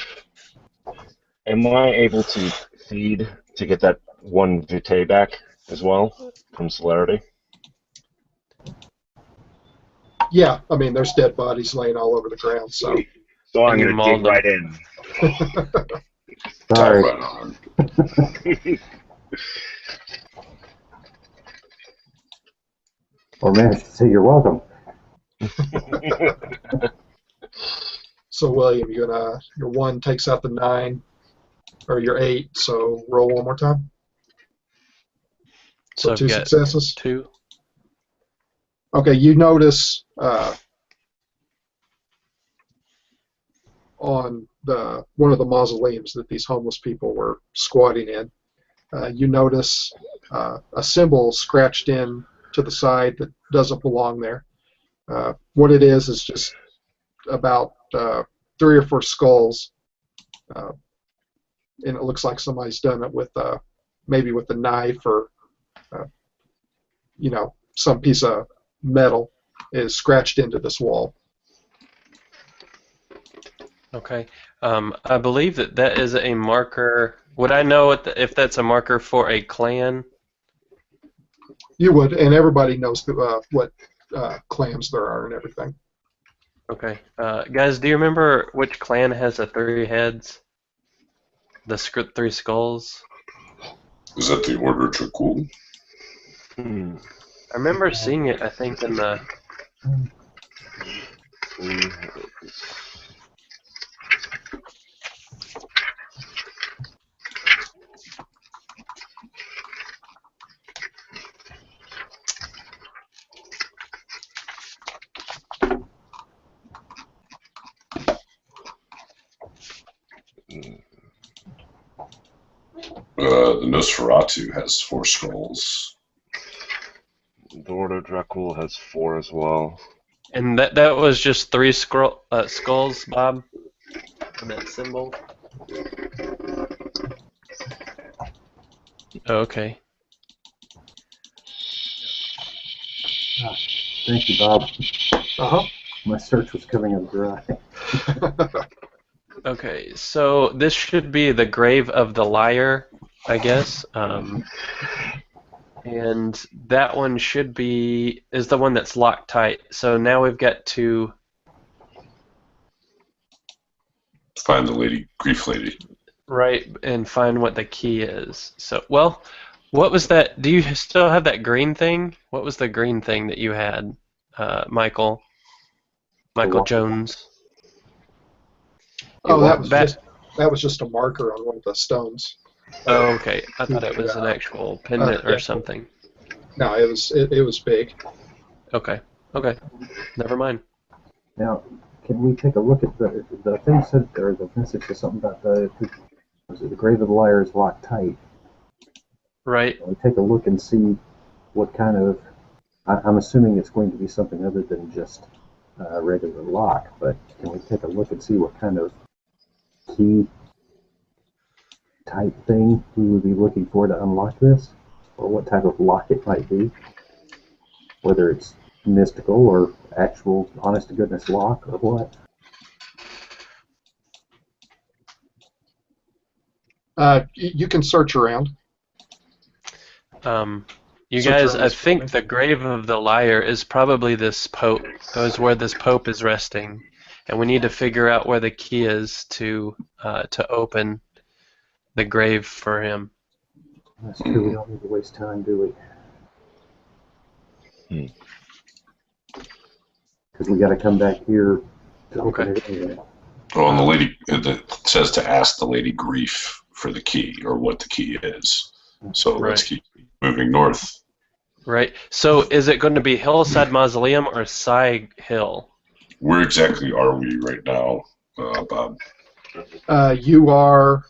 Am I able to feed to get that 1 vitae back? as well from celerity? Yeah, I mean, there's dead bodies laying all over the ground, so. So I'm And you going to mauled dig them. right in. Sorry. Dive right on. Or managed to say you're welcome. So William, your 1 takes out the 9, or your 8. So roll one more time. So I've 2 got successes. 2. Okay, you notice on one of the mausoleums that these homeless people were squatting in, you notice a symbol scratched in to the side that doesn't belong there. What it is just about 3 or 4 skulls, and it looks like somebody's done it with maybe with a knife or some piece of metal is scratched into this wall. Okay. I believe that is a marker. Would I know if that's a marker for a clan? You would, and everybody knows what clans there are and everything. Okay. Guys, do you remember which clan has the 3 heads? The 3 skulls? Is that the Order Dracul? Hmm. I remember seeing it, I think, in the... The Nosferatu has 4 skulls. The Order Dracul has 4 as well. And that was just 3 skulls, Bob? On that symbol? Oh, okay. Thank you, Bob. Uh-huh. My search was coming up dry. Okay, so this should be the grave of the liar, I guess. And that one is the one that's locked tight. So now we've got to Find the lady, grief lady. right and find what the key is. So, well, what was that? Do you still have that green thing? What was the green thing that you had, Michael? Michael Jones. Oh, that was just a marker on one of the stones. Oh, okay. I thought it was an actual pendant or yeah. something. No, it was big. Okay. Okay. Never mind. Now, can we take a look at the thing said there? The message says something about the grave of the liar is locked tight. Right. Can we take a look and see what kind of? I'm assuming it's going to be something other than just a regular lock. But can we take a look and see what kind of key type thing we would be looking for to unlock this, or what type of lock it might be, whether it's mystical or actual honest to goodness lock or what? You can search around. You Search guys, around I this think building. the grave of the liar is probably this pope. Is where this pope is resting, and we need to figure out where the key is to open the grave for him. That's true. We don't need to waste time, do we? Because we got to come back here to open it anyway. Well, and the lady, it says to ask the lady grief for the key, or what the key is. So let's keep moving north. Right. So is it going to be Hillside Mausoleum or Side Hill? Where exactly are we right now, Bob? You are,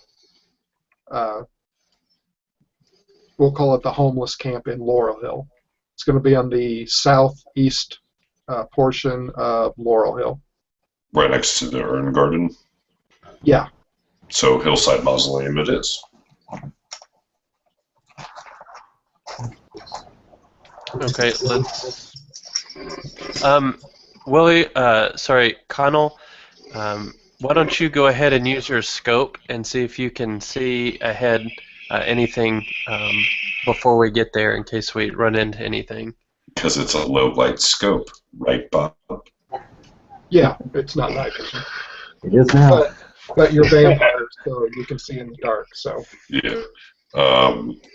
we'll call it the homeless camp in Laurel Hill. It's going to be on the southeast portion of Laurel Hill. Right next to the urn garden? Yeah. So Hillside Mausoleum it is. Okay, let's... Connal, why don't you go ahead and use your scope and see if you can see ahead anything before we get there in case we run into anything. Because it's a low light scope, right, Bob? Yeah, it's not night vision. It is now. But you're vampires, so you can see in the dark. So Yeah.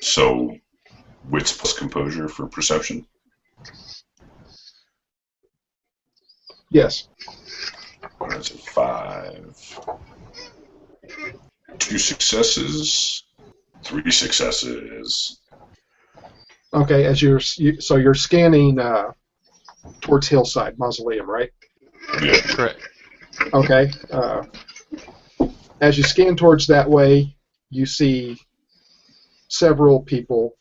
So wits plus composure for perception. yes. That's a 5. 2 successes. 3 successes. Okay, as so you're scanning towards Hillside Mausoleum, right? Yeah. Correct. Okay. As you scan towards that way, you see several people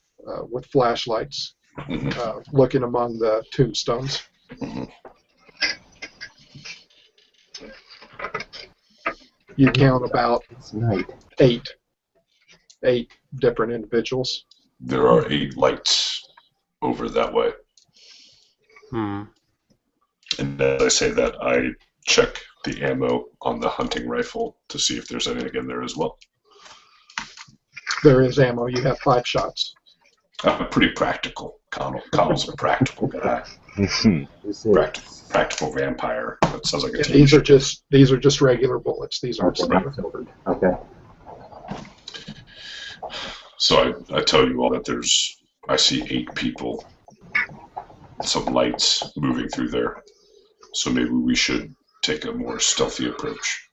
with flashlights looking among the tombstones. You count about It's night. 8 different individuals. There are 8 lights over that way. Hmm. And as I say that, I check the ammo on the hunting rifle to see if there's anything in there as well. There is ammo. You have 5 shots. I'm pretty practical. Connell's a practical guy. This is Practical vampire. That sounds like a Yeah, TV these are just regular bullets. These aren't standard. silvered. Okay. So I tell you all that I see 8 people, some lights moving through there. So maybe we should take a more stealthy approach.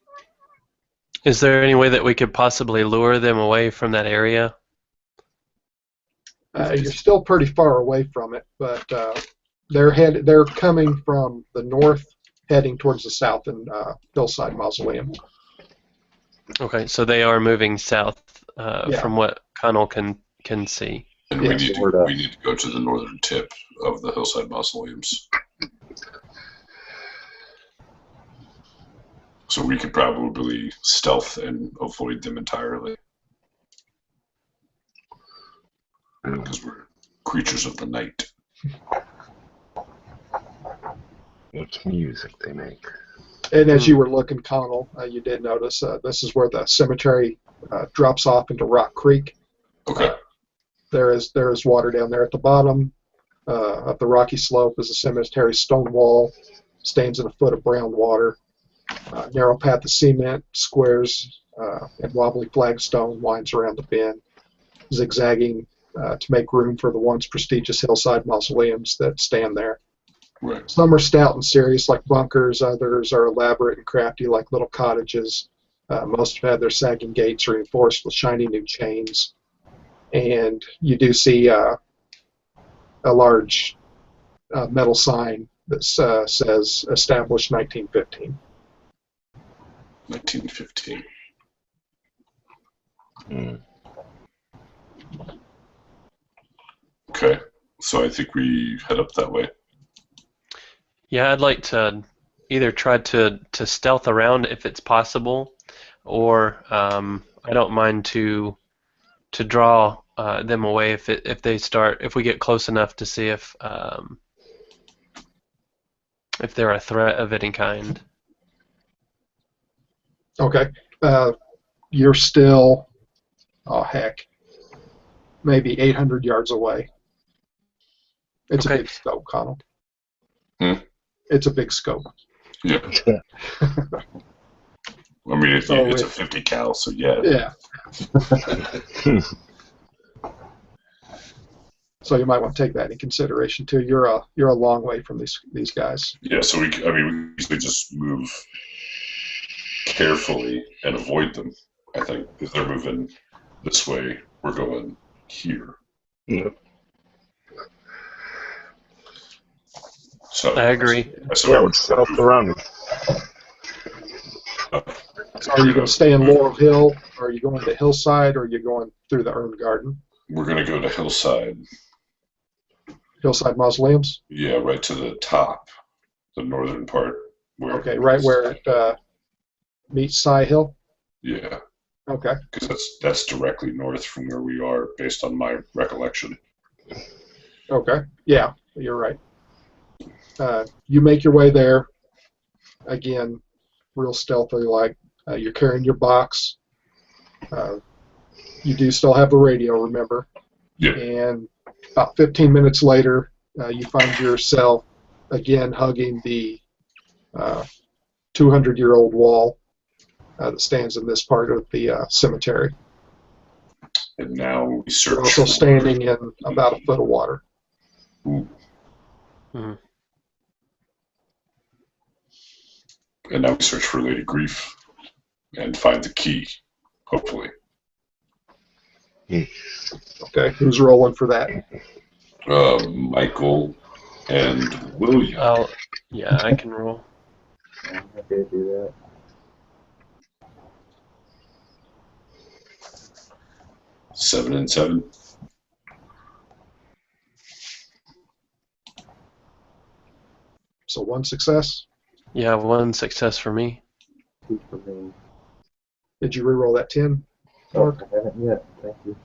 Is there any way that we could possibly lure them away from that area? You're still pretty far away from it, but they're coming from the north, heading towards the south in Hillside Mausoleum. Okay, so they are moving south Yeah. from what Connal can see. And Yes, we need to go to the northern tip of the hillside mausoleums. So we could probably stealth and avoid them entirely. Because we're creatures of the night. What music they make. And as you were looking, Connal, you did notice this is where the cemetery drops off into Rock Creek. Okay. There is water down there at the bottom of the rocky slope is a cemetery stone wall, stands in a foot of brown water. Narrow path of cement, squares, and wobbly flagstone winds around the bend, zigzagging to make room for the once prestigious hillside mausoleums that stand there. Right. Some are stout and serious, like bunkers. Others are elaborate and crafty, like little cottages. Most have had their sagging gates reinforced with shiny new chains. And you do see a large metal sign that says established 1915. 1915. Okay. So I think we head up that way. Yeah, I'd like to either try to stealth around if it's possible, or I don't mind to draw them away if we get close enough to see if they're a threat of any kind. Okay. You're still, maybe 800 yards away. It's Okay. a big scope, Connal. Hmm? It's a big scope. Yeah. I mean, it's a 50 cal, so yeah. Yeah. So you might want to take that in consideration too. You're a long way from these guys. Yeah, so we usually just move carefully and avoid them. I think if they're moving this way, we're going here. Yep. So I agree. Yeah, let's stealth around. So are you going to stay in Laurel Hill? Or are you going to Hillside? Or are you going through the Urn Garden? We're going to go to Hillside. Hillside Mausoleums? Yeah, right to the top, the northern part. Okay, right where it meets Cy Hill? Yeah, Okay. because that's directly north from where we are, based on my recollection. Okay. Yeah, you're right. You make your way there. Again, real stealthy, like you're carrying your box. You do still have the radio, remember? Yeah. And about 15 minutes later, you find yourself again hugging the 200-year-old wall that stands in this part of the cemetery. And now we You're search. also standing in about a foot of water. Ooh. Hmm. And now we search for Lady Grief and find the key, hopefully. Okay, who's rolling for that? Michael and William. Yeah, I can roll. I'm happy to do that. Seven and seven. So one success. Yeah, one success for me. 2 for me. Did you reroll that 10? Oh, I haven't yet. Thank you.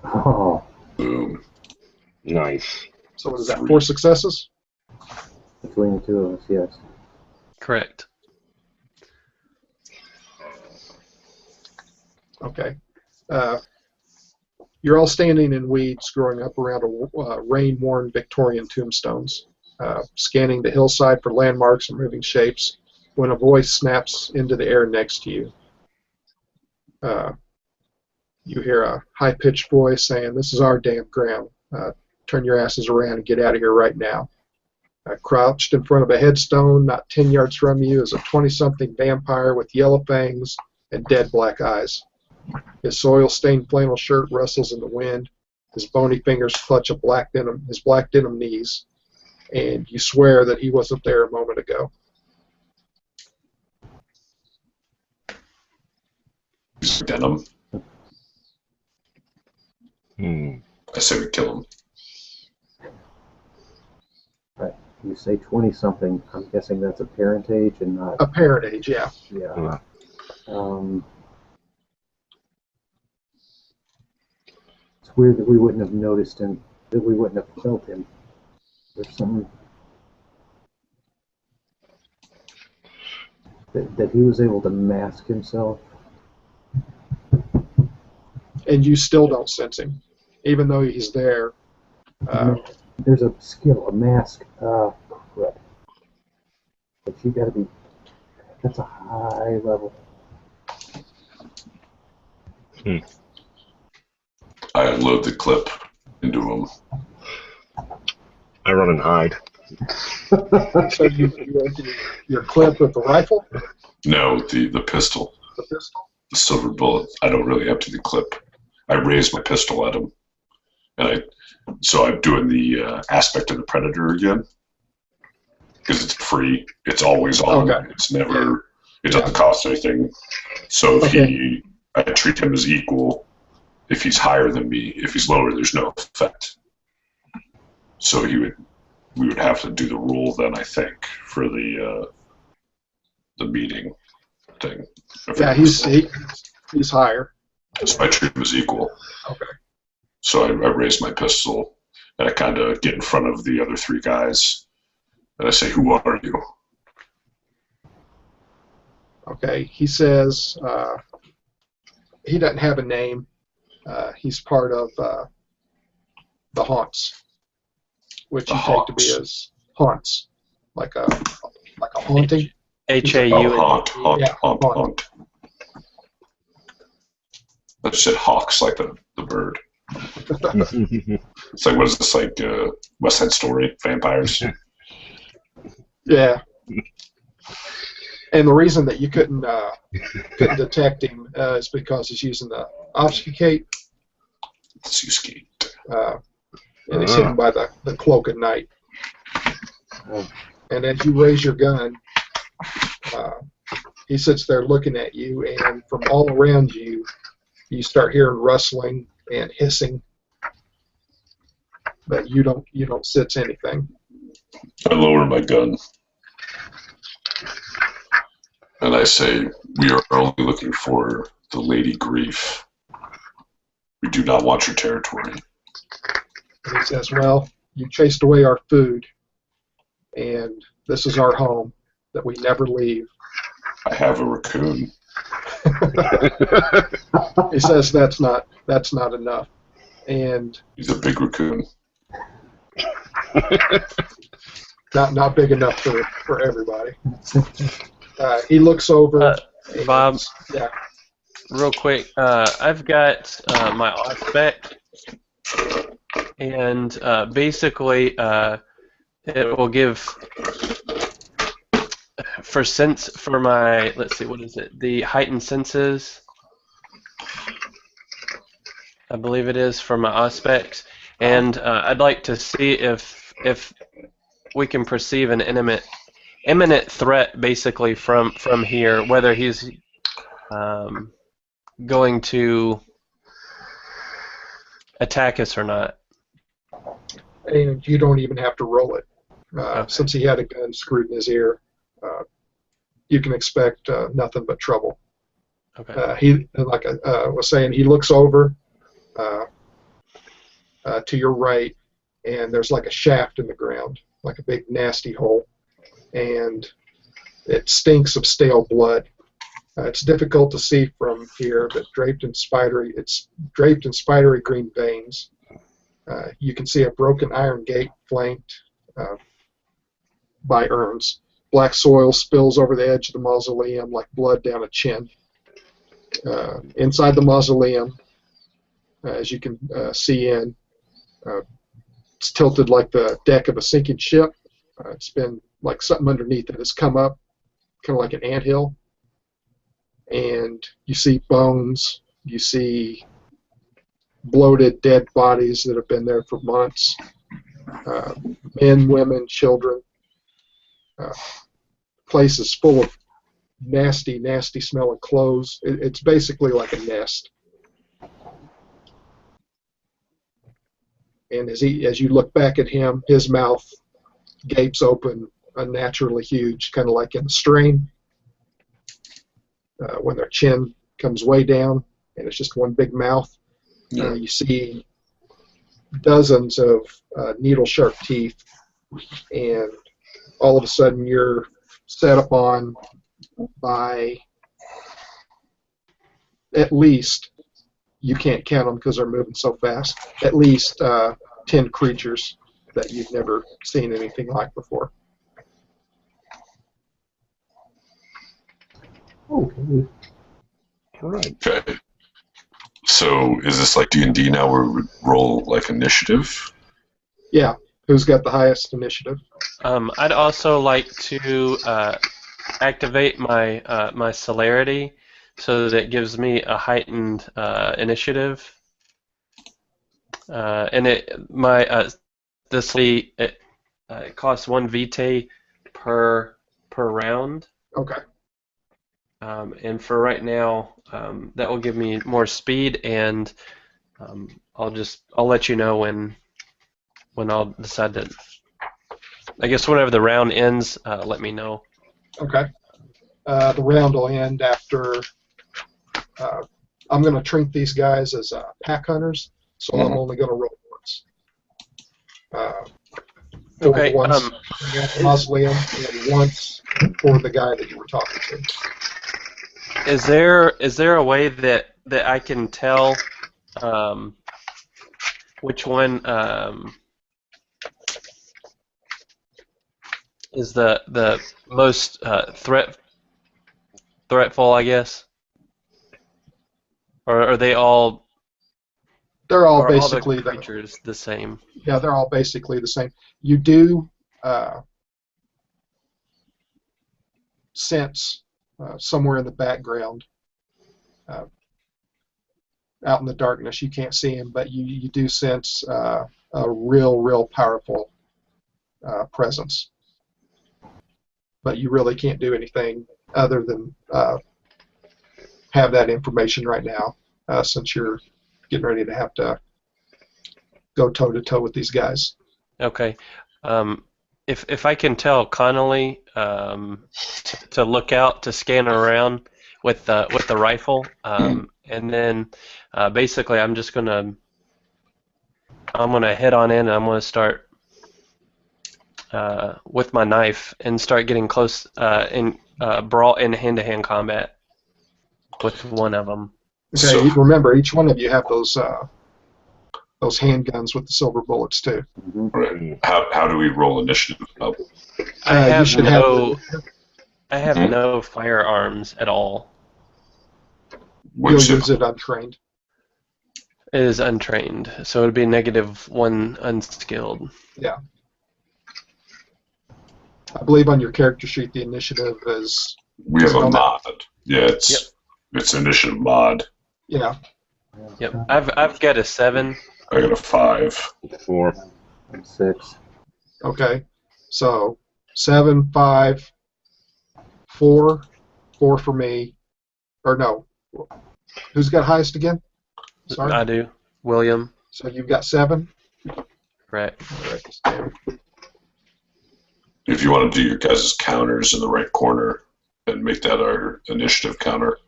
Oh, Boom. Nice. So what is that, 4 successes? between the two of us, yes. Correct. Okay. You're all standing in weeds growing up around rain-worn Victorian tombstones, scanning the hillside for landmarks and moving shapes, when a voice snaps into the air next to you. You hear a high-pitched voice saying, "This is our damn ground. Turn your asses around and get out of here right now." Crouched in front of a headstone not 10 yards from you is a 20-something vampire with yellow fangs and dead black eyes. His soil-stained flannel shirt rustles in the wind. His bony fingers clutch his black denim knees, and you swear that he wasn't there a moment ago. Denim. I say we kill him. Right. You say 20-something. I'm guessing that's apparent age and not. Apparent age, yeah. Yeah. It's weird that we wouldn't have noticed him, that we wouldn't have felt him. There's something that he was able to mask himself. And you still don't sense him, even though he's there. There's a skill, a mask. Crap. But you gotta be. That's a high level. I unload the clip into him. I run and hide. So you empty your clip with the rifle? No, the pistol. The pistol? The silver bullet. I don't really empty the clip. I raise my pistol at him. And so I'm doing the aspect of the predator again. Because it's free. It's always on. Okay. It's never, it doesn't cost anything. So if I treat him as equal. If he's higher than me, if he's lower, there's no effect. So we would have to do the rule then, I think, for the meeting thing. Yeah, he's higher. So I treat him as equal. Okay. So I raise my pistol, and I kind of get in front of the other 3 guys, and I say, "Who are you?" Okay, he says he doesn't have a name. He's part of the haunts, which you take to be as haunts, like a haunting. H-A-U. Haunt. I just said hawks, like the bird. It's like, what is this, like West Side Story, vampires? Yeah. And the reason that you couldn't detect him is because he's using the obfuscate. And he's hidden by the cloak at night. And as you raise your gun, he sits there looking at you, and from all around you, you start hearing rustling and hissing, but you don't sense anything. I lower my gun, and I say, "We are only looking for the Lady Grief. We do not want your territory." And he says, "Well, you chased away our food, and this is our home that we never leave." I have a raccoon. He says that's not enough, and He's a big raccoon. not big enough for everybody. He looks over. Bob, Yeah. real quick, I've got my aspect, and basically it will give for my, let's see, what is it? The heightened senses, I believe it is, for my aspects, and I'd like to see if we can perceive an imminent threat, basically from here, whether he's going to attack us or not. And you don't even have to roll it. Okay. Since he had a gun screwed in his ear, you can expect nothing but trouble. Okay. He, like I was saying, he looks over to your right, and there's like a shaft in the ground, like a big nasty hole, and it stinks of stale blood. It's difficult to see from here, but it's draped in spidery green veins. You can see a broken iron gate flanked by urns. Black soil spills over the edge of the mausoleum like blood down a chin. Inside the mausoleum, as you can see in, it's tilted like the deck of a sinking ship. It's been like something underneath it has come up, kind of like an anthill. And you see bones, you see bloated, dead bodies that have been there for months. Men, women, children. Place is full of nasty, nasty smelling clothes. It's basically like a nest. And as you look back at him, his mouth gapes open unnaturally huge, kind of like in a strain. When their chin comes way down and it's just one big mouth. You see dozens of needle-sharp teeth, and all of a sudden you're set upon by at least, you can't count them because they're moving so fast, at least 10 creatures that you've never seen anything like before. Okay. All right. Okay. So is this like D&D now where we would roll like initiative? Yeah. Who's got the highest initiative? I'd also like to activate my my celerity so that it gives me a heightened initiative. And it costs 1 vitae per round. Okay. And for right now, that will give me more speed, and I'll let you know when I'll decide to. I guess whenever the round ends, let me know. Okay. The round will end after. I'm going to treat these guys as pack hunters, so I'm only going to roll once. Okay. Once at the mausoleum, and once for the guy that you were talking to. Is there a way that I can tell which one is the most threatful, I guess? Or are they all? They're all are basically all the creatures the same? Yeah, they're all basically the same. You do sense somewhere in the background, out in the darkness, you can't see him, but you do sense a real powerful presence. But you really can't do anything other than have that information right now, since you're getting ready to have to go toe-to-toe with these guys. Okay. If I can tell Connolly to look out, to scan around with the rifle, and then basically I'm gonna head on in, and I'm gonna start with my knife and start getting close in hand-to-hand combat. with one of them. Okay, So- remember, each one of you have those handguns with the silver bullets too. Right. How do we roll initiative up? I You have should no have. I have Hmm? no firearms at all. You'll What's use it untrained. It is untrained, so it would be -1 unskilled. Yeah. I believe on your character sheet the initiative is. We have Is it a on that? mod. Yeah, it's initiative mod. Yeah. Yep, I've got a 7. I got a 5. 4. I'm 6. Okay. So 7, 5, 4, 4 for me. Or no. Who's got highest again? Sorry. I do. William, So you've got 7. correct. I'll write this down. If you want to do your guys' counters in the right corner and make that our initiative counter.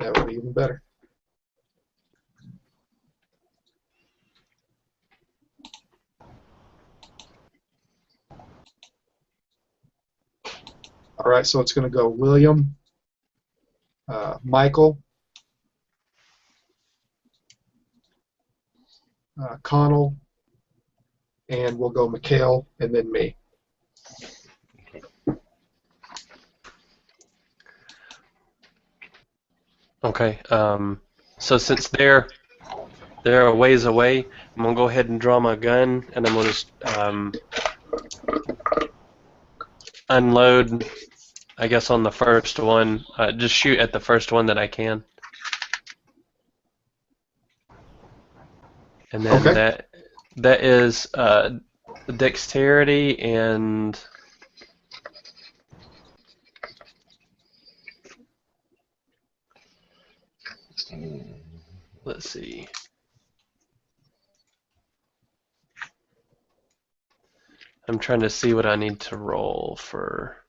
That would be even better. All right, so it's going to go William, Michael, Connal, and we'll go Mikhail, and then me. Okay. So since they're a ways away, I'm gonna go ahead and draw my gun, and I'm gonna just unload. I guess on the first one, just shoot at the first one that I can, and then Okay. that is dexterity and let's see. I'm trying to see what I need to roll for.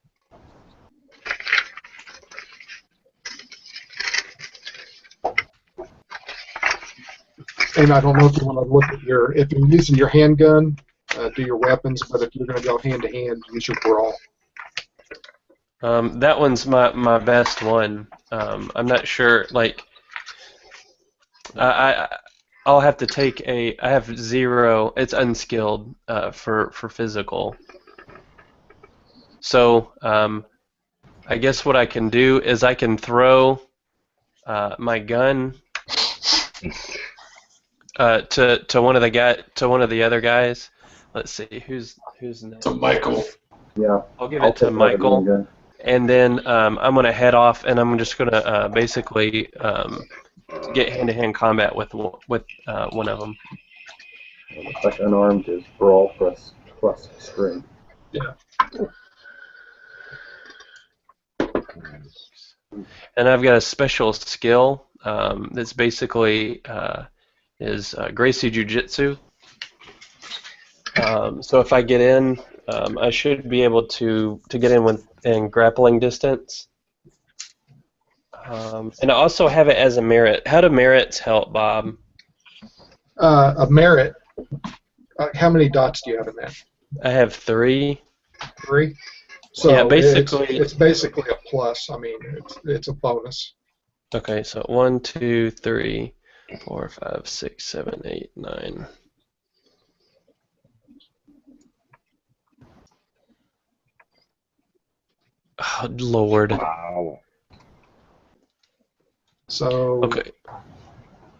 And I don't know if you want to look at if you're using your handgun, do your weapons, but if you're going to go hand to hand, use your brawl. That one's my best one. I'm not sure. Like, I'll have to take I have 0. It's unskilled for physical. So I guess what I can do is I can throw my gun to one of the other guys. Let's see who's next. To Michael. Yeah. I'll give it to take Michael. another gun. And then I'm going to head off, and I'm just going to basically get hand-to-hand combat with one of them. Looks like unarmed is brawl plus strength. Yeah. And I've got a special skill that's basically is Gracie Jiu-Jitsu. So if I get in, I should be able to get in grappling distance. And I also have it as a merit. How do merits help, Bob? A merit. How many dots do you have in that? I have 3. 3. So Yeah, basically- it's basically a plus. I mean, it's a bonus. Okay, so 1, 2, 3, 4, 5, 6, 7, 8, 9. Oh, Lord. Wow. So Okay.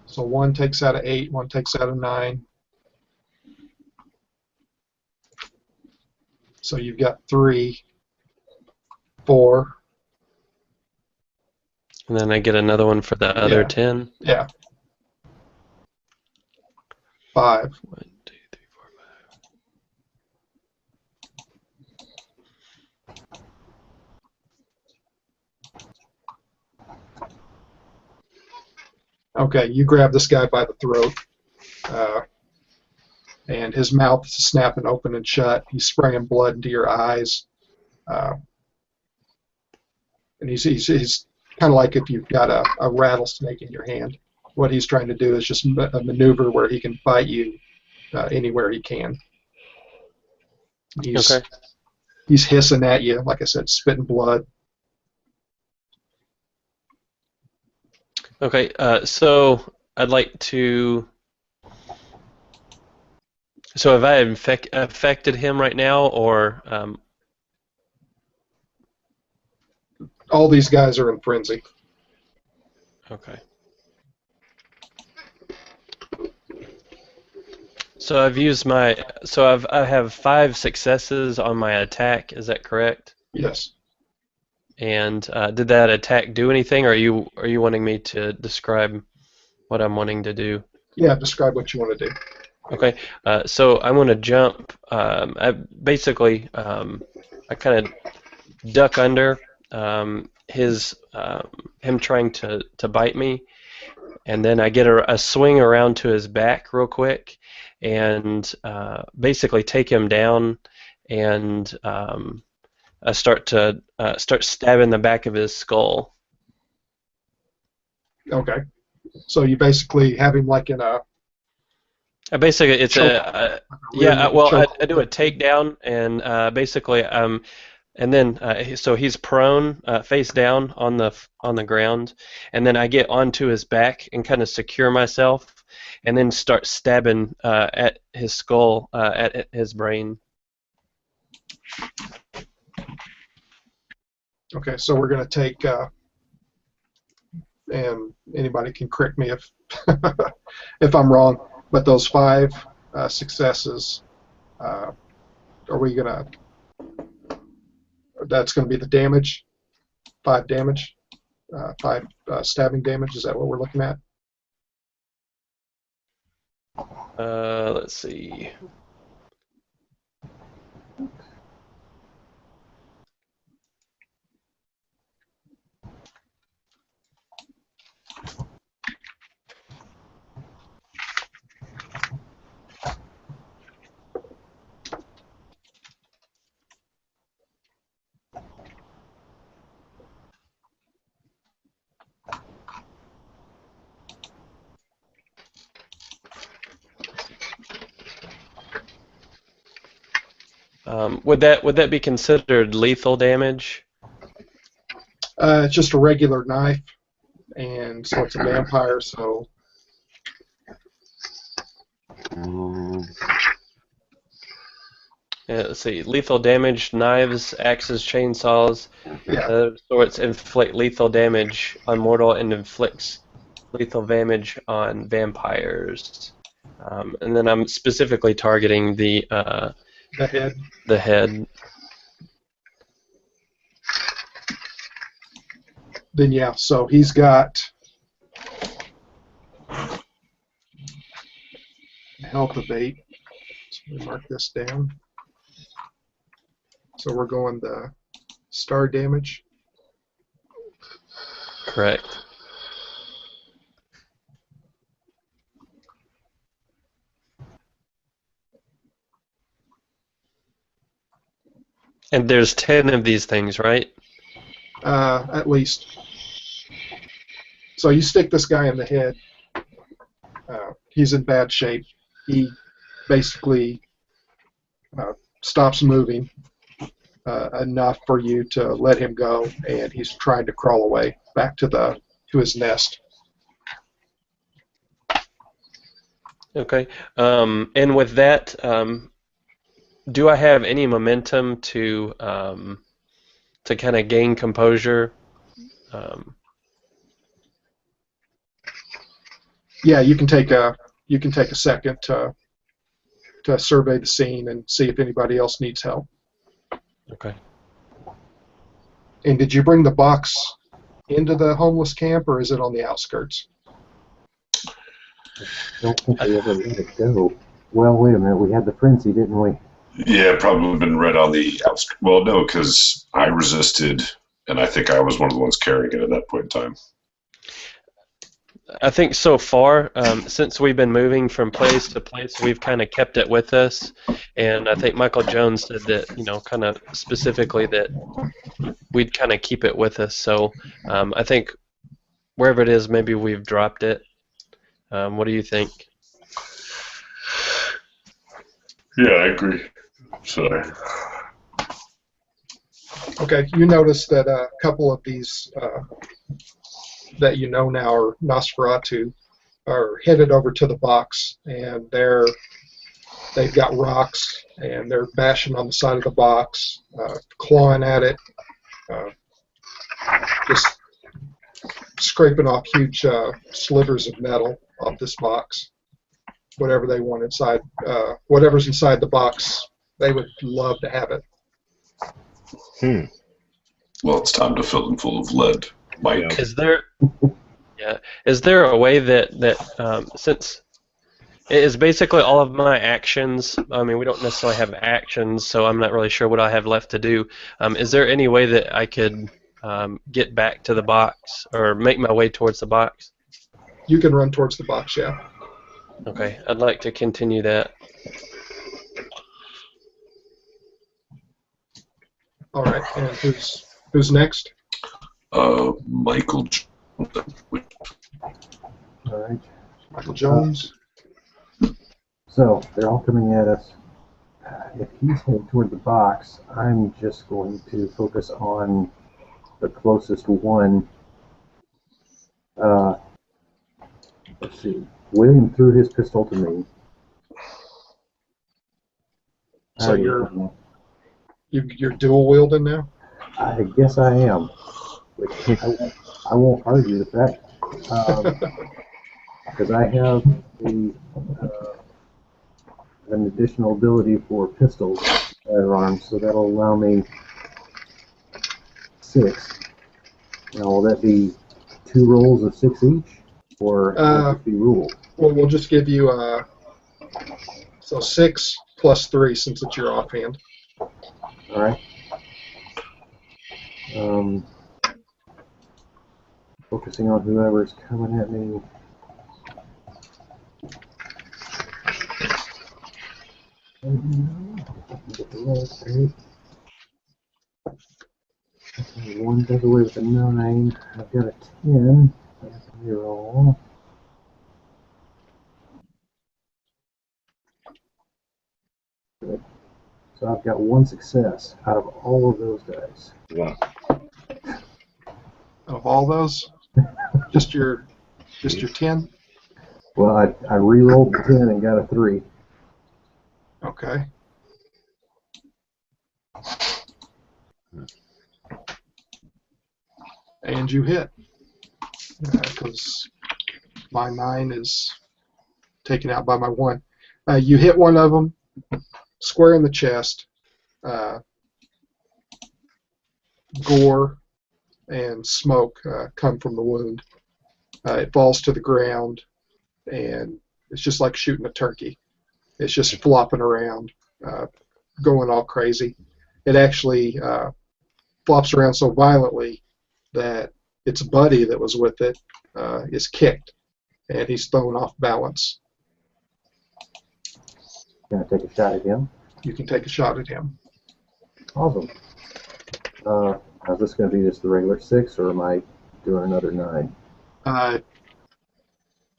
So 1 takes out of 8, 1 takes out of 9. So you've got 3, 4. And then I get another one for the other Yeah. 10. Yeah. 5. 1, 2, 3, 4, 5. Okay, you grab this guy by the throat, and his mouth is snapping open and shut. He's spraying blood into your eyes, and he's kind of like if you've got a rattlesnake in your hand. What he's trying to do is just a maneuver where he can bite you anywhere he can. Okay. He's hissing at you, like I said, spitting blood. Okay, so I'd like to. So have I affected him right now, or All these guys are in frenzy. okay? So I've used my. So I have 5 successes on my attack. Is that correct? Yes. And did that attack do anything, or are you wanting me to describe what I'm wanting to do? Yeah, describe what you want to do. Okay, so I'm going to jump. I basically I kind of duck under him trying to bite me, and then I get a swing around to his back real quick, and basically take him down, and I start stabbing the back of his skull. Okay. So you basically have him like in a Basically, it's choke. yeah. Well, choke. I do a takedown, and basically, and then so he's prone, face down on the ground, and then I get onto his back and kind of secure myself, and then start stabbing at his skull, at his brain. Okay, so we're going to take, and anybody can correct me if if I'm wrong, but those 5 successes, are we going to, that's going to be the damage, 5 damage, 5 stabbing damage, is that what we're looking at? Let's see. Would that be considered lethal damage? It's just a regular knife, and so it's a vampire, so Let's see. Lethal damage: knives, axes, chainsaws, yeah. sorts inflict lethal damage on mortal and inflicts lethal damage on vampires. And then I'm specifically targeting the head. the head. Then yeah, so he's got a health of 8. So let me mark this down. So we're going the star damage. Correct. And there's 10 of these things, right? At least. So you stick this guy in the head. He's in bad shape. He basically stops moving enough for you to let him go, and he's trying to crawl away back to his nest. Okay. And with that, do I have any momentum to kind of gain composure? Yeah, you can take a second to survey the scene and see if anybody else needs help. Okay. And did you bring the box into the homeless camp, or is it on the outskirts? I don't think we ever let it go. Well, wait a minute. We had the frenzy, didn't we? Yeah, probably been right on the outskirts. Well, no, because I resisted, and I think I was one of the ones carrying it at that point in time. I think so far, since we've been moving from place to place, we've kind of kept it with us. And I think Michael Jones said that, kind of specifically that we'd kind of keep it with us. So I think wherever it is, maybe we've dropped it. What do you think? Yeah, I agree. So. Okay, you notice that a couple of these that you know now are Nosferatu are headed over to the box, and they've got rocks, and they're bashing on the side of the box, clawing at it, just scraping off huge slivers of metal off this box. Whatever they want inside, whatever's inside the box, they would love to have it. Well, it's time to fill them full of lead, Mike. Is there a way that since it is basically all of my actions, I mean, we don't necessarily have actions, so I'm not really sure what I have left to do. Is there any way that I could get back to the box or make my way towards the box? You can run towards the box, yeah. Okay, I'd like to continue that. All right, and who's next? Michael. All right. Michael Jones. So they're all coming at us. If he's heading toward the box, I'm just going to focus on the closest one. Let's see. William threw his pistol to me. So you're dual wielding now? I guess I am. Which I won't argue the fact. Because I have an additional ability for pistols firearms, so that'll allow me 6. Now, will that be 2 rolls of 6 each, or will it be ruled? Well, we'll just give you so 6 plus 3 since it's your offhand. All right. Focusing on whoever's coming at me. Get the left, right. Okay, 1 does away with a 9. I've got a 10. That's a reroll. Good. So I've got 1 success out of all of those dice. Wow. Of all those, just your 10. Well, I re-rolled the 10 and got a 3. Okay. And you hit, because my 9 is taken out by my 1. You hit one of them square in the chest. Gore and smoke come from the wound. It falls to the ground, and it's just like shooting a turkey. It's just flopping around, going all crazy. It actually flops around so violently that its buddy that was with it is kicked, and he's thrown off balance. Can I take a shot at him? You can take a shot at him. Awesome. Is this going to be just the regular 6, or am I doing another 9?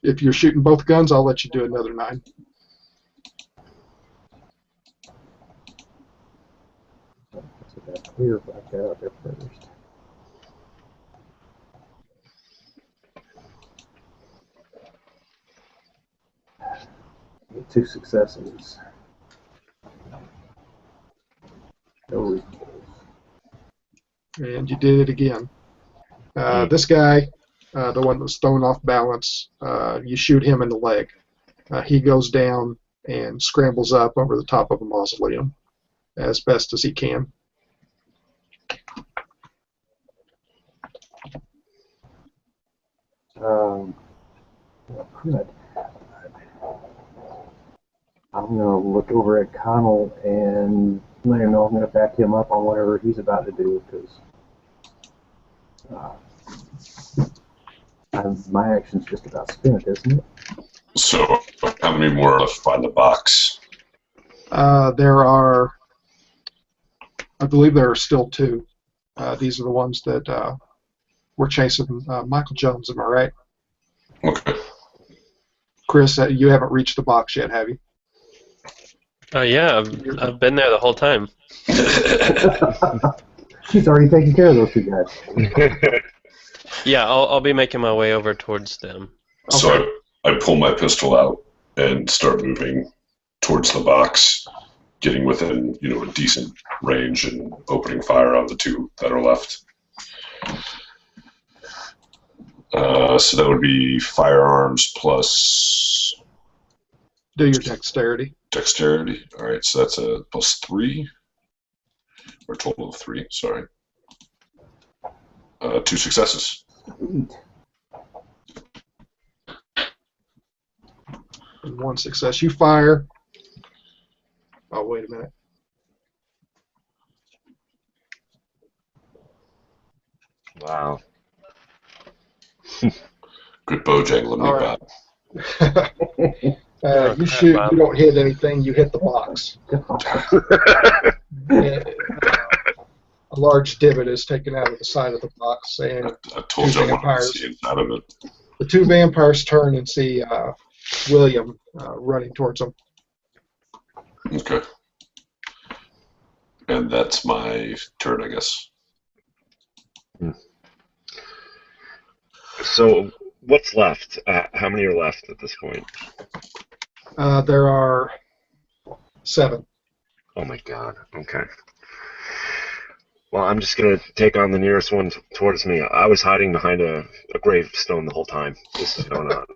If you're shooting both guns, I'll let you do another 9. So that's clear, back that out there first. Get 2 successes. No results. And you did it again. This guy, the one that's thrown off balance, you shoot him in the leg. He goes down and scrambles up over the top of a mausoleum as best as he can. Good. I'm going to look over at Connal and let him know I'm going to back him up on whatever he's about to do, because my action's just about spent, isn't it? So, how many more are left to find the box? There are, I believe there are still 2. These are the ones that we're chasing Michael Jones, am I right? Okay. Chris, you haven't reached the box yet, have you? Yeah, I've been there the whole time. She's already taking care of those 2 guys. Yeah, I'll be making my way over towards them. So I pull my pistol out and start moving towards the box, getting within, a decent range and opening fire on the two that are left. So that would be firearms plus... Do your dexterity. Dexterity. All right, so that's a +3, or a total of 3, sorry. 2 successes. And 1 success. You fire. Oh, wait a minute. Wow. Good bojangling me, All right. Bob. You shoot. You don't hit anything. You hit the box. And a large divot is taken out of the side of the box, and I told you I wanted to vampires. see inside of it. The 2 vampires turn and see William running towards them. Okay. And that's my turn, I guess. So, what's left? How many are left at this point? There are 7. Oh my god, okay. Well, I'm just going to take on the nearest one towards me. I was hiding behind a gravestone the whole time. This is going on.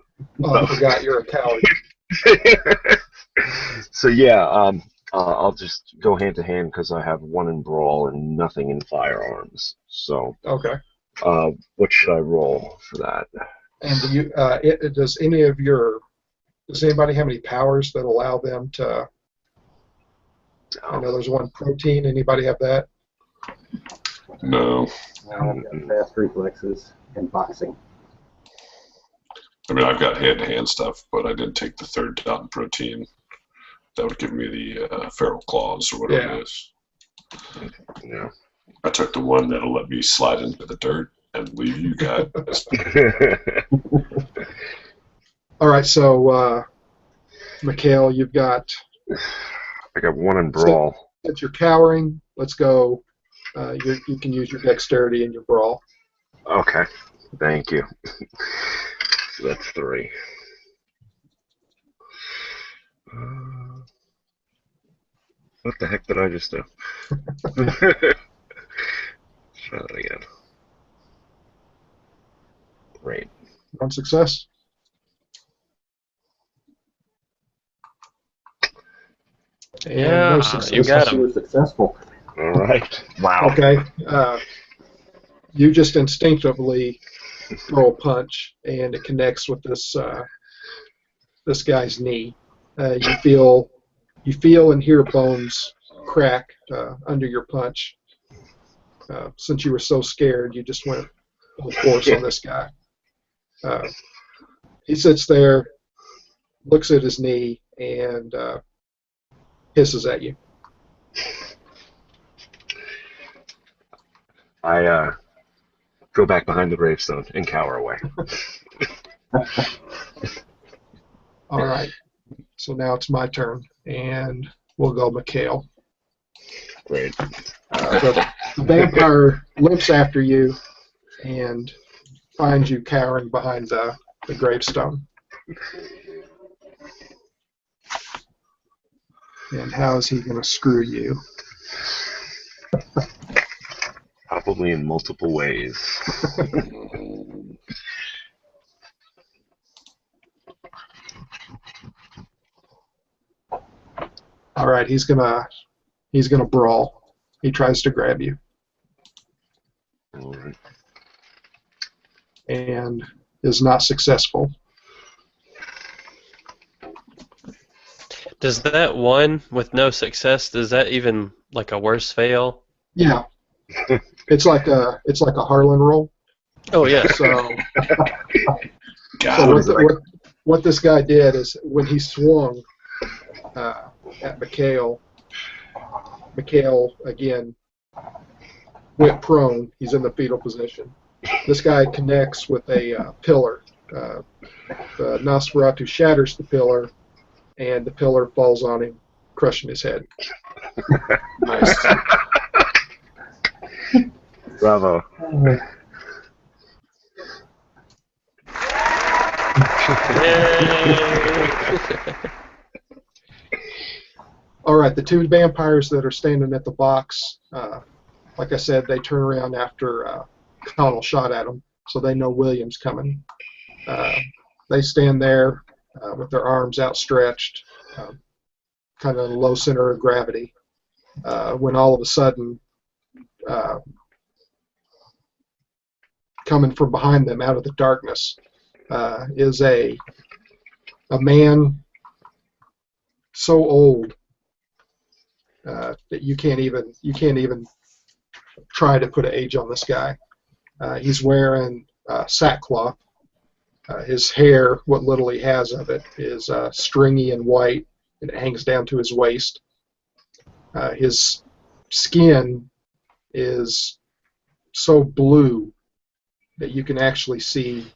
Oh, I forgot you're a coward. So, yeah, I'll just go hand to hand because I have 1 in brawl and nothing in firearms. So, Okay. what should I roll for that? And do you, does anybody have any powers that allow them to? I know there's 1 protein. Anybody have that? No. I've got fast reflexes and boxing. I mean, I've got hand-to-hand stuff, but I didn't take the 3rd dot in protein. That would give me the feral claws or whatever it is. Yeah. I took the one that'll let me slide into the dirt and leave you guys. All right. So, Mikhail, you've got. I got 1 in brawl. Since you're cowering, let's go. You can use your dexterity and your brawl. Okay. Thank you. So that's 3. What the heck did I just do? Try that again. Great. 1 success. And Yeah, no you success. got You him. were successful. All right. Wow. Okay. You just instinctively throw a punch, and it connects with this guy's knee. You feel and hear bones crack under your punch. Since you were so scared, you just went full force on this guy. He sits there, looks at his knee, and hisses at you. I go back behind the gravestone and cower away. All right. So now it's my turn, and we'll go Mikhail. Great. The vampire limps after you and finds you cowering behind the gravestone. And how is he going to screw you? Probably in multiple ways. All right, he's gonna brawl. He tries to grab you All right. and is not successful. Does that 1 with no success, does that even like a worse fail? Yeah, it's like a Harlan roll. Oh yeah. So, God. what this guy did is when he swung at Mikhail again went prone. He's in the fetal position. This guy connects with a pillar. The Nosferatu shatters the pillar, and the pillar falls on him, crushing his head. Nice. Bravo. All right, the two vampires that are standing at the box, like I said, they turn around after Connal shot at them, so they know William's coming. They stand there with their arms outstretched, kind of in a low center of gravity, when all of a sudden, coming from behind them out of the darkness, is a man so old that you can't even try to put an age on this guy. He's wearing sackcloth. His hair, what little he has of it, is stringy and white, and it hangs down to his waist. His skin is so blue that you can actually see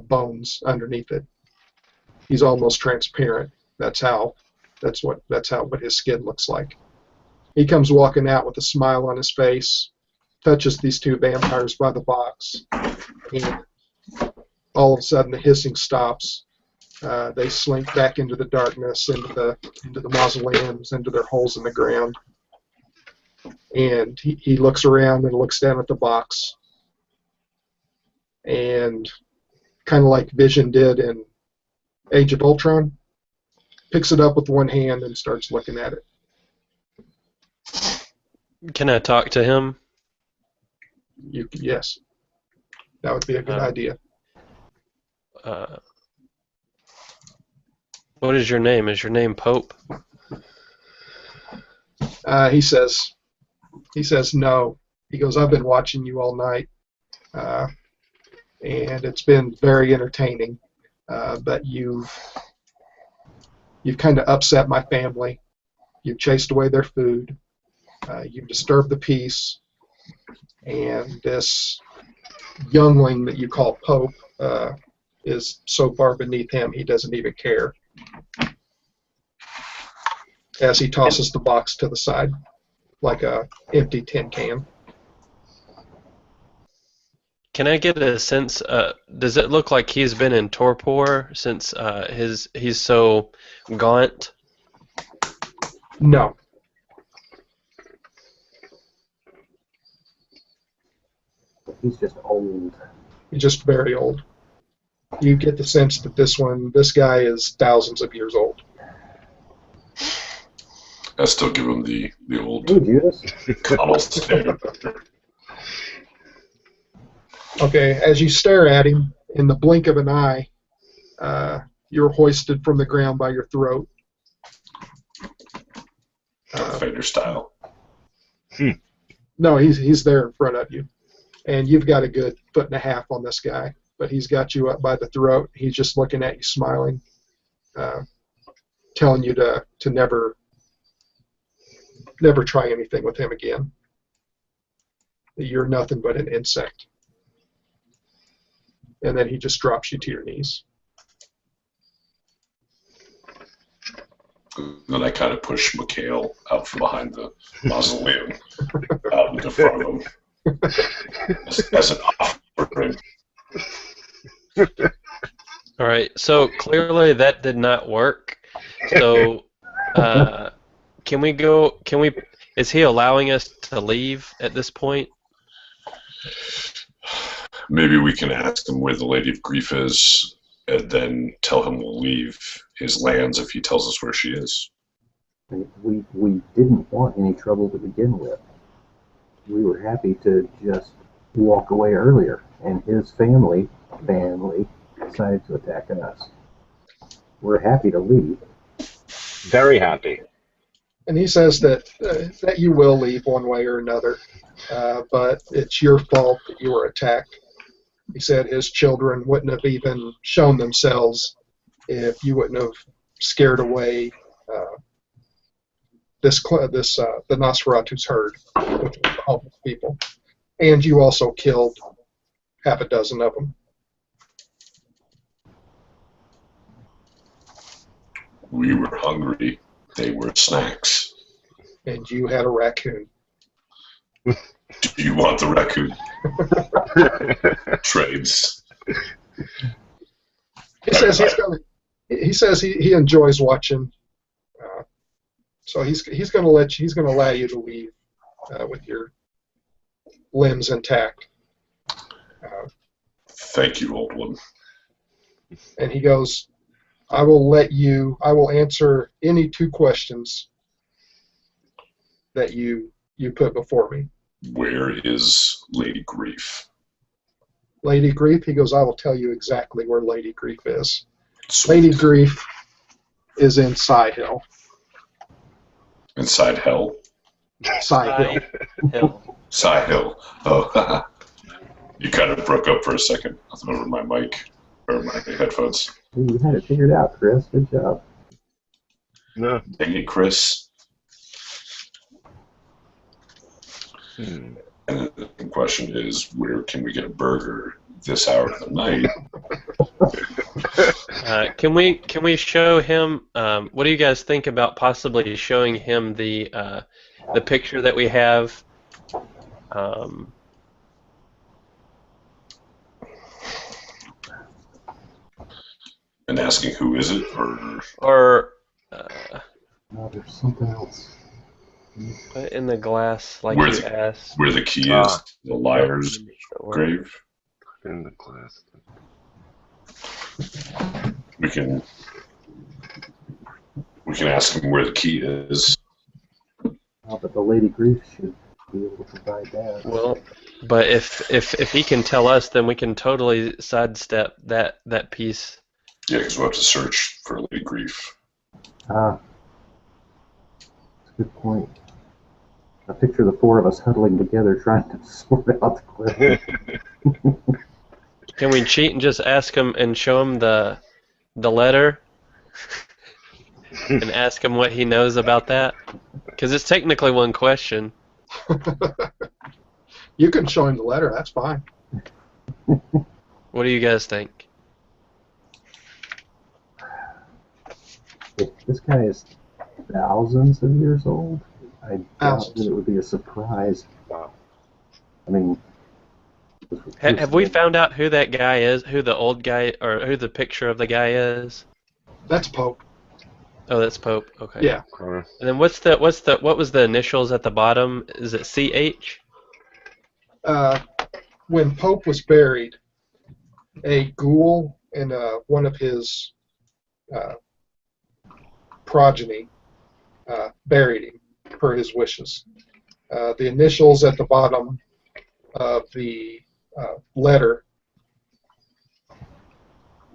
bones underneath it. He's almost transparent. That's what his skin looks like. He comes walking out with a smile on his face, touches these two vampires by the box, and all of a sudden the hissing stops. They slink back into the darkness, into the mausoleums, into their holes in the ground. And he looks around and looks down at the box, and kind of like Vision did in Age of Ultron, picks it up with one hand and starts looking at it. Can I talk to him? Yes, that would be a good idea. What is your name? Is your name Pope? He says no. He goes, I've been watching you all night, and it's been very entertaining. But you've kind of upset my family. You've chased away their food. You've disturbed the peace. And this youngling that you call Pope is so far beneath him he doesn't even care. As he tosses the box to the side like a empty tin can. Can I get a sense? Does it look like he's been in torpor since he's so gaunt? No. He's just old. He's just very old. You get the sense that this guy is thousands of years old. I still give him the old Hey, Judas. Connal stare. Okay, as you stare at him, in the blink of an eye, you're hoisted from the ground by your throat. Vader style. No, he's there in front of you. And you've got a good 1.5 foot on this guy, but he's got you up by the throat. He's just looking at you, smiling, telling you to never try anything with him again. You're nothing but an insect. And then he just drops you to your knees. Then I kind of push Mikhail out from behind the mausoleum, out into front of him, as an offering. All right. So clearly that did not work. So can we go? Is he allowing us to leave at this point? Maybe we can ask him where the Lady of Grief is, and then tell him we'll leave his lands if he tells us where she is. We didn't want any trouble to begin with. We were happy to just walk away earlier, and his family decided to attack us. We're happy to leave. Very happy. And he says that you will leave one way or another, but it's your fault that you were attacked. He said his children wouldn't have even shown themselves if you wouldn't have scared away the Nosferatu's herd, which was homeless people. And you also killed half a dozen of them. We were hungry. They were snacks. And you had a raccoon. Do you want the raccoon? Trades. He says he's going. He says he enjoys watching. So he's going to let you. He's going to allow you to leave with your limbs intact. Thank you, old one. And he goes, I will answer any 2 questions that you put before me. Where is Lady Grief? Lady Grief? He goes, I will tell you exactly where Lady Grief is. Sweet. Lady Grief is in Hill. Inside hell? Hill. Hill. Oh, you kind of broke up for a second. I thought over my mic or my headphones. You had it figured out, Chris. Good job. No. Dang it, Chris. And the question is, where can we get a burger this hour of the night? Can we show him? What do you guys think about possibly showing him the picture that we have? And asking who is it, Or No, there's something else. put it in the glass like Where you the- asked. where the key is, the liar's grave. In the class. We can ask him where the key is. Oh, but the Lady Grief should be able to provide that. Well, but if he can tell us, then we can totally sidestep that piece. Yeah, because we'll have to search for Lady Grief. Ah. That's a good point. I picture the 4 of us huddling together trying to sort out the question. Can we cheat and just ask him and show him the letter and ask him what he knows about that? Because it's technically one question. You can show him the letter. That's fine. What do you guys think? If this guy is thousands of years old, I doubt Thousands. that it would be a surprise. I mean, Have we found out who that guy is? Who the old guy, or who the picture of the guy is? That's Pope. Oh, that's Pope. Okay. Yeah. And then what was the initials at the bottom? Is it CH? When Pope was buried, a ghoul and one of his progeny buried him per his wishes. The initials at the bottom of the letter,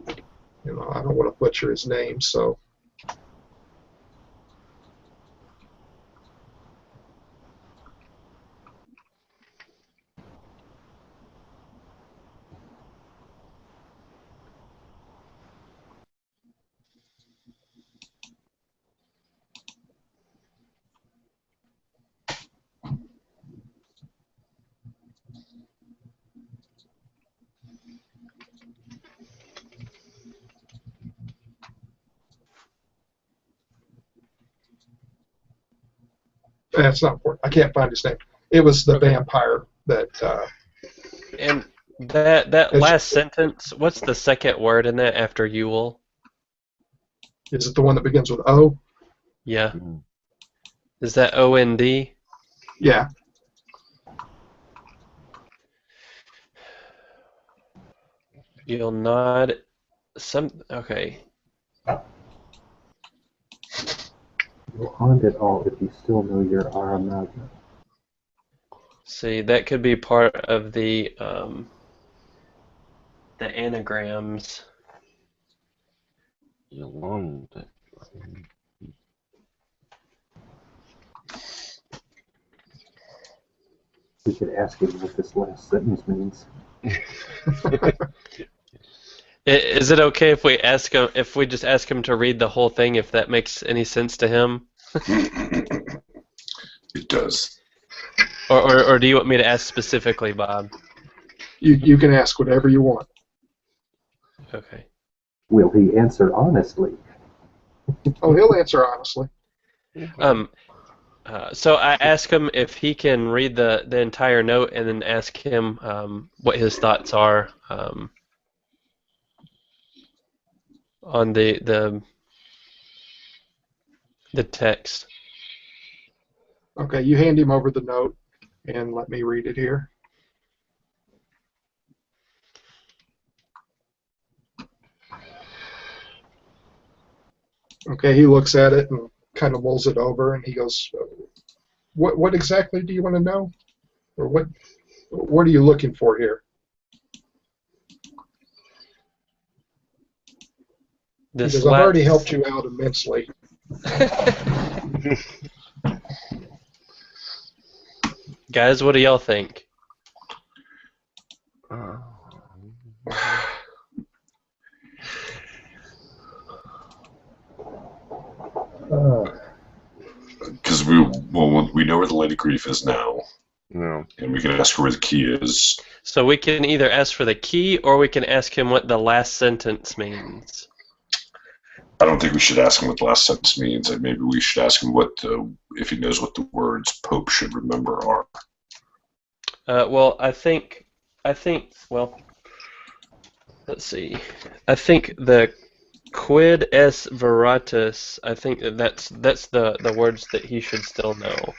I don't want to butcher his name, so. That's not important. I can't find his name. It was the vampire that. And that last sentence, what's the second word in that after Yule? Is it the one that begins with O? Yeah. Is that OND? Yeah. You'll nod. Okay. you'll haunt it all if you still know your Aramagna. See, that could be part of the anagrams. Yolanda. We could ask him what this last sentence means. Is it okay if we ask him, if we just ask him to read the whole thing, if that makes any sense to him? It does. Or do you want me to ask specifically, Bob? You can ask whatever you want. Okay. Will he answer honestly? Oh, he'll answer honestly. So I ask him if he can read the entire note, and then ask him what his thoughts are. on the text. Okay, you hand him over the note, and let me read it here. Okay, he looks at it and kind of mulls it over, and he goes, "What exactly do you want to know, or what are you looking for here?" He This goes, "I've already last helped you out immensely." guys, what do y'all think? Because we know where the Lady Grief is now, No. and we can ask her where the key is. So we can either ask for the key, or we can ask him what the last sentence means. I don't think we should ask him what the last sentence means, and maybe we should ask him if he knows what the words "Pope should remember" are. Well, I think, well, let's see. I think the quid es veritas, I think that's the words that he should still know.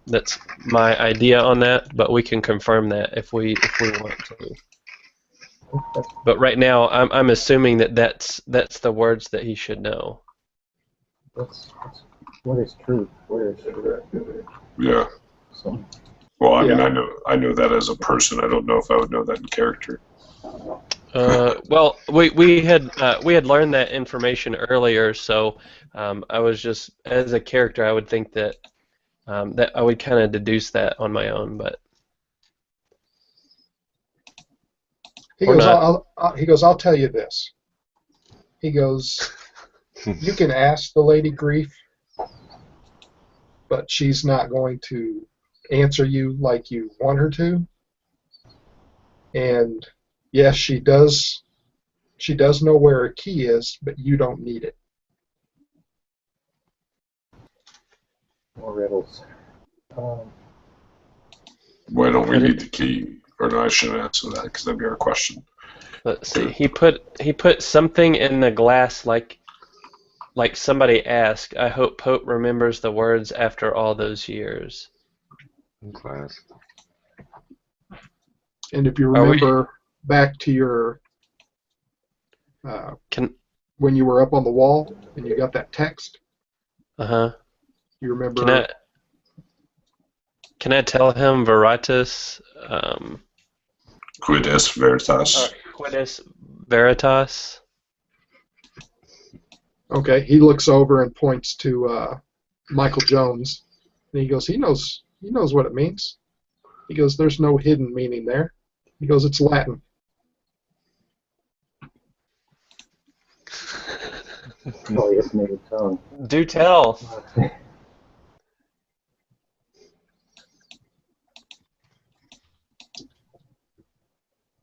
That's my idea on that, but we can confirm that if we want to. But right now, I'm assuming that's the words that he should know. What is truth? Where is truth? Yeah. So, Well, I mean, Yeah. I know that as a person. I don't know if I would know that in character. Well, we had learned that information earlier, so I was just, as a character, I would think that that I would kind of deduce that on my own, but He Or goes, not. I'll tell you this. He goes, you can ask the Lady Grief, but she's not going to answer you like you want her to. And yes, she does know where a key is, but you don't need it. more riddles. Why don't we need the key? Or no, I shouldn't answer that because that'd be our question. Let's see. He put something in the glass like somebody asked. I hope Pope remembers the words after all those years. Class. And if you Are we- remember back to your Can when you were up on the wall and you got that text, uh-huh. you remember Can I tell him Veritas? Quid est veritas? Quid es Veritas? Okay, he looks over and points to Michael Jones, and he goes, he knows what it means. He goes, there's no hidden meaning there. He goes, it's Latin. Probably his native tongue. Do tell.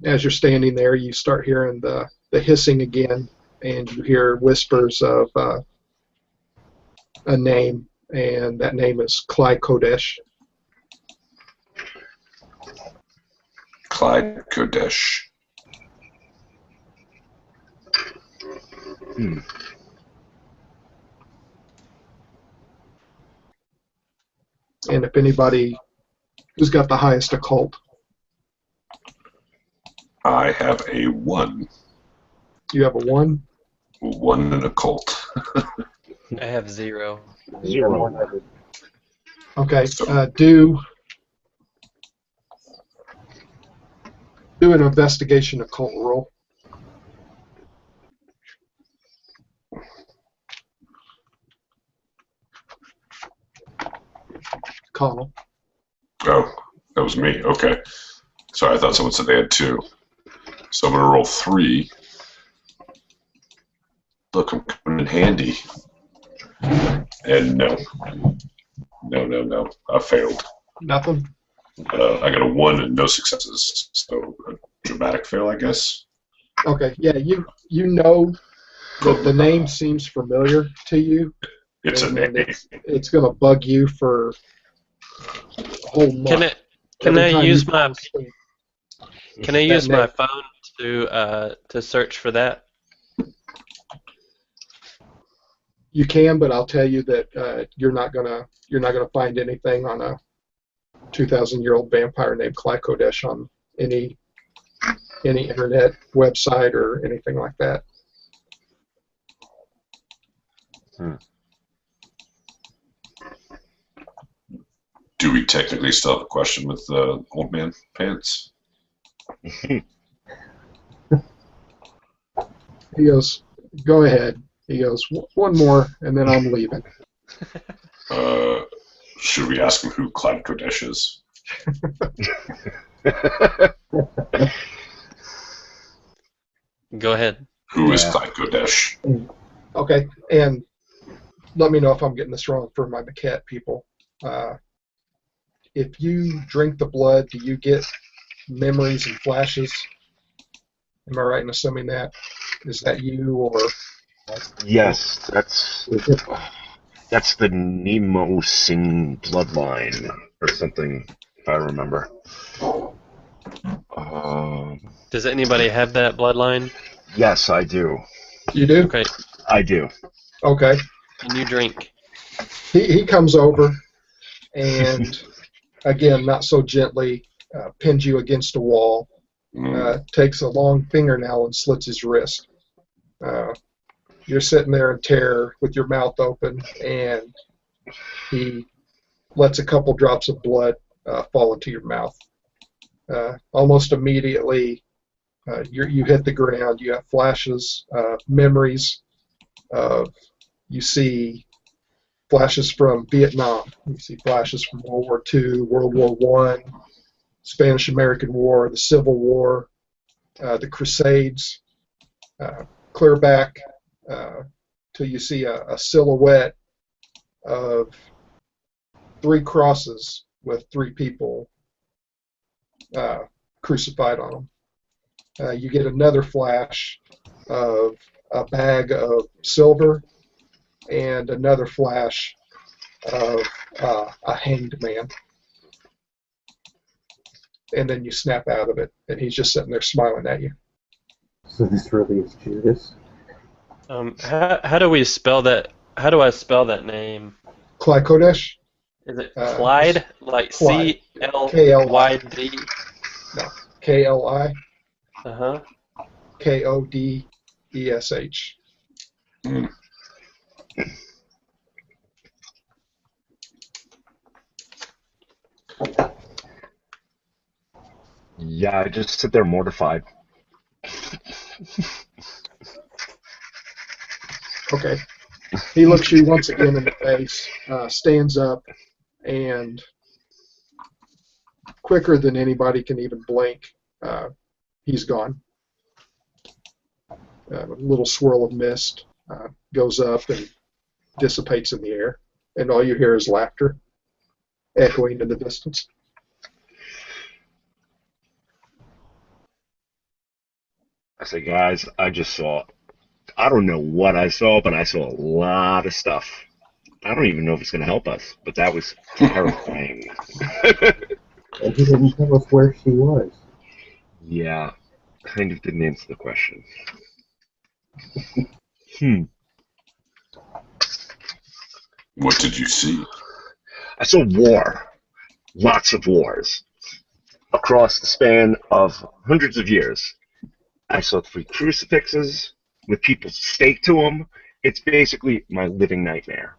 As you're standing there, you start hearing the hissing again, and you hear whispers of a name, and that name is Clyde Kodesh. Clyde Kodesh. And if anybody who's got the highest occult, I have a 1. you have a 1. 1 in occult. I have 0. 100. Okay, do an investigation occult roll. Connal. Oh, that was me. Okay. Sorry, I thought someone said they had 2. So I'm going to roll 3. Look, I'm coming in handy. And no. No. I failed. Nothing. I got a 1 and no successes. So a dramatic fail, I guess. Okay, yeah, you know that the name seems familiar to you. It's a and name. it's going to bug you for a whole month. Can Every I time use you my fall asleep. Can I That use my name. phone to search for that? You can, but I'll tell you that you're not gonna find anything on a 2,000-year-old vampire named Clycodesh on any internet website or anything like that. Do we technically still have a question with Old Man Pants? He goes, "Go ahead." He goes, "One more, and then I'm leaving." Should we ask him who Clyde Kodesh is? Go ahead. Who is Clyde Kodesh? Okay, and let me know if I'm getting this wrong for my Maquette people. If you drink the blood, do you get memories and flashes? Am I right in assuming that? Is that you, or? Yes, that's the Nemo Singh bloodline or something, if I remember. Does anybody have that bloodline? Yes, I do. You do? Okay. I do. Okay. Can you drink? He comes over and, again, not so gently, pins you against a wall, takes a long fingernail and slits his wrist. You're sitting there in terror with your mouth open, and he lets a couple drops of blood fall into your mouth. Almost immediately, you hit the ground. You have flashes, memories of, you see flashes from Vietnam. You see flashes from World War II, World War I, Spanish-American War, the Civil War, the Crusades. Clear back till you see a silhouette of 3 crosses with 3 people crucified on them. You get another flash of a bag of silver and another flash of a hanged man. And then you snap out of it, and he's just sitting there smiling at you. So this really is Judas? How do we spell that? How do I spell that name? Clycodesh? Is it Clyde? Like Clyde. C-L-Y-D? No. K-L-I? Uh-huh. K-O-D-E-S-H. Yeah, I just sit there mortified. Okay. He looks you once again in the face, stands up, and quicker than anybody can even blink, he's gone. A little swirl of mist goes up and dissipates in the air, and all you hear is laughter echoing in the distance. I say, guys, I don't know what I saw, but I saw a lot of stuff. I don't even know if it's going to help us, but that was terrifying. And he didn't tell us where she was. Yeah, kind of didn't answer the question. What did you see? I saw war. Lots of wars. Across the span of hundreds of years. I saw 3 crucifixes with people staked to them. It's basically my living nightmare.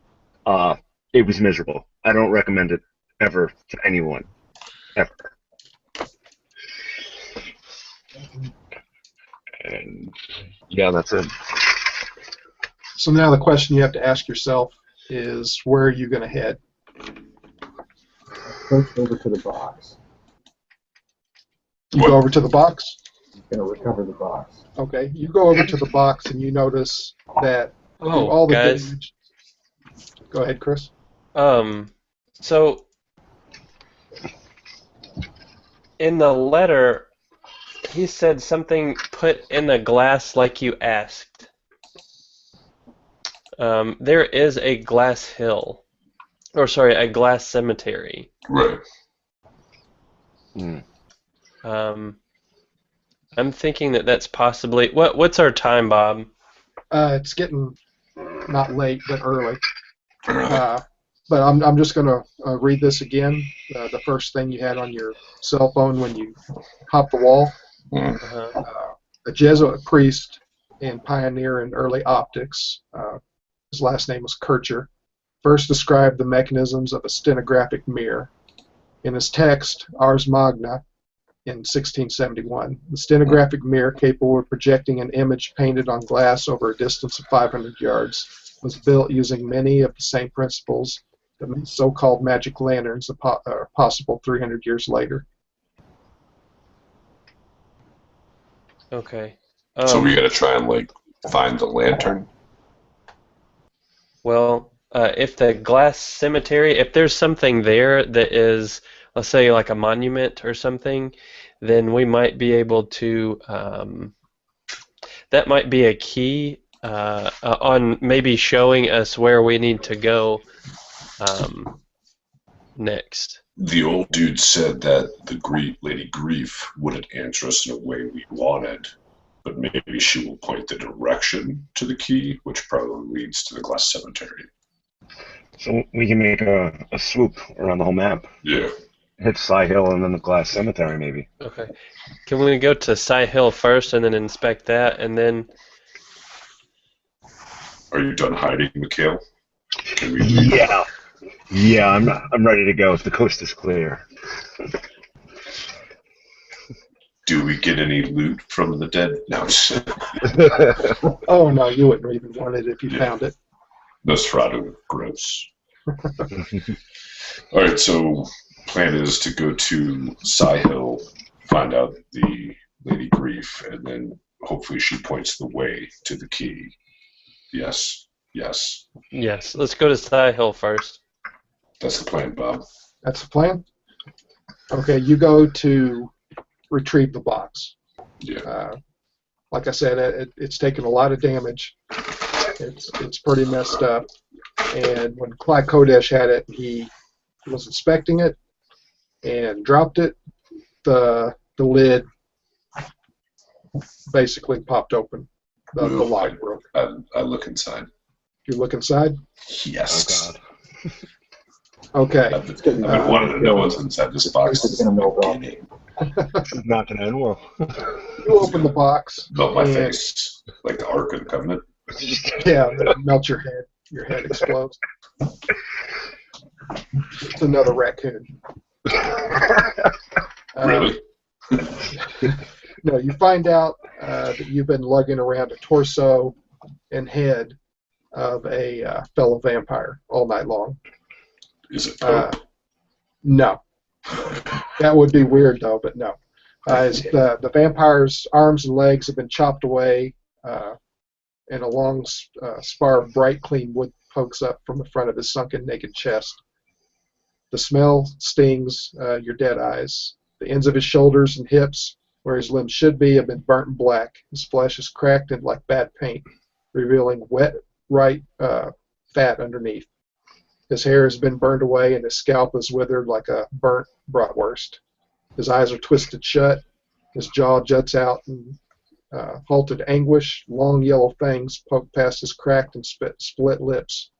It was miserable. I don't recommend it ever to anyone. Ever. And yeah, that's it. So now the question you have to ask yourself is, where are you going to head? First over to the box. You go over to the box? He's going to recover the box. Okay. You go over to the box and you notice that all the guys. damage. Go ahead, Chris. So in the letter, he said something put in the glass like you asked. There is a glass hill, or sorry, a glass cemetery. Right. I'm thinking that that's possibly what's our time, Bob? It's getting not late, but early. But I'm just going to read this again. The first thing you had on your cell phone when you hopped the wall. Uh-huh. A Jesuit priest and pioneer in early optics, his last name was Kircher, first described the mechanisms of a stenographic mirror. In his text, Ars Magna, in 1671, the stenographic mirror capable of projecting an image painted on glass over a distance of 500 yards was built using many of the same principles that made so-called magic lanterns possible 300 years later. Okay. So we got to try and like find the lantern. Well, if the glass cemetery, if there's something there that is, let's say, like a monument or something, then we might be able to. That might be a key on maybe showing us where we need to go next. The old dude said that the Lady Grief wouldn't answer us in a way we wanted, but maybe she will point the direction to the key, which probably leads to the glass cemetery. So we can make a swoop around the whole map. Yeah. Hit Sly Hill and then the glass cemetery, maybe. Okay. Can we go to Sci Hill first and then inspect that, and then? Are you done hiding, Mikhail? Can we Yeah. Yeah, I'm ready to go if the coast is clear. Do we get any loot from the dead? No. Oh no, you wouldn't even want it if you found it. Nosferatu, gross. All right, so plan is to go to Sci Hill, find out the Lady Grief, and then hopefully she points the way to the key. Yes. Yes. Yes. Let's go to Sci Hill first. That's the plan, Bob. That's the plan? Okay, you go to retrieve the box. Yeah. Like I said, it's taken a lot of damage. It's pretty messed up. And when Clyde Kodesh had it, he was inspecting it and dropped it. The lid basically popped open. The lock broke. I look inside. You look inside? Yes. Oh, God. Okay. I've been wanting to know what's inside this box. It's gonna melt off. Not gonna end well. You open the box. Melt my and- face, like the Ark of the Covenant. Yeah, melt your head. Your head explodes. It's another raccoon. Really? No, you find out that you've been lugging around a torso and head of a fellow vampire all night long. Is it Pope? No. That would be weird, though, but no. The vampire's arms and legs have been chopped away, and a long spar of bright, clean wood pokes up from the front of his sunken, naked chest. The smell stings your dead eyes. The ends of his shoulders and hips, where his limbs should be, have been burnt and black. His flesh is cracked and like bad paint, revealing wet, fat underneath. His hair has been burned away, and his scalp is withered like a burnt bratwurst. His eyes are twisted shut. His jaw juts out in halted anguish. Long yellow fangs poke past his cracked and split lips.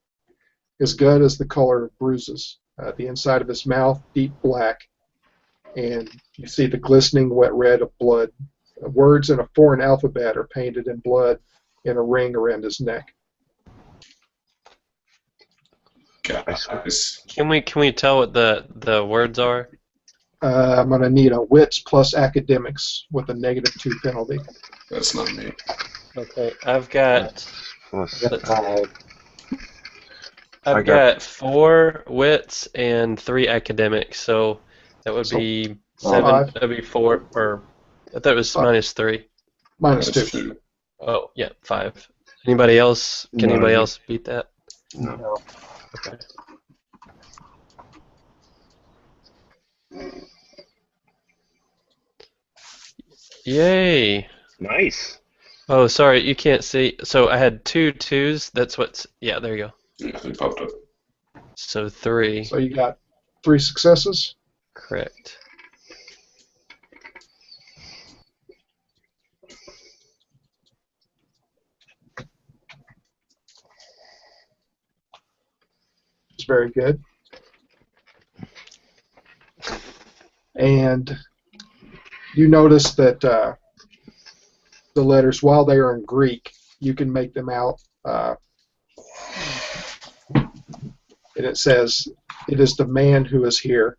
His gut is the color of bruises. The inside of his mouth, deep black, and you see the glistening wet red of blood. Words in a foreign alphabet are painted in blood in a ring around his neck. Guys. Can we tell what the words are? I'm going to need a wits plus academics with a -2 penalty. That's not me. Okay, I've got Plus, I've got 4 wits and 3 academics, so that would be 7. Five. That'd be 4, or I thought it was Five. -3. -2. That's two. Oh, yeah, 5. Anybody else? Can No, anybody you- else beat that? No. Okay. Yay! nice. Oh, sorry, you can't see. So I had 2 2s. That's what's. Yeah, there you go. Yeah, they popped up. So 3. So you got 3 successes. Correct. very good. And you notice that the letters, while they are in Greek, you can make them out. And it says, "It is the man who is here."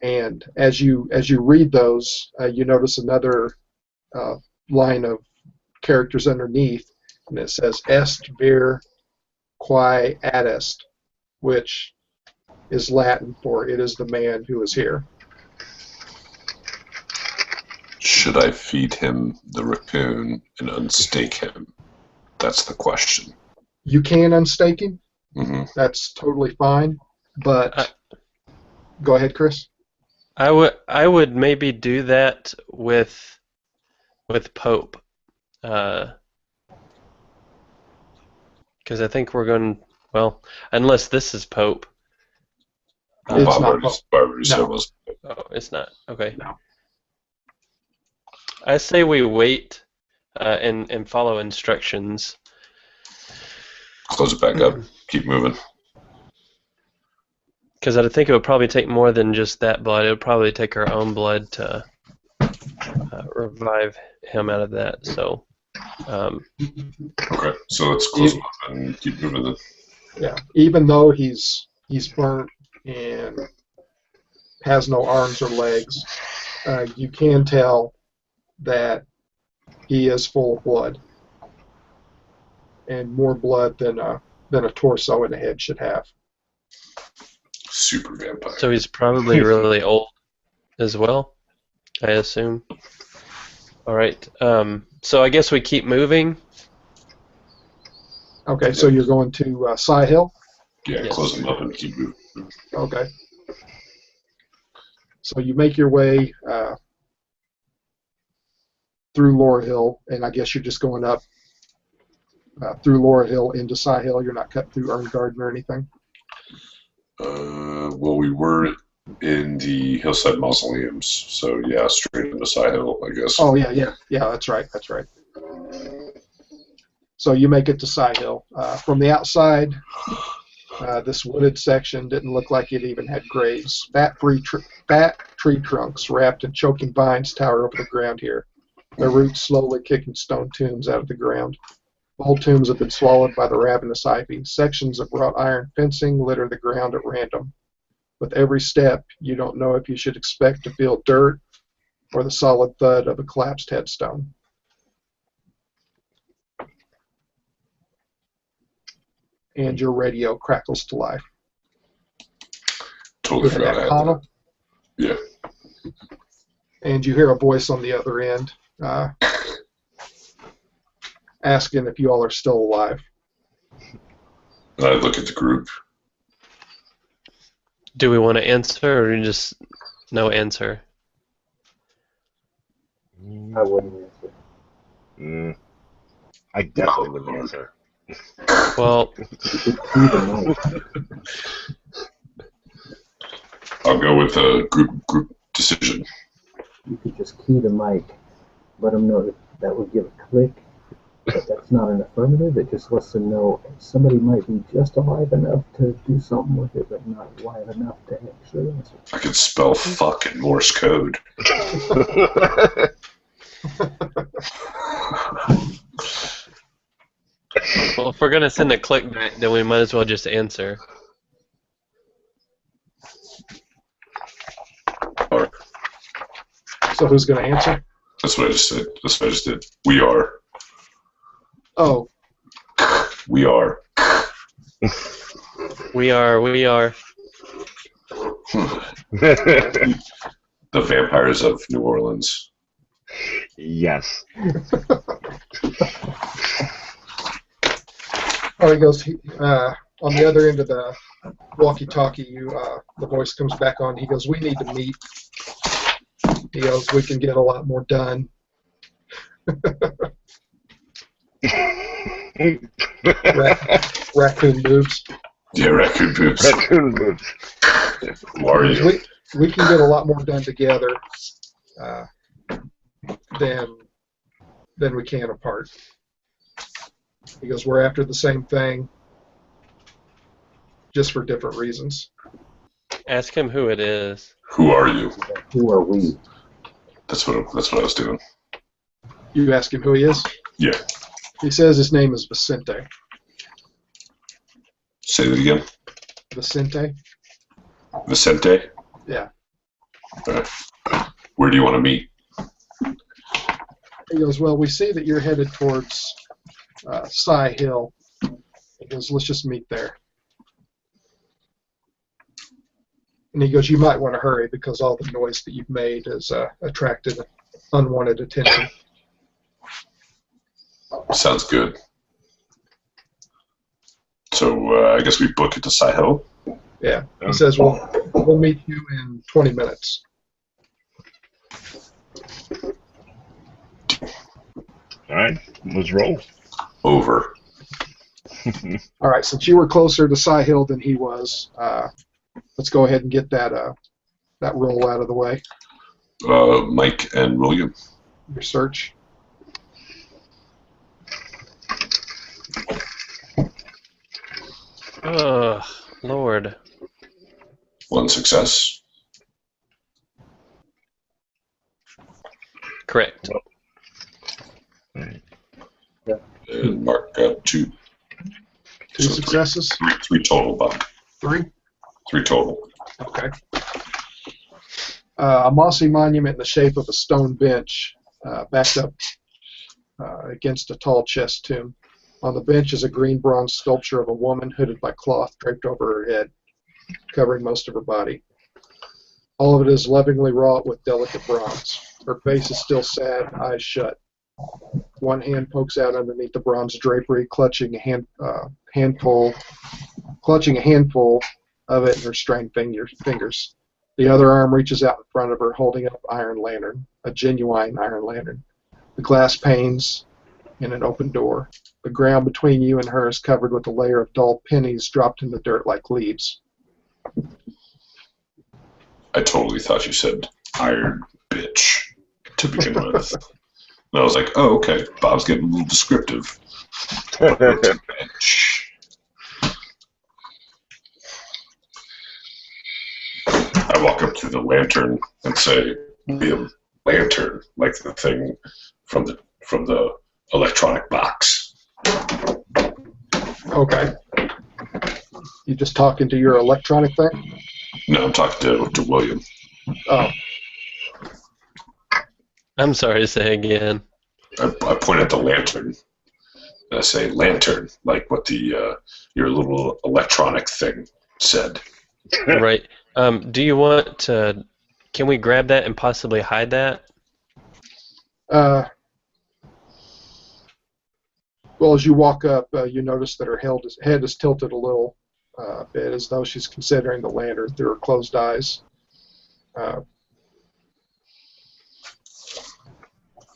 And as you read those, you notice another line of characters underneath, and it says "Est vir qui adest," which is Latin for "It is the man who is here." Should I feed him the raccoon and unstake him? That's the question. You can unstake him. Mm-hmm. That's totally fine. But go ahead, Chris. I would maybe do that with Pope, because I think we're going, well, unless this is Pope. It's not Pope. No. Oh, it's not. Okay. No. I say we wait and follow instructions. Close it back up. Keep moving. Because I think it would probably take more than just that blood. It would probably take our own blood to revive him out of that. So. Okay, so let's close it up and keep moving then. Yeah. Even though he's burnt and has no arms or legs, you can tell that he is full of blood, and more blood than a torso and a head should have. Super vampire. So he's probably really old as well, I assume. All right. So I guess we keep moving. Okay, so you're going to Sci Hill? Yeah, Yes. close them up and keep moving. Okay. So you make your way through Laura Hill, and I guess you're just going up through Laura Hill into Sci Hill. You're not cutting through Urn Garden or anything? Well, we were in the Hillside Mausoleums, so yeah, straight into Side Hill, I guess. Oh, yeah, that's right. So you make it to Sci Hill. From the outside, this wooded section didn't look like it even had graves. Fat tree trunks wrapped in choking vines tower over the ground here, their roots slowly kicking stone tombs out of the ground. Old tombs have been swallowed by the ravenous ivy. Sections of wrought iron fencing litter the ground at random. With every step, you don't know if you should expect to feel dirt or the solid thud of a collapsed headstone. And your radio crackles to life. Totally Is forgot that I had Connal? that. Yeah. And you hear a voice on the other end asking if you all are still alive. And I look at the group. Do we want to answer or just no answer? I wouldn't answer. I definitely wouldn't answer. Well, I'll go with a group decision. You could just key the mic, let them know that would give a click, but that's not an affirmative. It just lets them know somebody might be just alive enough to do something with it, but not alive enough to actually answer. I could spell fuck in Morse code. well, if we're gonna send a click back, then we might as well just answer. Or, So who's going to answer? that's what I just said. That's what I just did. We are. Oh, We are. We are. The vampires of New Orleans. Yes. he goes, on the other end of the walkie-talkie, the voice comes back on. He goes, we need to meet. He goes, we can get a lot more done. Raccoon moves. Yeah, raccoon poops. Raccoon moves. Who are you? We can get a lot more done together than we can apart. He goes, we're after the same thing. just for different reasons. Ask him who it is. Who are you? Who are we? That's what I was doing. You ask him who he is? Yeah. He says his name is Vicente. Say that again. Vicente? Vicente. Yeah. Where do you want to meet? He goes, well, we see that you're headed towards Sci Hill. He goes, let's just meet there. And he goes, you might want to hurry because all the noise that you've made has attracted unwanted attention. Sounds good. So I guess we book it to Sci-Hill. Yeah. He says, we'll meet you in 20 minutes. All right, let's roll. Over. All right, since you were closer to Sci Hill than he was, let's go ahead and get that roll out of the way. Mike and William. Your search. Oh, Lord. 1 success. Correct. And Mark got 2. Two So successes? Three total, Bob. 3? 3 total. Okay. A mossy monument in the shape of a stone bench backed up against a tall chest tomb. On the bench is a green bronze sculpture of a woman hooded by cloth draped over her head, covering most of her body. All of it is lovingly wrought with delicate bronze. Her face is still sad, eyes shut. One hand pokes out underneath the bronze drapery, clutching a handful of it in her strained fingers. The other arm reaches out in front of her, holding up an iron lantern, a genuine iron lantern. The glass panes in an open door. The ground between you and her is covered with a layer of dull pennies dropped in the dirt like leaves. I totally thought you said iron bitch to begin with. And I was like, oh, okay. Bob's getting a little descriptive. Bitch. I walk up to the lantern and say, William, lantern, like the thing from the electronic box. Okay. You just talking to your electronic thing? No, I'm talking to William. Oh. I'm sorry, say again. I point at the lantern and I say, lantern, like what your little electronic thing said. Right. Do you want to... Can we grab that and possibly hide that? Well, as you walk up, you notice that her head is tilted a little bit, as though she's considering the lantern through her closed eyes.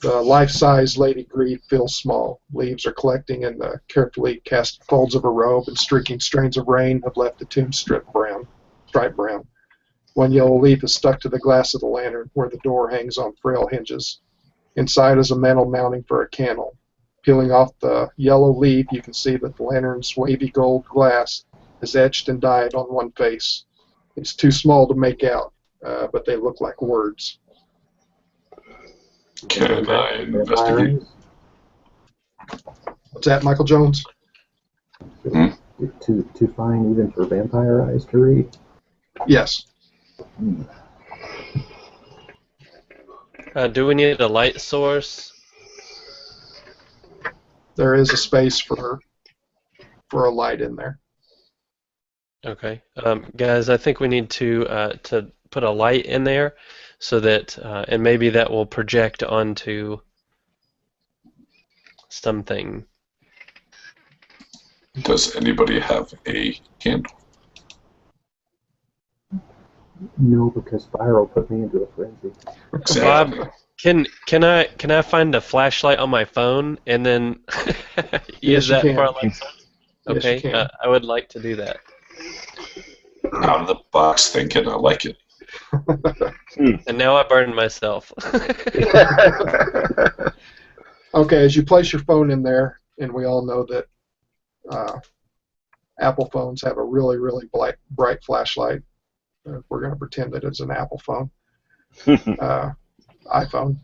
The life-size Lady Grief feels small. Leaves are collecting in the carefully cast folds of her robe, and streaking strains of rain have left the tomb striped brown. One yellow leaf is stuck to the glass of the lantern, where the door hangs on frail hinges. Inside is a mantle mounting for a candle. Peeling off the yellow leaf, you can see that the lantern's wavy gold glass is etched and dyed on one face. It's too small to make out, but they look like words. Can I investigate? What's that, Michael Jones? Too fine even for vampire eyes to read? Yes. Do we need a light source? There is a space for a light in there. Okay. Guys, I think we need to put a light in there so that, and maybe that will project onto something. Does anybody have a candle? No, because Spiral put me into a frenzy. Bob, can I find a flashlight on my phone and then use Yes, that you for a can. light source? Yes, you Okay, can. I would like to do that. Out of the box thinking, I like it. And now I burned myself. Okay, as you place your phone in there, and we all know that Apple phones have a really, really bright flashlight. We're going to pretend that it's an Apple phone. iPhone.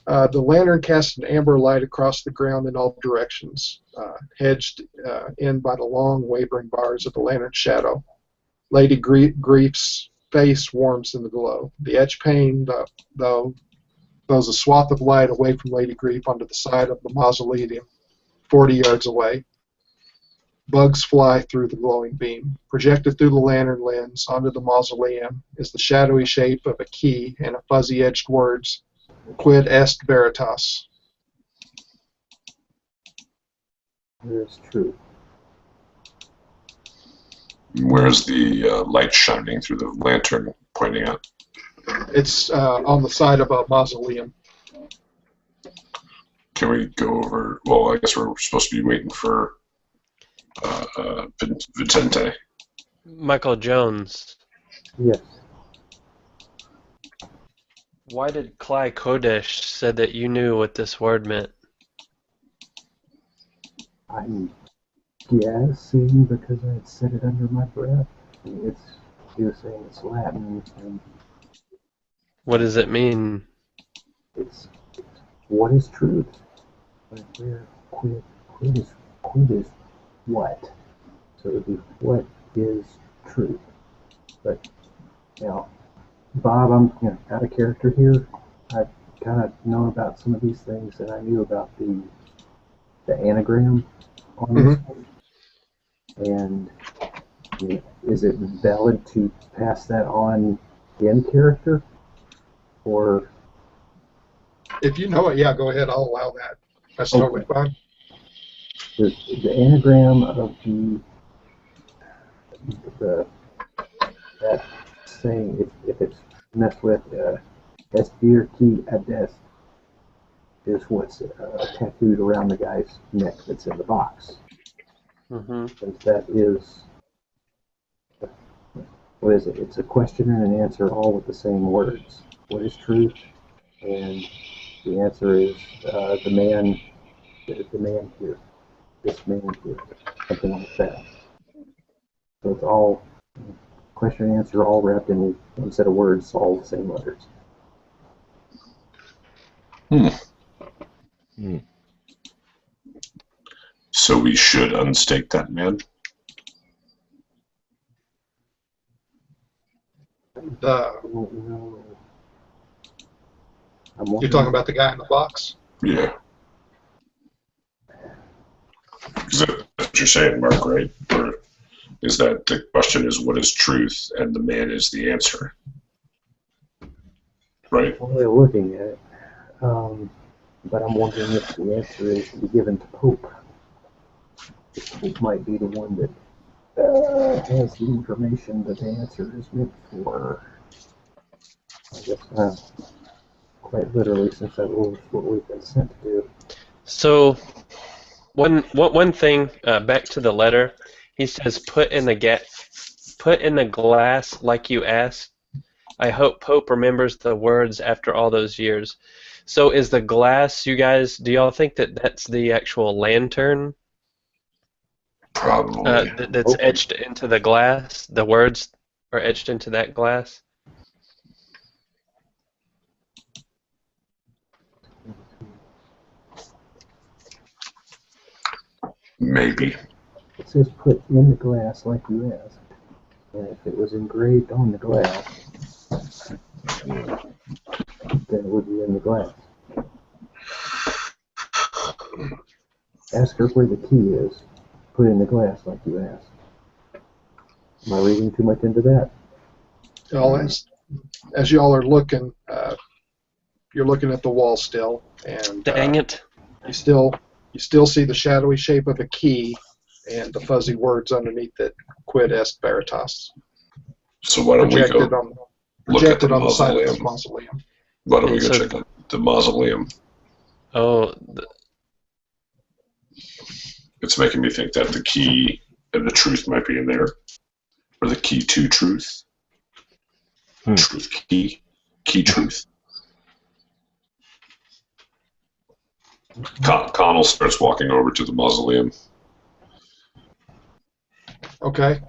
The lantern casts an amber light across the ground in all directions, hedged in by the long, wavering bars of the lantern's shadow. Lady Grief's face warms in the glow. The etched pane, though, throws a swath of light away from Lady Grief onto the side of the mausoleum, 40 yards away. Bugs fly through the glowing beam. Projected through the lantern lens onto the mausoleum is the shadowy shape of a key and a fuzzy-edged words, Quid est veritas. Where's truth? Where's the light shining through the lantern pointing at? It's on the side of a mausoleum. Can we go over? Well, I guess we're supposed to be waiting for Vicente. Michael Jones. Yes. Why did Cly Kodesh said that you knew what this word meant? I'm guessing because I had said it under my breath. He was saying it's Latin, and What does it mean? it's what is truth? Like where quid is what? So it would be what is truth? But now, Bob, I'm out of character here. I've kind of known about some of these things, and I knew about the anagram on this one. And is it valid to pass that on in character, or If you know it, yeah, go ahead. I'll allow that. That's totally fine. the anagram of that saying, if it's messed with, Esbir ki adest is what's tattooed around the guy's neck that's in the box. Mm-hmm. And that is, what is it? It's a question and an answer all with the same words. What is truth? And the answer is the man here, this man here, something like that. So it's all question and answer, all wrapped in one set of words, all the same letters. So we should unstake that man. No. You're talking about the guy in the box? Yeah. Is that what you're saying, Mark, right? Or is that the question is what is truth and the man is the answer? Right? One way of looking at it, but I'm wondering if the answer is to be given to Pope. The Pope might be the one that has the information that the answer is meant for. I guess quite literally, since that was what we've been sent to do. So, one thing, back to the letter, he says, put in the glass like you asked. I hope Pope remembers the words after all those years. So is the glass, you guys, do y'all think that that's the actual lantern Probably. that's etched into the glass? The words are etched into that glass? Maybe. It says put in the glass like you asked. And if it was engraved on the glass, then it would be in the glass. Ask her where the key is. Put in the glass like you asked. Am I reading too much into that? Well, as y'all are looking, you're looking at the wall still, and Dang it. you still see the shadowy shape of a key and the fuzzy words underneath it, Quid est veritas. So why don't we go projected on the side of the mausoleum. Why don't we go check out the mausoleum? Oh, It's making me think that the key and the truth might be in there. Or the key to truth. Truth key. Key truth. Connal starts walking over to the mausoleum. Okay.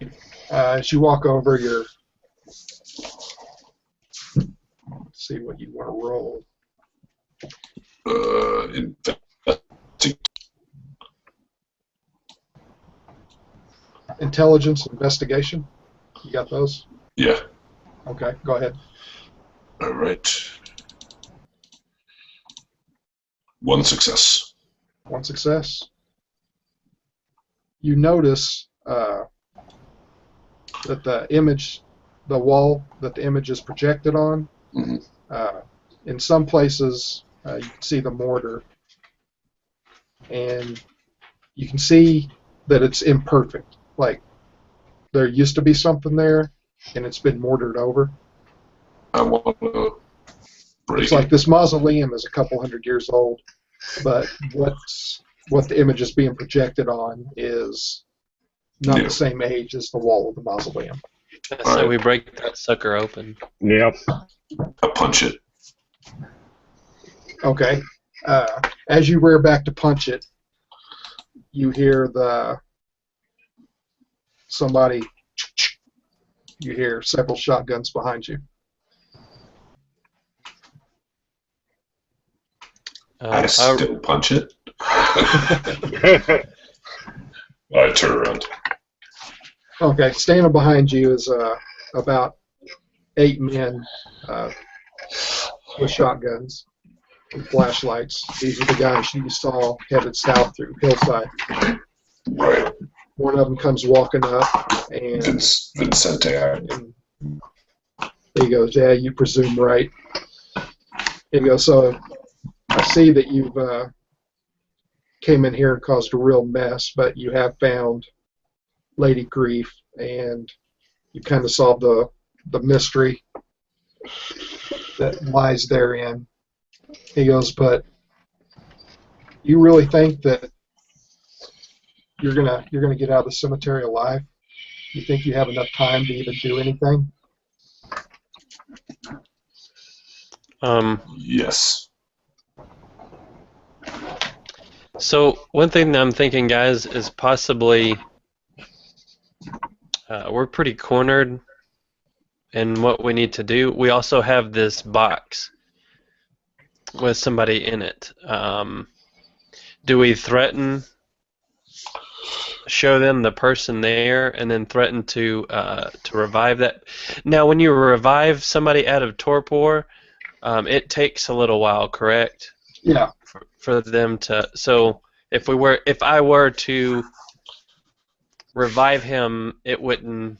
As you walk over, let's see what you want to roll. Intelligence, investigation. You got those? Yeah. Okay, go ahead. All right. 1 success. 1 success. You notice that the image, the wall that the image is projected on, in some places you can see the mortar, and you can see that it's imperfect. Like there used to be something there, and it's been mortared over. I want to break It's like this mausoleum is a couple hundred years old, but what the image is being projected on is not the same age as the wall of the mausoleum. So we break that sucker open. Yep. I punch it. Okay. As you rear back to punch it, you hear somebody. You hear several shotguns behind you. I still punch it. I turn around. Okay, standing behind you is about 8 men with shotguns and flashlights. These are the guys you saw headed south through Hillside. Right. One of them comes walking up, and Vincente. he goes, "Yeah, you presume right." He goes, "So I see that you've came in here and caused a real mess, but you have found Lady Grief, and you kind of solved the mystery that lies therein." He goes, "But you really think that you're gonna get out of the cemetery alive? You think you have enough time to even do anything?" Yes. So one thing that I'm thinking, guys, is possibly we're pretty cornered in what we need to do. We also have this box with somebody in it. Do we threaten, show them the person there, and then threaten to revive that? Now, when you revive somebody out of torpor, it takes a little while, correct? Yeah. For them to. So if I were to revive him, it wouldn't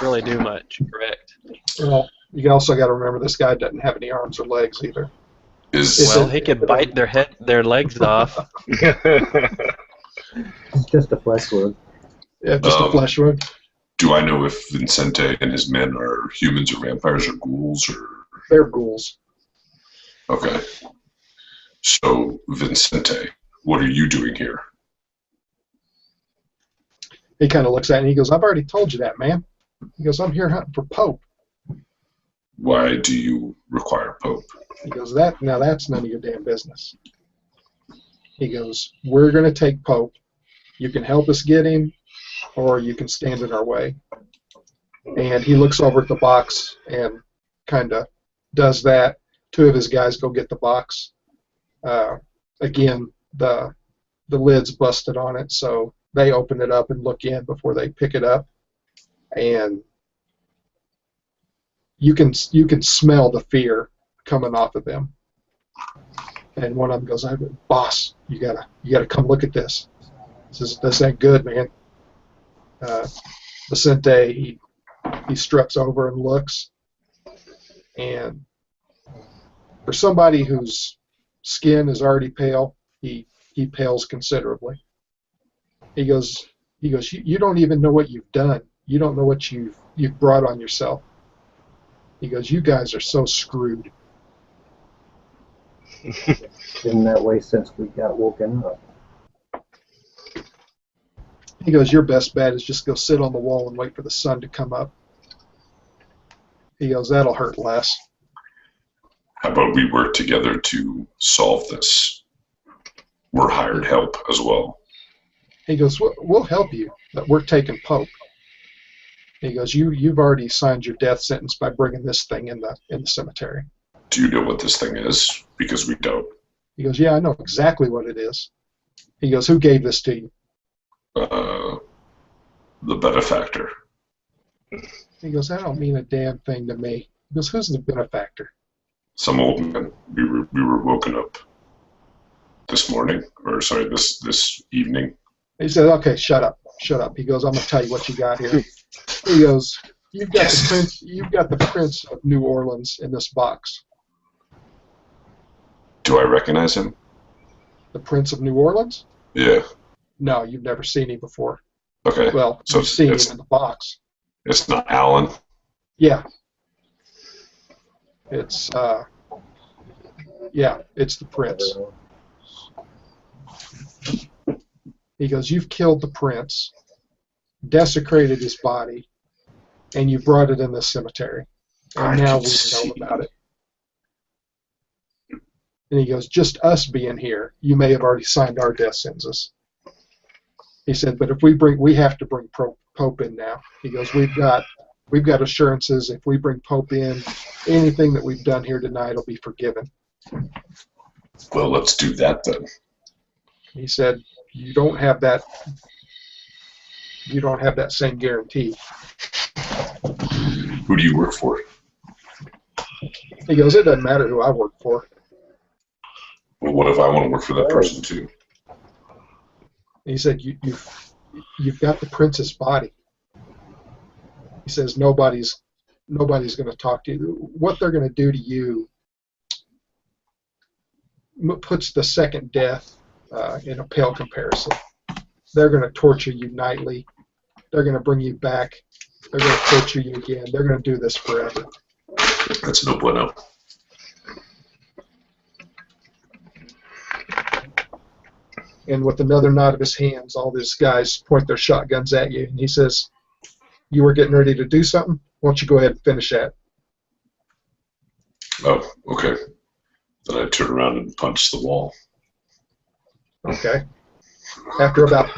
really do much, correct? Well, you also got to remember this guy doesn't have any arms or legs either. Well, he could bite their legs off. It's just a flesh wound. Yeah, just a flesh wound. Do I know if Vincente and his men are humans or vampires or ghouls or? They're ghouls. Okay. So, Vincente, what are you doing here? He kind of looks at it and he goes, "I've already told you that, man." He goes, "I'm here hunting for Pope." Why do you require Pope? He goes, "That's none of your damn business." He goes, "We're going to take Pope. You can help us get him, or you can stand in our way." And he looks over at the box and kind of does that. 2 of his guys go get the box. Again, the lid's busted on it, so they open it up and look in before they pick it up. And you can smell the fear coming off of them. And one of them goes, "Boss, you gotta come look at this. This ain't good, man." Vicente, he struts over and looks, and for somebody whose skin is already pale, he pales considerably. He goes, you don't even know what you've done. You don't know what you've brought on yourself." He goes, "You guys are so screwed." Been that way since we got woken up. He goes, "Your best bet is just go sit on the wall and wait for the sun to come up." He goes, "That'll hurt less." How about we work together to solve this? We're hired help as well. He goes, we'll help you, but we're taking Pope. He goes, you've already signed your death sentence by bringing this thing in the cemetery. Do you know what this thing is? Because we don't. He goes, yeah, I know exactly what it is. He goes, who gave this to you? The benefactor. He goes, that don't mean a damn thing to me. He goes, who's the benefactor? Some old man. We were woken up this morning, or sorry, this evening. He said, okay, shut up. He goes, I'm gonna tell you what you got here. He goes, you've got the Prince of New Orleans in this box. Do I recognize him? The Prince of New Orleans? Yeah. No, you've never seen him before. Okay. Well, so you've seen him in the box. It's not Alan. Yeah. It's it's the Prince. He goes, you've killed the Prince, desecrated his body, and you brought it in this cemetery. And now we know about it. And he goes, just us being here, you may have already signed our death sentences. He said, but if we have to bring Pope in now. He goes, we've got assurances if we bring Pope in, anything that we've done here tonight will be forgiven. Well, let's do that then. He said, you don't have that same guarantee. Who do you work for? He goes, it doesn't matter who I work for. Well, what if I want to work for that person too? He said, you've got the Prince's body. He says, nobody's going to talk to you. What they're going to do to you puts the second death in a pale comparison. They're going to torture you nightly. They're going to bring you back. They're going to torture you again. They're going to do this forever. That's no bueno. And with another nod of his hands, all these guys point their shotguns at you. And he says, you were getting ready to do something? Why don't you go ahead and finish that? Oh, okay. Then I turn around and punch the wall. Okay. After about...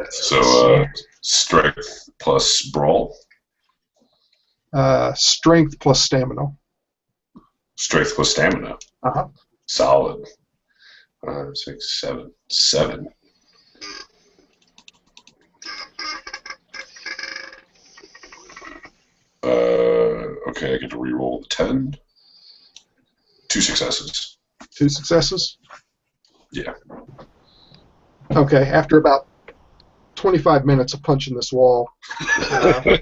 So, strength plus brawl? Strength plus stamina. Strength plus stamina. Uh-huh. Solid. 6, 7. 7. Okay, I get to reroll the 10. 2 successes. 2 successes? Yeah. Okay, after about 25 minutes of punching this wall, you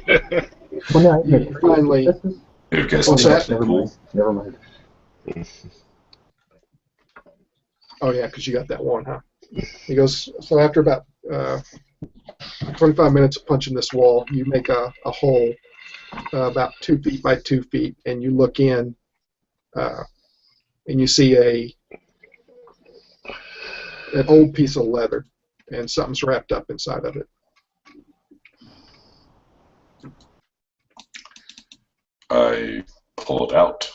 finally... What's that? Never mind. Oh, yeah, because you got that one, huh? He goes, so after about 25 minutes of punching this wall, you make a hole about 2 feet by 2 feet, and you look in, and you see an old piece of leather, and something's wrapped up inside of it. I pull it out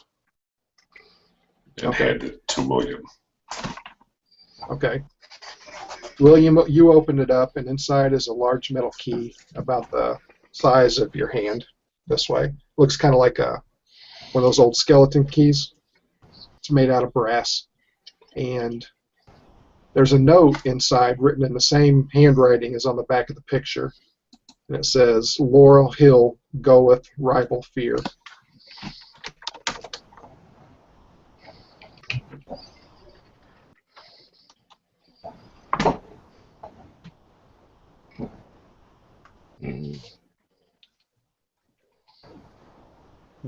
and Okay. hand it to William. Okay. William, you open it up, and inside is a large metal key about the size of your hand, this way. Looks kind of like one of those old skeleton keys. It's made out of brass. And there's a note inside written in the same handwriting as on the back of the picture. And it says, Laurel Hill goeth rival fear.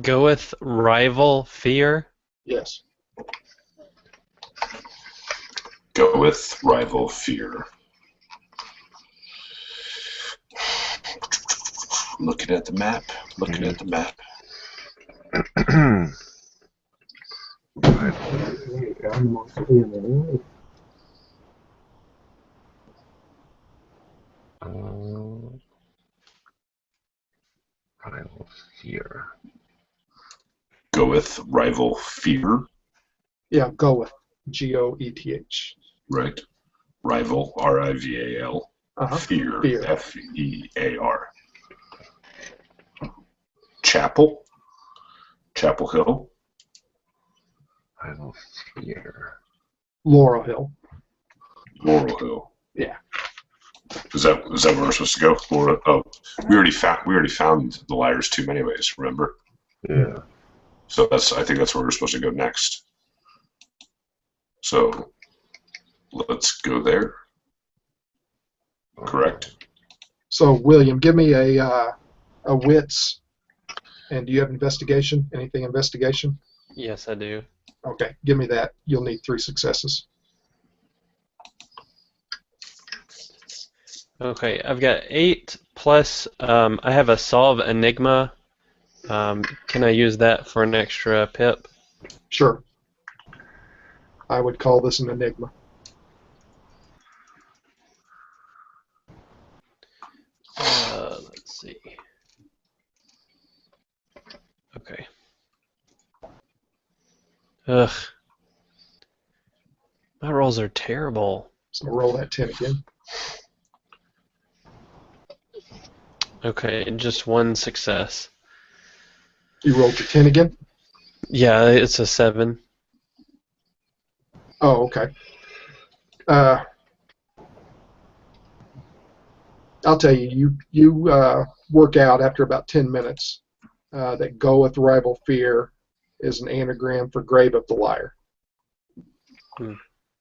Goeth rival fear? Yes. Goeth rival fear. Looking at the map. Looking at the map. Rival fear. Goeth rival fear. Yeah, goeth. Goeth. Right. Rival, R-I-V-A-L. Fear, Fear. F-E-A-R. Chapel Hill. Rival fear. Laurel Hill. Laurel Hill. Yeah. Is that where we're supposed to go? Laurel? Oh, we already found the Liars Tomb anyways. Remember? Yeah. So I think that's where we're supposed to go next. So let's go there. Correct. So William, give me a wits. And do you have investigation? Anything investigation? Yes, I do. Okay, give me that. You'll need 3 successes. Okay, I've got 8 plus. I have a solve enigma. Can I use that for an extra pip? Sure. I would call this an enigma. Let's see. Okay. Ugh. My rolls are terrible. So roll that 10 again. Okay, just 1 success. You rolled your 10 again? Yeah, it's a 7. Oh, okay. I'll tell you, you work out after about 10 minutes that goeth rival fear is an anagram for grave of the liar.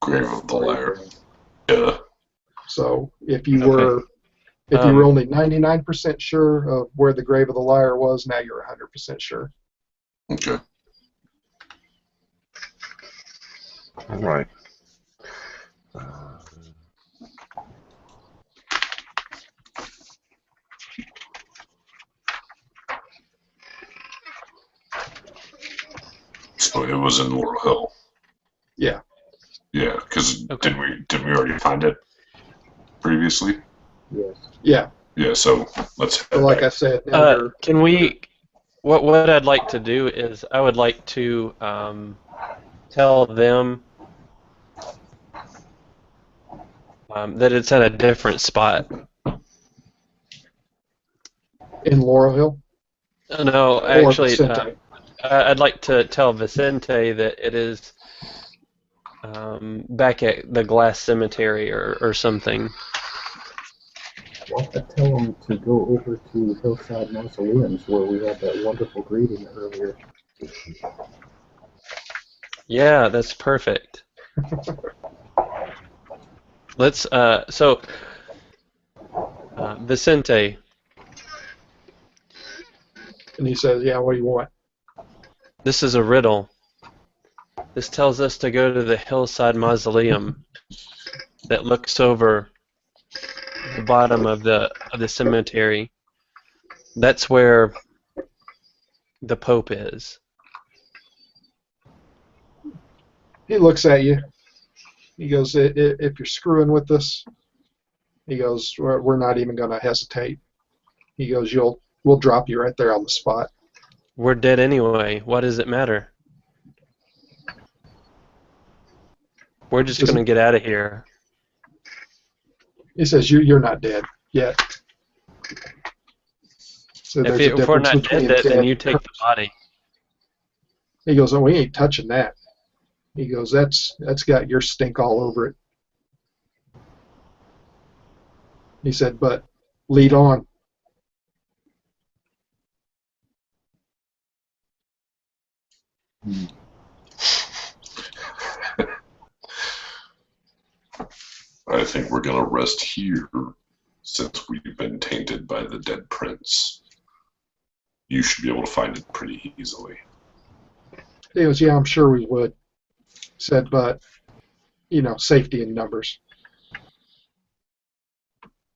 Grave of the Liar. Yeah. So if you were only 99% sure of where the grave of the liar was, now you're 100% sure. Okay. All right. So it was in Laurel Hill. Yeah. Yeah, because didn't we already find it previously? Yes. Yeah. Yeah. So let's head So like back. I said, now Can we? What I'd like to do is I would like to tell them that it's at a different spot. in Laurel Hill No, or actually, Vicente. I'd like to tell Vicente that it is back at the Glass Cemetery or something. Why not tell them to go over to Hillside Mausoleums where we had that wonderful greeting earlier? Yeah, that's perfect. Let's Vicente. And he says, yeah, what do you want? This is a riddle. This tells us to go to the Hillside Mausoleum that looks over the bottom of the cemetery. That's where the Pope is. He looks at you. He goes, if you're screwing with us, he goes, we're not even going to hesitate. He goes, we'll drop you right there on the spot. We're dead anyway. What does it matter? We're just going to get out of here. He says, you're not dead yet. So there's a If we're difference not between dead, then dead you and take the body. He goes, oh, we ain't touching that. He goes, that's got your stink all over it. He said, but lead on. I think we're gonna rest here since we've been tainted by the dead prince. You should be able to find it pretty easily. He goes, yeah, I'm sure we would. Said, but, safety in numbers.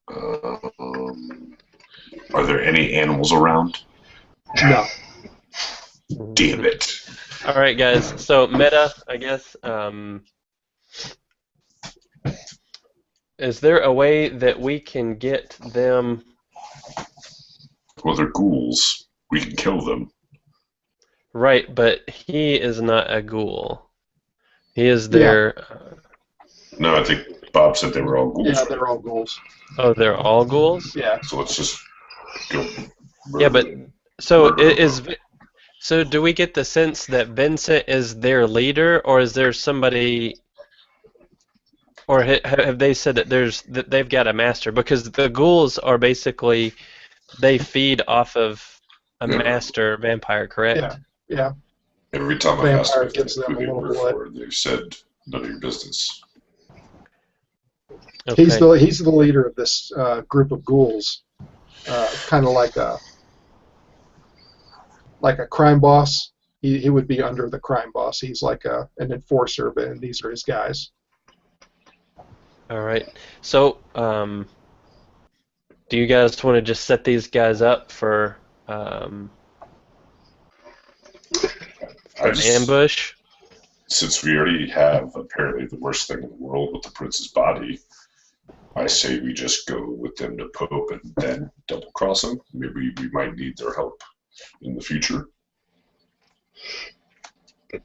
Are there any animals around? No. Damn it. All right, guys. So meta, I guess. Is there a way that we can get them? Well, they're ghouls. We can kill them. Right, but he is not a ghoul. He is their. No, I think Bob said they were all ghouls. Yeah, right? they're all ghouls. Oh, they're all ghouls? Yeah. So let's just go. Yeah, but murder so them. so do we get the sense that Vincent is their leader, or is there somebody, or have they said that they've got a master? Because the ghouls are basically, they feed off of a Yeah. master vampire, correct? Yeah. Yeah. Every time I've asked Vampire them gives them who a they little work blood. for, they've said none of your business. Okay. He's the leader of this group of ghouls, kind of like a crime boss. He would be under the crime boss. He's like an enforcer, and these are his guys. All right. So, do you guys want to just set these guys up for an ambush? Since we already have apparently the worst thing in the world with the prince's body, I say we just go with them to Pope and then double cross them. Maybe we might need their help in the future.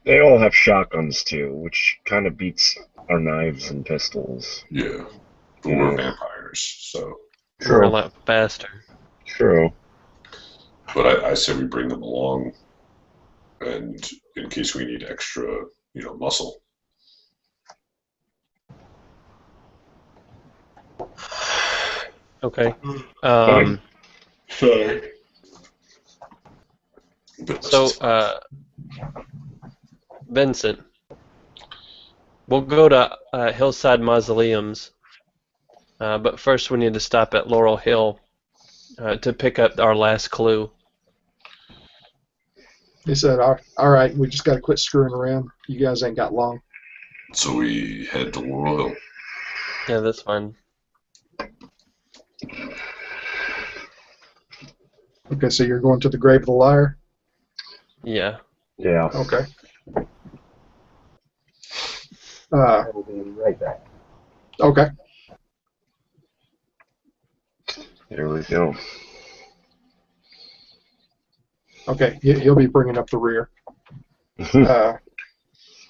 They all have shotguns too, which kind of beats our knives and pistols. Yeah. But we're vampires, so. We're a lot faster. True. But I say we bring them along, and in case we need extra, muscle. Okay. Sorry. So, Vincent, we'll go to Hillside Mausoleums, but first we need to stop at Laurel Hill to pick up our last clue. He said, all right, we just got to quit screwing around. You guys ain't got long. So we head to Laurel Hill. Yeah, that's fine. Okay, so you're going to the Grave of the Liar? Yeah. Yeah. Okay. I will be right back. Okay. Here we go. Okay, he'll be bringing up the rear.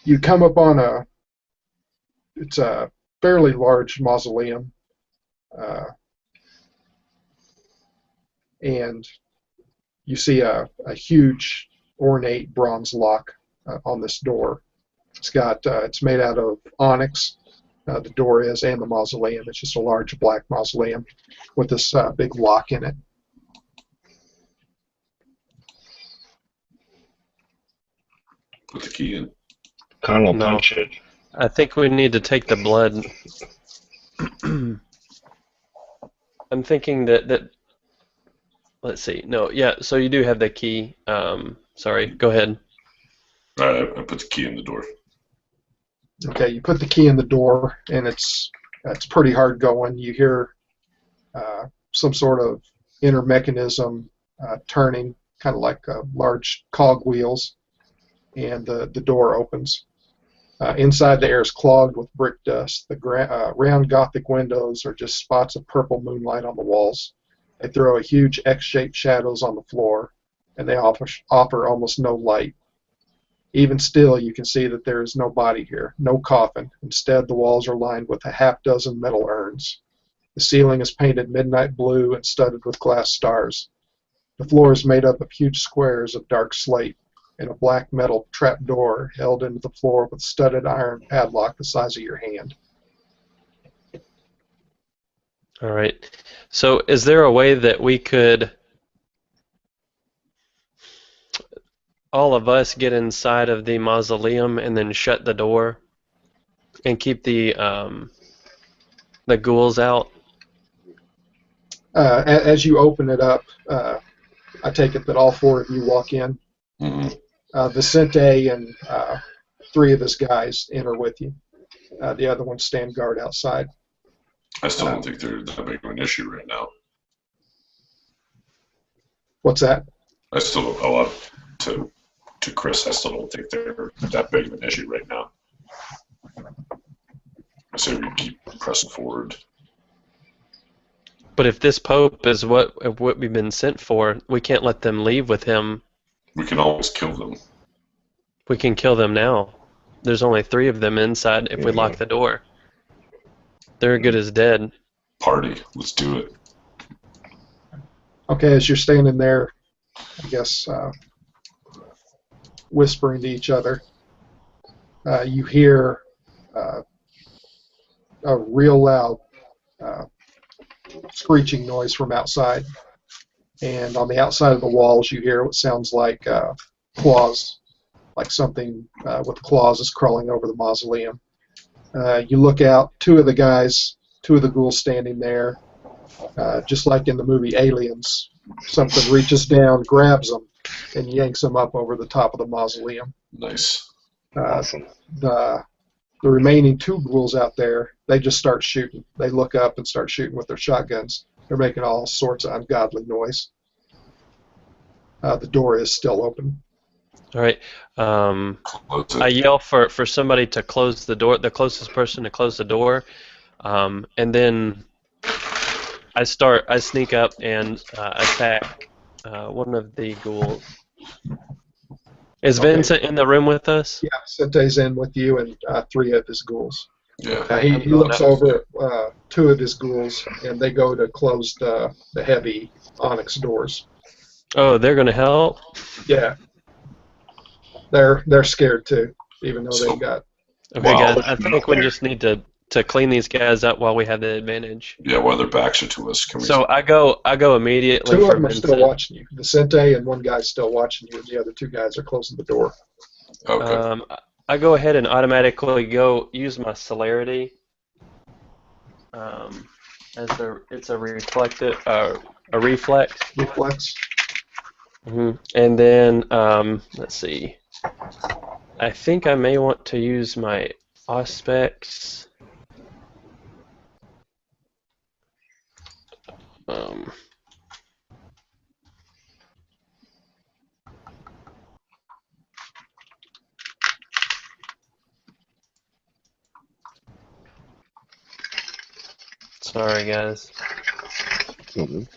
You come up on it's a fairly large mausoleum, and you see a huge ornate bronze lock on this door. It's made out of onyx. The door is, and the mausoleum. It's just a large black mausoleum with this big lock in it. Put the key in. Connal No. punch it. I think we need to take the blood. I'm thinking that let's see. No, yeah, so you do have the key. Sorry, go ahead. I put the key in the door. Okay, you put the key in the door, and it's pretty hard going. You hear some sort of inner mechanism turning, kind of like large cog wheels, and the door opens. Inside, the air is clogged with brick dust. The round Gothic windows are just spots of purple moonlight on the walls. They throw a huge X-shaped shadows on the floor, and they offer almost no light. Even still, you can see that there is no body here, no coffin. Instead, the walls are lined with a half-dozen metal urns. The ceiling is painted midnight blue and studded with glass stars. The floor is made up of huge squares of dark slate, and a black metal trapdoor held into the floor with a studded iron padlock the size of your hand. All right. So is there a way that we could, all of us, get inside of the mausoleum and then shut the door and keep the ghouls out? As you open it up, I take it that all four of you walk in. Mm-hmm. Vicente and three of his guys enter with you. The other ones stand guard outside. I still don't think they're that big of an issue right now. What's that? I still don't know to Chris. I still don't think they're that big of an issue right now. I say we keep pressing forward. But if this Pope is what we've been sent for, we can't let them leave with him. We can always kill them. We can kill them now. There's only 3 of them inside if we lock the door. They're good as dead. Party. Let's do it. Okay, as you're standing there, I guess, whispering to each other, you hear a real loud screeching noise from outside. And on the outside of the walls, you hear what sounds like claws, like something with claws is crawling over the mausoleum. You look out, two of the ghouls standing there, just like in the movie Aliens. Something reaches down, grabs them, and yanks them up over the top of the mausoleum. Nice. Awesome. The remaining two ghouls out there, they just start shooting. They look up and start shooting with their shotguns. They're making all sorts of ungodly noise. The door is still open. All right. Close I it. yell for somebody to close the door, the closest person to close the door, and then I sneak up and attack one of the ghouls. Is Okay. Vincent in the room with us? Yeah, Sente's in with you and three of his ghouls. Yeah. He I'm looks going up. over at two of his ghouls, and they go to close the heavy onyx doors. Oh, they're going to help? Yeah, they're scared too, even though they've got. Okay, Wow. guys, I think we just need to clean these guys up while we have the advantage. Yeah, while their backs are to us. Can we? So I go immediately Two of for them are Vincent. still watching you. Vicente and one guy's still watching you, and the other two guys are closing the door. Okay. I go ahead and automatically use my celerity. It's a reflective a reflex. Reflex. And then let's see. I think I may want to use my Auspex. Sorry, guys. Mhm.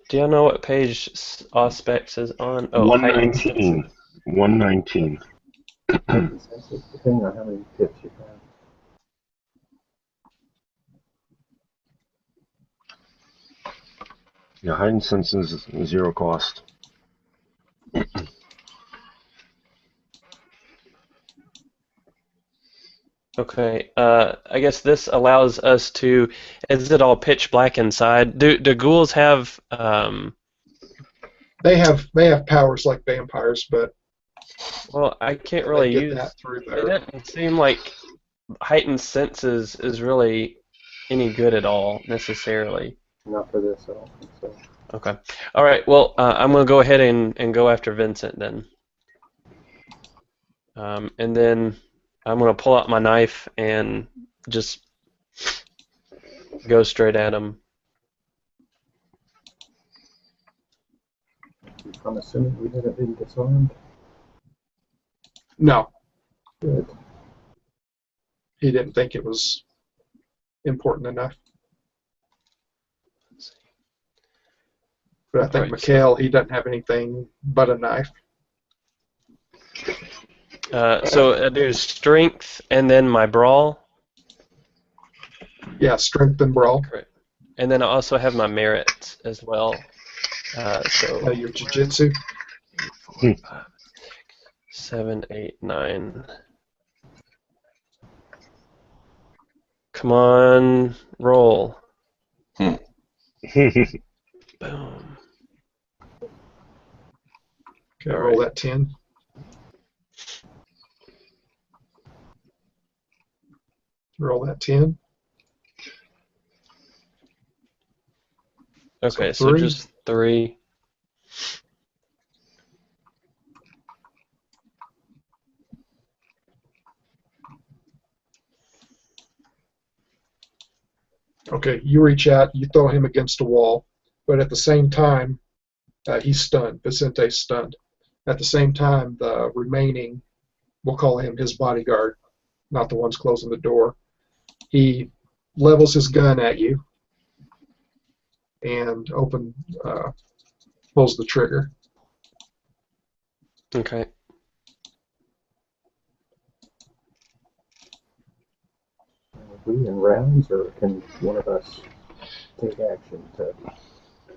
Do y'all know what page Auspex is on? Oh, heightened 119. 119. Depending on how many tips you have. Yeah, heightened senses is 0 cost. Okay, I guess this allows us to. Is it all pitch black inside? Do ghouls have? They have powers like vampires, but Well, I can't they really get use. that through It their. doesn't seem like heightened senses is really any good at all necessarily. Not for this, I don't think so. Okay. All right. Well, I'm gonna go ahead and go after Vincent then. And then I'm gonna pull out my knife and just go straight at him. I'm assuming we haven't been disarmed. No, Good. he didn't think it was important enough. But I think Right, Mikhail, he doesn't have anything but a knife. So I do strength and then my brawl. Yeah, strength and brawl. Correct. And then I also have my merit as well. So Your jiu-jitsu. 4, 5, 6, 7, 8, 9. Come on, roll. Boom. Okay, All roll right. that 10. Roll that 10. Okay, So so 3. just 3. Okay, you reach out, you throw him against a wall, but at the same time, he's stunned. Vicente's stunned. At the same time, the remaining, we'll call him his bodyguard, not the ones closing the door, he levels his gun at you and pulls the trigger. Okay. Are we in rounds, or can one of us take action to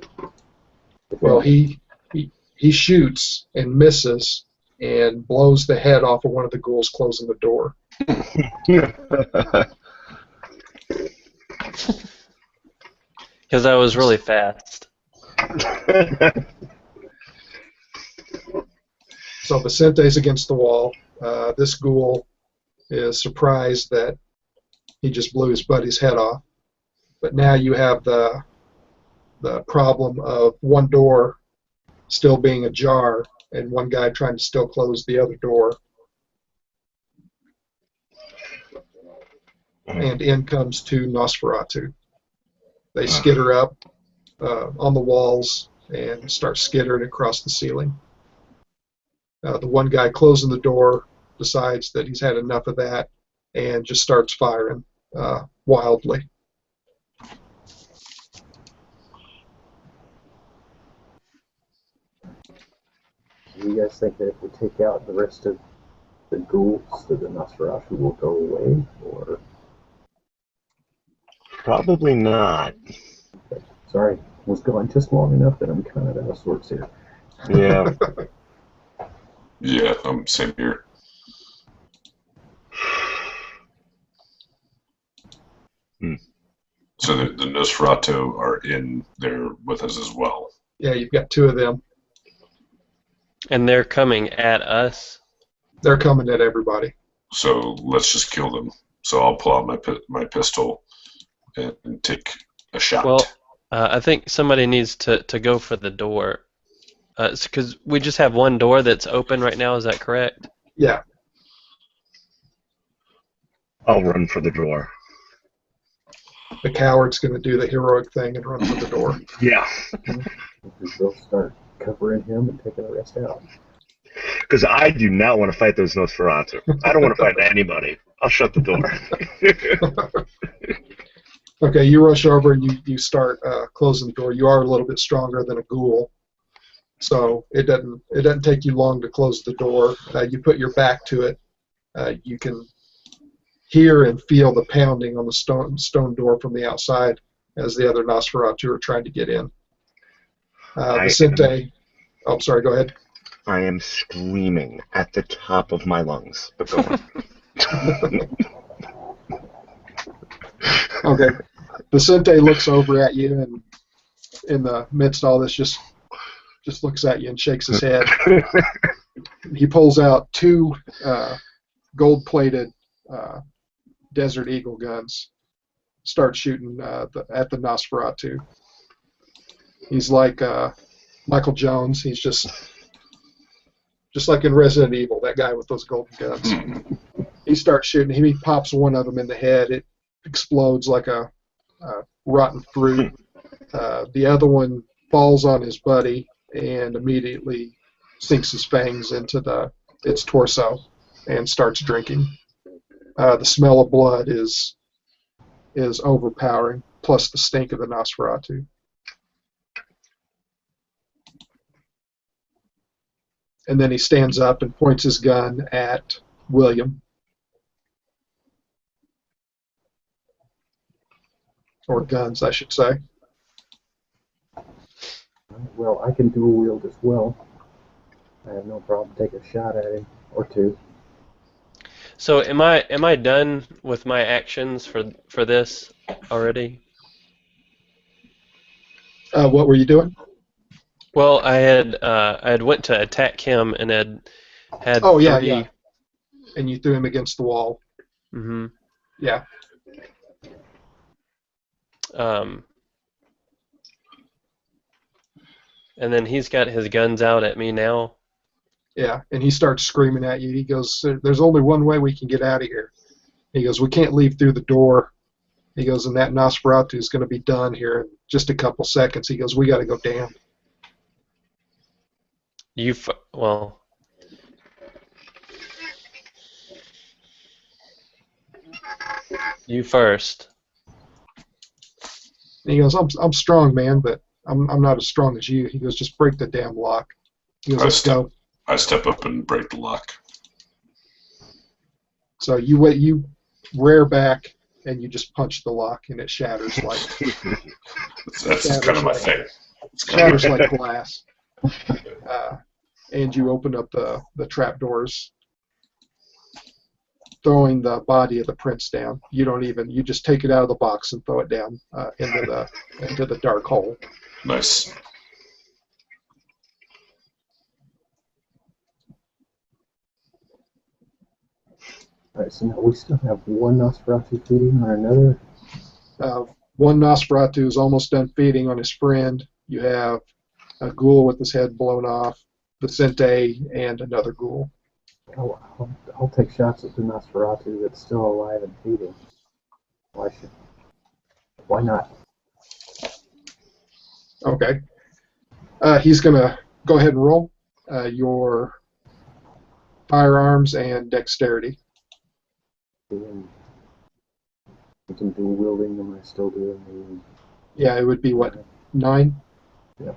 defend? Well, he shoots and misses and blows the head off of one of the ghouls closing the door. Because I was really fast. So Vicente's against the wall. This ghoul is surprised that he just blew his buddy's head off. But now you have the problem of one door still being ajar and one guy trying to still close the other door. And in comes two Nosferatu. They skitter up on the walls and start skittering across the ceiling. The one guy closing the door decides that he's had enough of that and just starts firing wildly. Do you guys think that if we take out the rest of the ghouls, that the Nosferatu will go away, or? Probably not. Sorry, was gone just long enough that I'm kind of out of sorts here. Yeah. Yeah, same here. So the Nosferatu are in there with us as well. Yeah, you've got two of them. And they're coming at us. They're coming at everybody. So let's just kill them. So I'll pull out my pistol and take a shot. Well, I think somebody needs to go for the door. Because we just have one door that's open right now, is that correct? Yeah. I'll run for the door. The coward's going to do the heroic thing and run for the door. Yeah. We both start covering him and taking the rest out. Because I do not want to fight those Nosferatu. I don't want to fight anybody. I'll shut the door. Okay, you rush over and you start closing the door. You are a little bit stronger than a ghoul, so it doesn't take you long to close the door. You put your back to it. You can hear and feel the pounding on the stone door from the outside as the other Nosferatu are trying to get in. Vicente, I'm sorry, go ahead. I am screaming at the top of my lungs. But go on. Okay. Vicente looks over at you and in the midst of all this just looks at you and shakes his head. He pulls out two gold-plated Desert Eagle guns, starts shooting at the Nosferatu. He's like Michael Jones. He's just like in Resident Evil, that guy with those golden guns. He starts shooting. He pops one of them in the head. It explodes like a rotten fruit. The other one falls on his buddy and immediately sinks his fangs into its torso and starts drinking. The smell of blood is overpowering, plus the stink of the Nosferatu. And then he stands up and points his gun at William. Or guns, I should say. Well, I can dual wield as well. I have no problem taking a shot at him, or two. So am I done with my actions for this already? What were you doing? Well, I had went to attack him and had Oh yeah, three... yeah. And you threw him against the wall. Mm-hmm. Yeah. And then he's got his guns out at me now. Yeah, and he starts screaming at you. He goes, "There's only one way we can get out of here." He goes, "We can't leave through the door." He goes, "And that Nosferatu is going to be done here in just a couple seconds." He goes, "We got to go down." Well, You first. And he goes, I'm strong, man, but I'm not as strong as you. He goes, just break the damn lock. He goes, let's go. I step up and break the lock. So you rear back and you just punch the lock and it shatters like that's kind of my thing. Shatters like glass. And you open up the trapdoors, throwing the body of the prince down. You just take it out of the box and throw it down into the dark hole. Nice. Alright, so now we still have one Nosferatu feeding on another. One Nosferatu is almost done feeding on his friend. You have a ghoul with his head blown off, the Sente, and another ghoul. I'll take shots at the Nosferatu that's still alive and feeding. Why not? Okay. He's going to go ahead and roll your firearms and dexterity. And some dual wielding, am I still doing the... Yeah, it would be, what, 9? Yeah.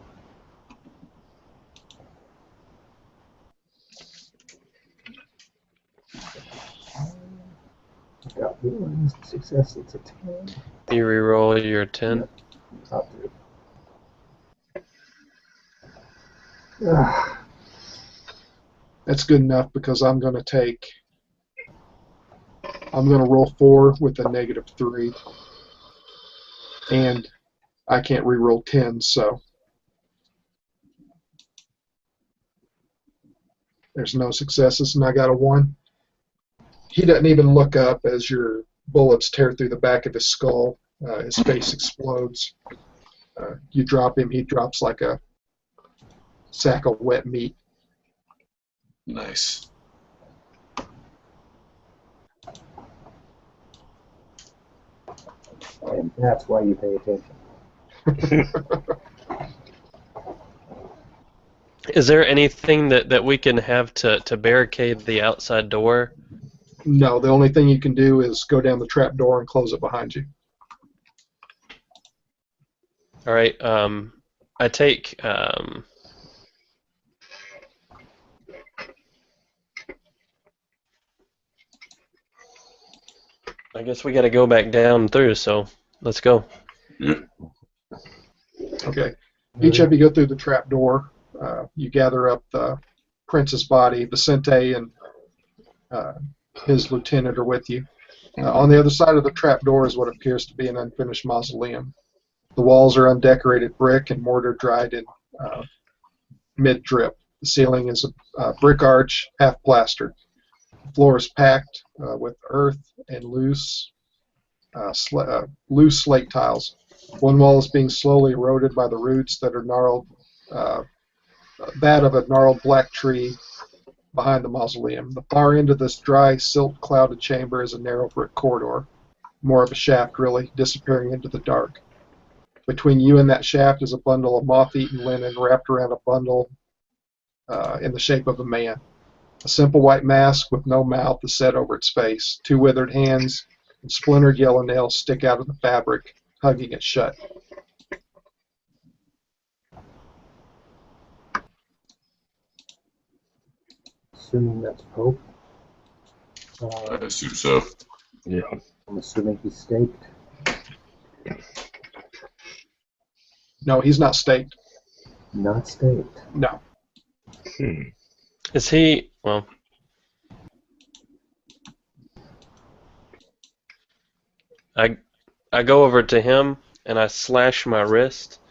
I got one success, it's a 10. You reroll your 10. Yep. I'll do it. That's good enough because I'm going to roll 4 with a -3. And I can't reroll 10, so there's no successes, and I got a 1. He doesn't even look up as your bullets tear through the back of his skull. His face explodes. You drop him, he drops like a sack of wet meat. Nice. And that's why you pay attention. Is there anything that we can have to barricade the outside door? No, the only thing you can do is go down the trap door and close it behind you. All right. I take. I guess we got to go back down through, so let's go. Okay. Each of you go through the trap door. You gather up the prince's body. Vicente and his lieutenant are with you. On the other side of the trap door is what appears to be an unfinished mausoleum. The walls are undecorated brick and mortar dried in mid-drip. The ceiling is a brick arch, half plastered. The floor is packed with earth and loose slate tiles. One wall is being slowly eroded by the roots that are gnarled, that of a gnarled black tree behind the mausoleum. The far end of this dry, silt-clouded chamber is a narrow brick corridor, more of a shaft, really, disappearing into the dark. Between you and that shaft is a bundle of moth-eaten linen wrapped around a bundle in the shape of a man. A simple white mask with no mouth is set over its face. 2 withered hands and splintered yellow nails stick out of the fabric, hugging it shut. Assuming that's Pope. I assume so. Yeah. I'm assuming he's staked. No, he's not staked. Not staked. No. Is he? Well, I go over to him and I slash my wrist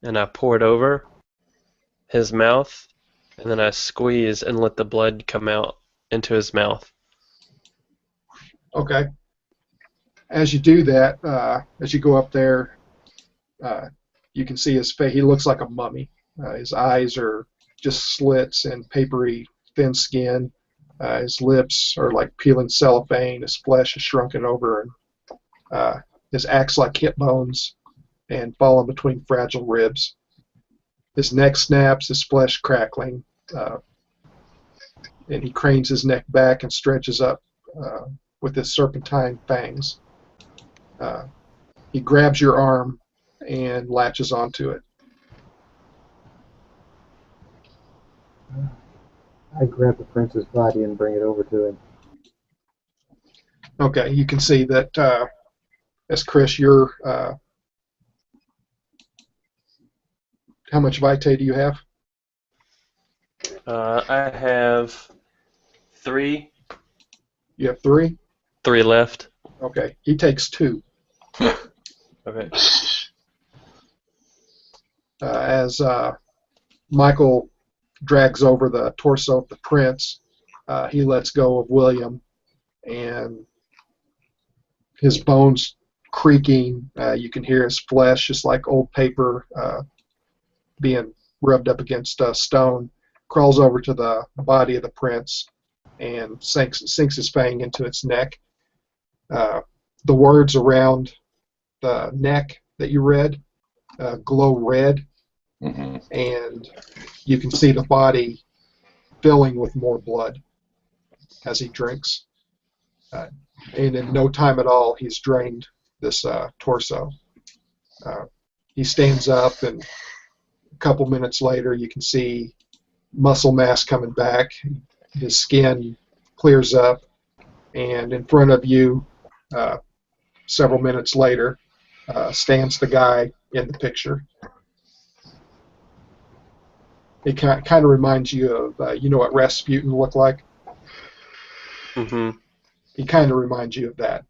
and I pour it over his mouth and then I squeeze and let the blood come out into his mouth. Okay. As you do that, as you go up there, you can see his face. He looks like a mummy. His eyes are just slits and papery, thin skin. His lips are like peeling cellophane. His flesh is shrunken over, and his axe-like hip bones and fallen between fragile ribs. His neck snaps, his flesh crackling, and he cranes his neck back and stretches up with his serpentine fangs. He grabs your arm and latches onto it. I grab the prince's body and bring it over to him. Okay, you can see that as Chris, you're how much vitae do you have? I have 3. You have 3? 3 left. Okay, he takes 2. Okay. As Michael drags over the torso of the prince, he lets go of William, and his bones creaking. You can hear his flesh, just like old paper being rubbed up against stone. Crawls over to the body of the prince and sinks his fang into its neck. The words around the neck that you read glow red, and you can see the body filling with more blood as he drinks. And in no time at all, he's drained this torso. He stands up, and a couple minutes later, you can see muscle mass coming back. His skin clears up, and in front of you, several minutes later, stands the guy in the picture. It kind of reminds you of, you know what Rasputin looked like? Mm-hmm. He kind of reminds you of that.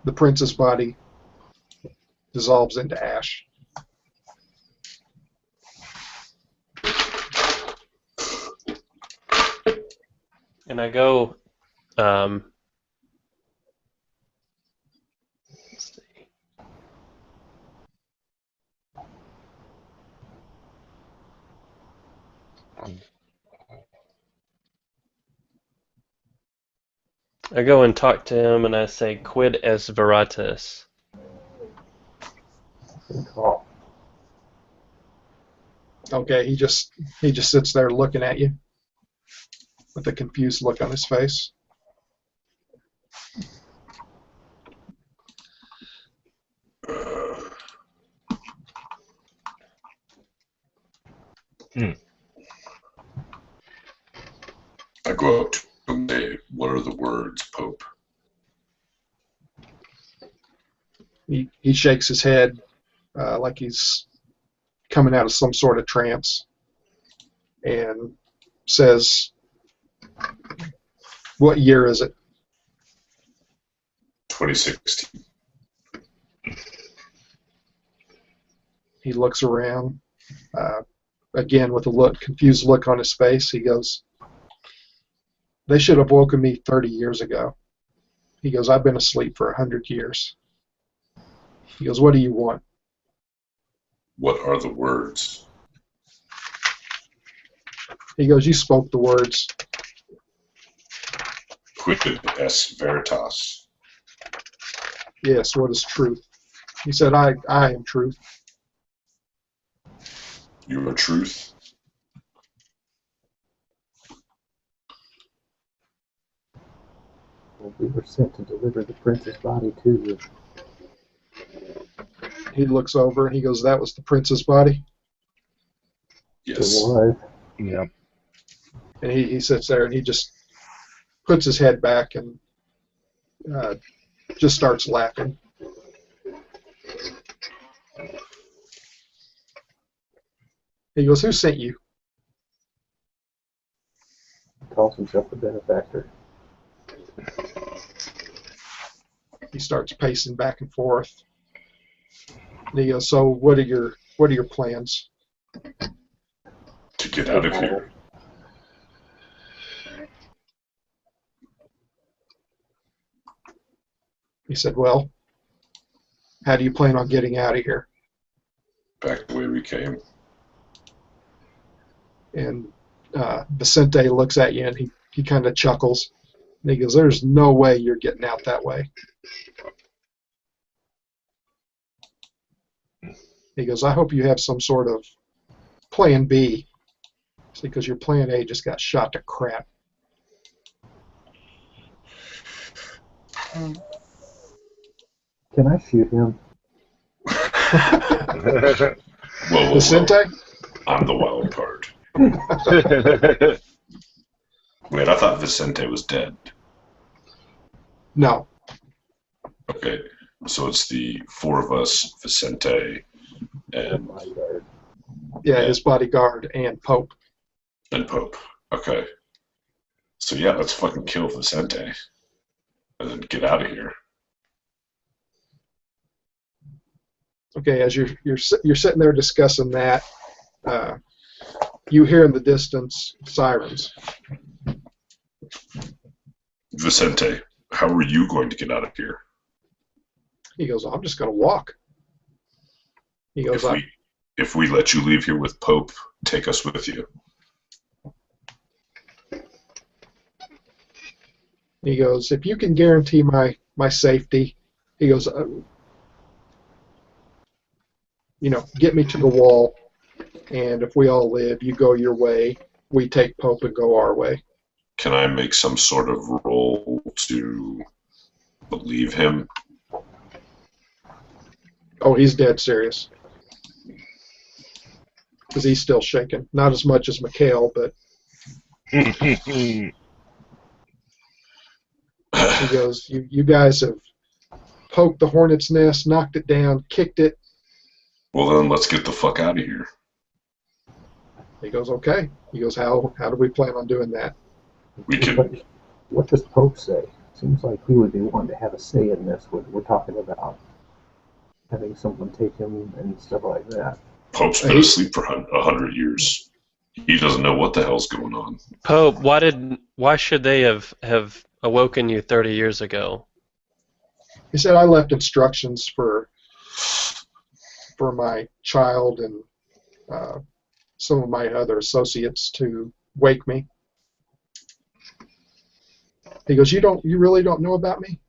The prince's body dissolves into ash. And I go. Let's see. I go and talk to him, and I say, "Quid est veritas?" Good call. Okay, he just sits there looking at you with a confused look on his face. I go up to him and say, "What are the words, Pope?" He shakes his head like he's coming out of some sort of trance and says, "What year is it?" 2016. He looks around, again with a confused look on his face. He goes, "They should have woken me 30 years ago." He goes, "I've been asleep for 100 years." He goes, "What do you want?" What are the words? He goes, "You spoke the words." Quid est veritas? "Yes, what is truth?" He said, I am truth." You are truth? Well, we were sent to deliver the prince's body to you. He looks over and he goes, "That was the prince's body?" It Yes. was. Yeah. And he sits there and he just puts his head back and just starts laughing. He goes, "Who sent you?" He calls himself the benefactor. He starts pacing back and forth. And he goes, "So what are your plans?" To get out of here. He said, "Well, how do you plan on getting out of here?" Back the way we came. And Vicente looks at you and he kind of chuckles. And he goes, "There's no way you're getting out that way." He goes, "I hope you have some sort of plan B because your plan A just got shot to crap. Can I shoot him? Whoa, Vicente? I'm the wild card. Wait, I thought Vicente was dead. No. Okay, so it's the four of us, Vicente, and Bodyguard. Yeah, his bodyguard and Pope. Pope. Okay. So yeah, let's fucking kill Vicente. And then get out of here. Okay, as you're sitting there discussing that, you hear in the distance sirens. Vicente, how are you going to get out of here? He goes, I'm just going to walk. He goes, If we let you leave here with Pope, take us with you. he goes, if you can guarantee my safety, he goes, get me to the wall, and if we all live, you go your way, we take Pope and go our way. Can I make some sort of roll to believe him? Oh, he's dead serious. Because he's still shaking. Not as much as Mikhail, but he goes, you guys have poked the hornet's nest, knocked it down, kicked it. Well, then let's get the fuck out of here. He goes, okay. He goes, how do we plan on doing that? We can. What does Pope say? Seems like he would be wanting to have a say in this. We're talking about having someone take him and stuff like that. Pope's been asleep for 100 years. He doesn't know what the hell's going on. Pope, why should they have awoken you 30 years ago? He said, I left instructions for my child and some of my other associates to wake me. He goes, you really don't know about me?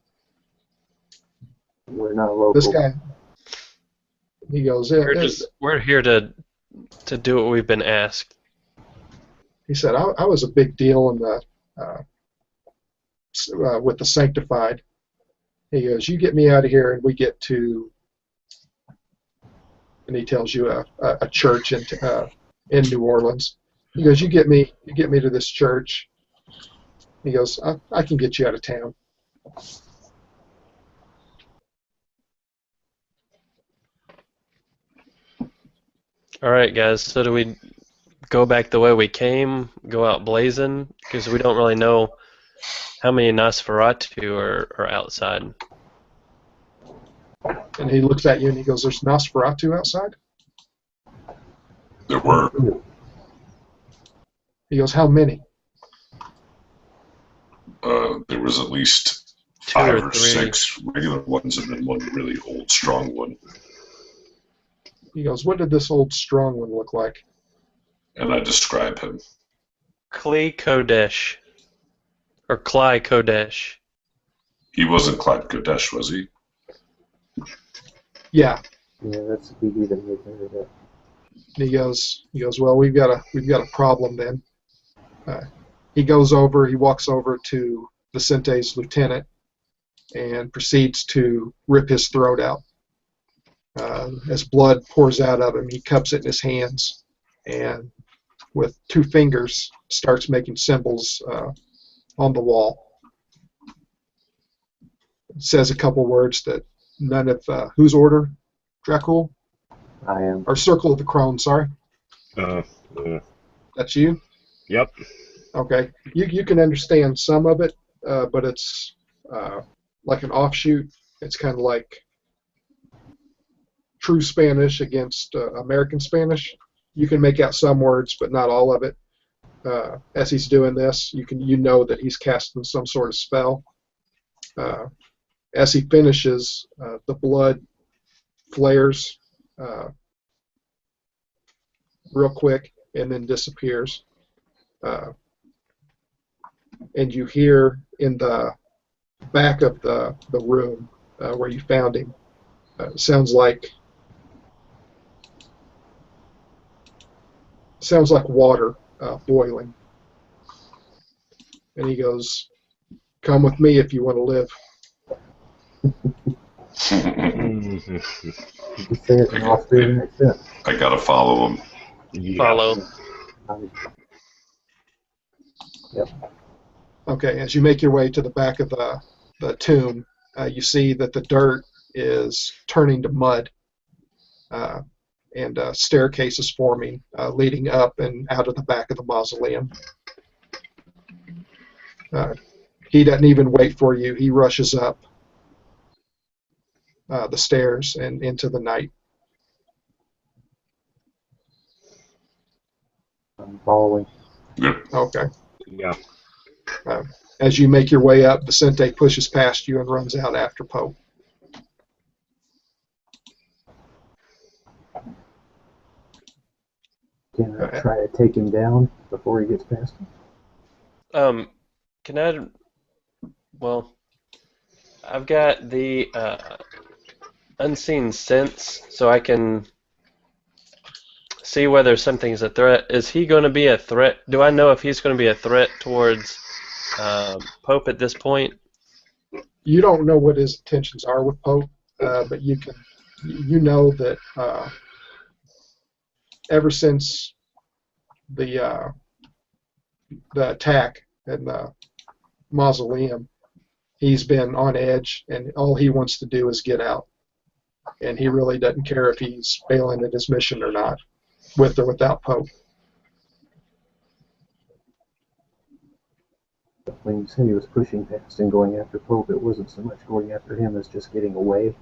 We're not local. This guy. He goes, We're here to do what we've been asked. He said, I was a big deal in the with the Sanctified. He goes, you get me out of here, and we get to, and he tells you a church in New Orleans. He goes, you get me to this church. He goes, I can get you out of town. All right, guys. So do we go back the way we came, go out blazing? Because we don't really know how many Nosferatu are outside. And he looks at you and he goes, there's Nosferatu outside? There were. He goes, how many? There was at least 2 5 or or 3. 6 regular ones and then one really old, strong one. He goes, what did this old strong one look like? And I describe him. Klee Kodesh. Or Klai Kodesh. He wasn't Clyde Kodesh, was he? Yeah. Yeah, that's the BD that made it. And he goes, well, we've got a problem then. He walks over to Vicente's lieutenant and proceeds to rip his throat out. As blood pours out of him, he cups it in his hands and with 2 fingers starts making symbols on the wall. It says a couple words that none of whose order? Dracul? I am. Or Circle of the Crone, sorry. That's you? Yep. Okay. You can understand some of it, but it's like an offshoot. It's kind of like true Spanish against American Spanish. You can make out some words, but not all of it. As he's doing this, you know that he's casting some sort of spell. As he finishes, the blood flares real quick and then disappears. And you hear in the back of the room where you found him, sounds like water boiling. And he goes, "Come with me if you want to live." You could say it's an Austrian accent. I gotta follow him. Yeah. Follow. Yep. Okay, as you make your way to the back of the tomb, you see that the dirt is turning to mud, and a staircase is forming, leading up and out of the back of the mausoleum. He doesn't even wait for you. He rushes up the stairs and into the night. I'm following. Good. Okay. Yeah. As you make your way up, Vicente pushes past you and runs out after Pope. Can I try to take him down before he gets past me? Can I? Well, I've got the unseen sense, so I can see whether something's a threat. Is he going to be a threat? Do I know if he's going to be a threat towards Pope at this point? You don't know what his intentions are with Pope, but you know that ever since the attack in the mausoleum, he's been on edge, and all he wants to do is get out. And he really doesn't care if he's failing at his mission or not, with or without Pope. When you said he was pushing past and going after Pope, it wasn't so much going after him as just getting away.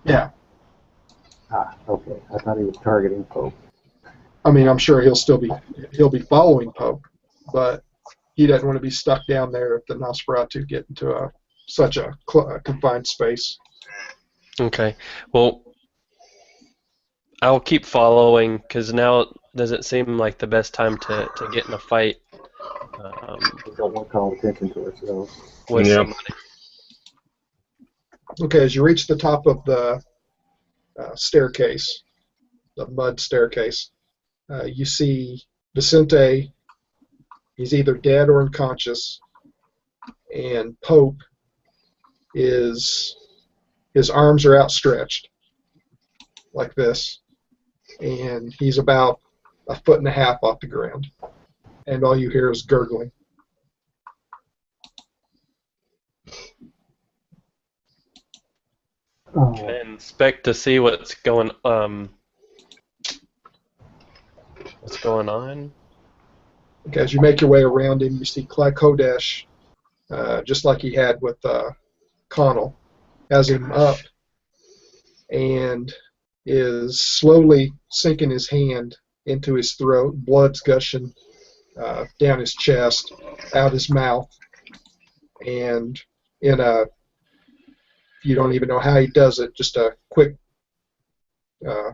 Yeah. Ah, okay. I thought he was targeting Pope. I mean, I'm sure he'll be following Pope, but he doesn't want to be stuck down there if the Nosferatu get into such a confined space. Okay. Well, I'll keep following because now doesn't seem like the best time to get in a fight We don't want to call attention to ourselves. with Yeah. somebody. Okay, as you reach the top of the staircase, the mud staircase, you see Vicente. He's either dead or unconscious, and Pope his arms are outstretched like this, and he's about 1.5 feet off the ground, and all you hear is gurgling. Oh, Can I inspect to see what's going on? Okay, as you make your way around him, you see Clyde Kodesh, just like he had with Connal, has him up and is slowly sinking his hand into his throat. Blood's gushing down his chest, out his mouth, and you don't even know how he does it, just a quick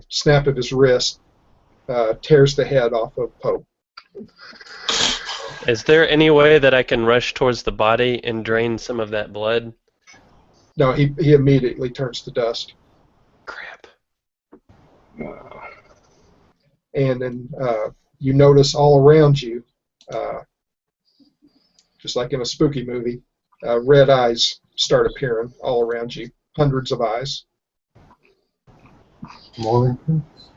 snap of his wrist tears the head off of Pope. Is there any way that I can rush towards the body and drain some of that blood? No, he immediately turns to dust. Crap. And then you notice all around you, just like in a spooky movie, red eyes start appearing all around you, hundreds of eyes. more entrance?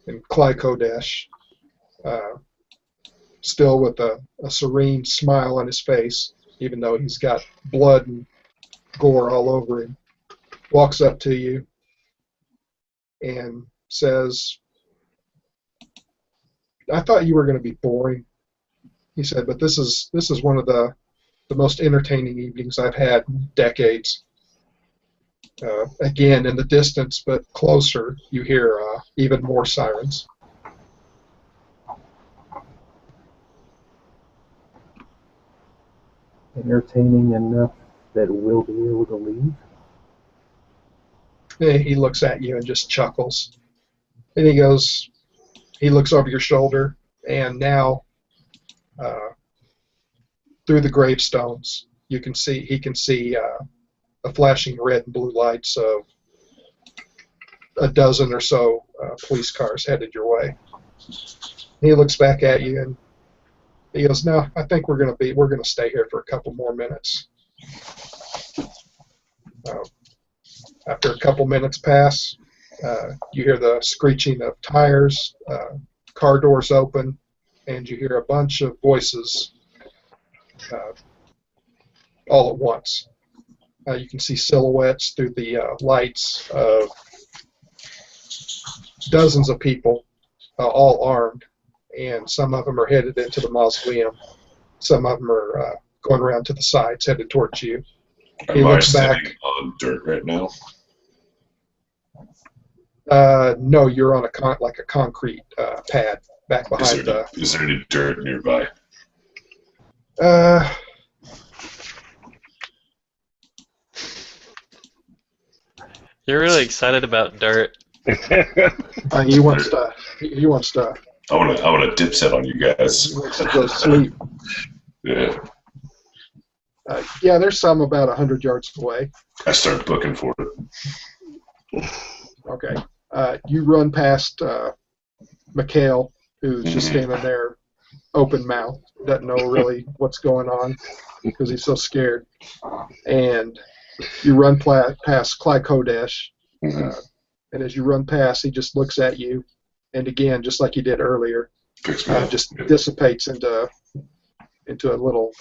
And Clyde Kodesh, still with a serene smile on his face, even though he's got blood and gore all over him, walks up to you and says, "I thought you were going to be boring," he said, "but this is one of the most entertaining evenings I've had in decades." Again, in the distance, but closer, you hear even more sirens. Entertaining enough that we'll be able to leave? And he looks at you and just chuckles. And he looks over your shoulder, and now through the gravestones, he can see the flashing red and blue lights of a dozen or so police cars headed your way. He looks back at you and he goes, "No, I think we're gonna stay here for a couple more minutes." After a couple minutes pass, you hear the screeching of tires, car doors open, and you hear a bunch of voices all at once. You can see silhouettes through the lights of dozens of people, all armed, and some of them are headed into the mausoleum. Some of them are going around to the sides, headed towards you. He Am I looks back. sitting on dirt right now? No, you're on a concrete pad back behind Is there any dirt nearby? You're really excited about dirt. He wants to. I want to dip set on you guys. He wants to go sleep. Yeah. Yeah, there's some about 100 yards away. I start booking for it. Okay. You run past Mikhail, who's just standing there, open mouth, doesn't know really what's going on because he's so scared. And you run past Clyde Kodesh, and as you run past, he just looks at you, and again, just like he did earlier, just dissipates into a little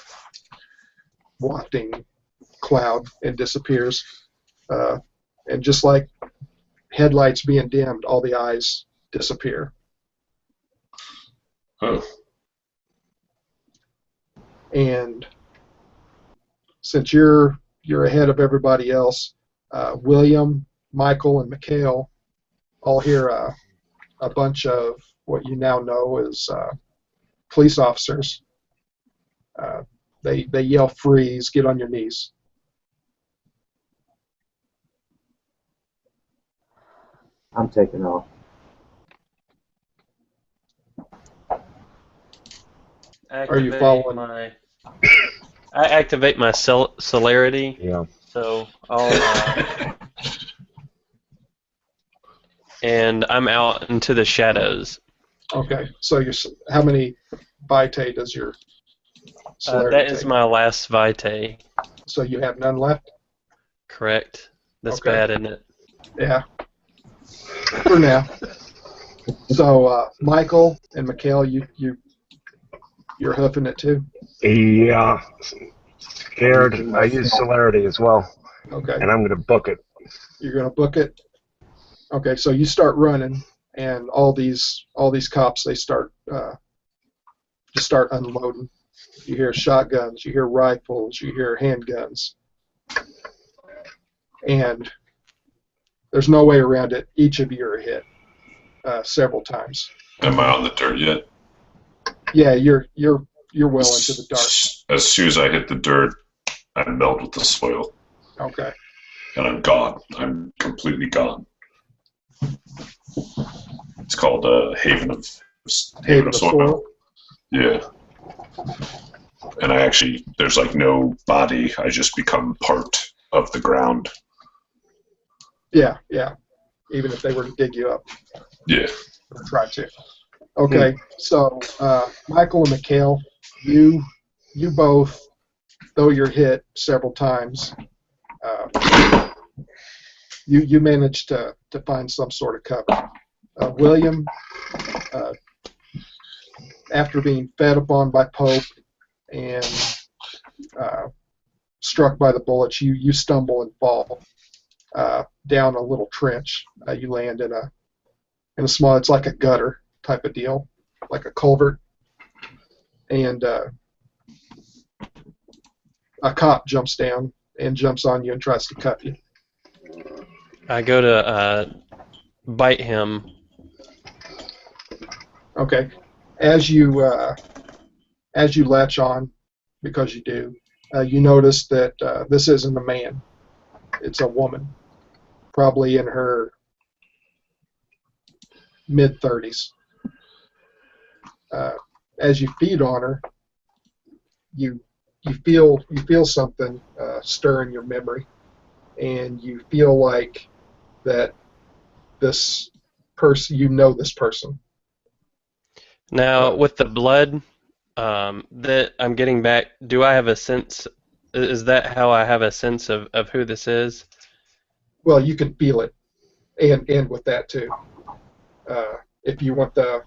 wafting cloud and disappears. And just like headlights being dimmed, all the eyes disappear. Oh. And since you're ahead of everybody else, William, Michael, and Mikhail all hear a bunch of what you now know as police officers. They yell, "Freeze! Get on your knees!" I'm taking off. Are you following? I activate my celerity. Yeah. So I'll. And I'm out into the shadows. Okay. So how many vitae does your celerity that is take? my last vitae. So you have none left? Correct. That's Okay. bad, isn't it? Yeah. For now. So Michael and Mikhail, you're hoofing it too? Yeah. Scared. I use celerity as well, Okay. and I'm going to book it. You're gonna book it? Okay, so you start running, and all these cops, they start unloading. You hear shotguns, you hear rifles, you hear handguns, and there's no way around it. Each of you are hit several times. Am I on the dirt yet? Yeah, you're well into the dark. As soon as I hit the dirt, I melt with the soil, Okay. and I'm gone. I'm completely gone. It's called Haven of Soil. Yeah. And I actually, there's like no body. I just become part of the ground. Yeah. Even if they were to dig you up. Yeah. Or try to. Okay, so Michael and Mikhail, you both, though you're hit several times, you managed to find some sort of cover. William, after being fed upon by Pope and struck by the bullets, you stumble and fall down a little trench. You land in a small, it's like a gutter type of deal, like a culvert, and a cop jumps down and jumps on you and tries to cuff you. I go to bite him. Okay, as you latch on, because you do, you notice that this isn't a man; it's a woman, probably in her mid-30s. As you feed on her, you feel something stir in your memory, and you feel like that this person, you know this person. Now, with the blood that I'm getting back, do I have a sense? Is that how I have a sense of who this is? Well, you can feel it, and with that too. If you want the,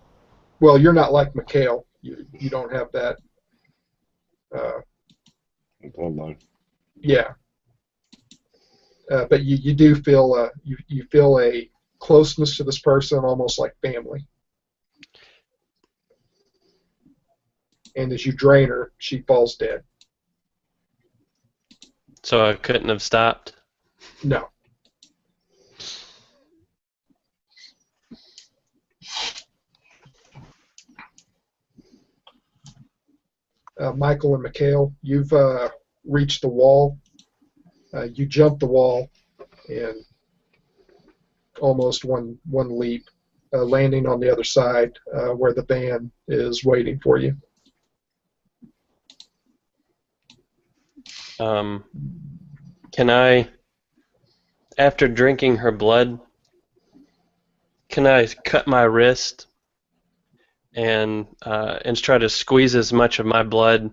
well, you're not like Mikhail. You don't have that. Bloodline. Yeah. But you do feel you feel a closeness to this person, almost like family. And as you drain her, she falls dead. So I couldn't have stopped. No. Michael and Mikhail, you've reached the wall. You jump the wall and almost one leap, landing on the other side where the van is waiting for you. Can I, after drinking her blood, can I cut my wrist and try to squeeze as much of my blood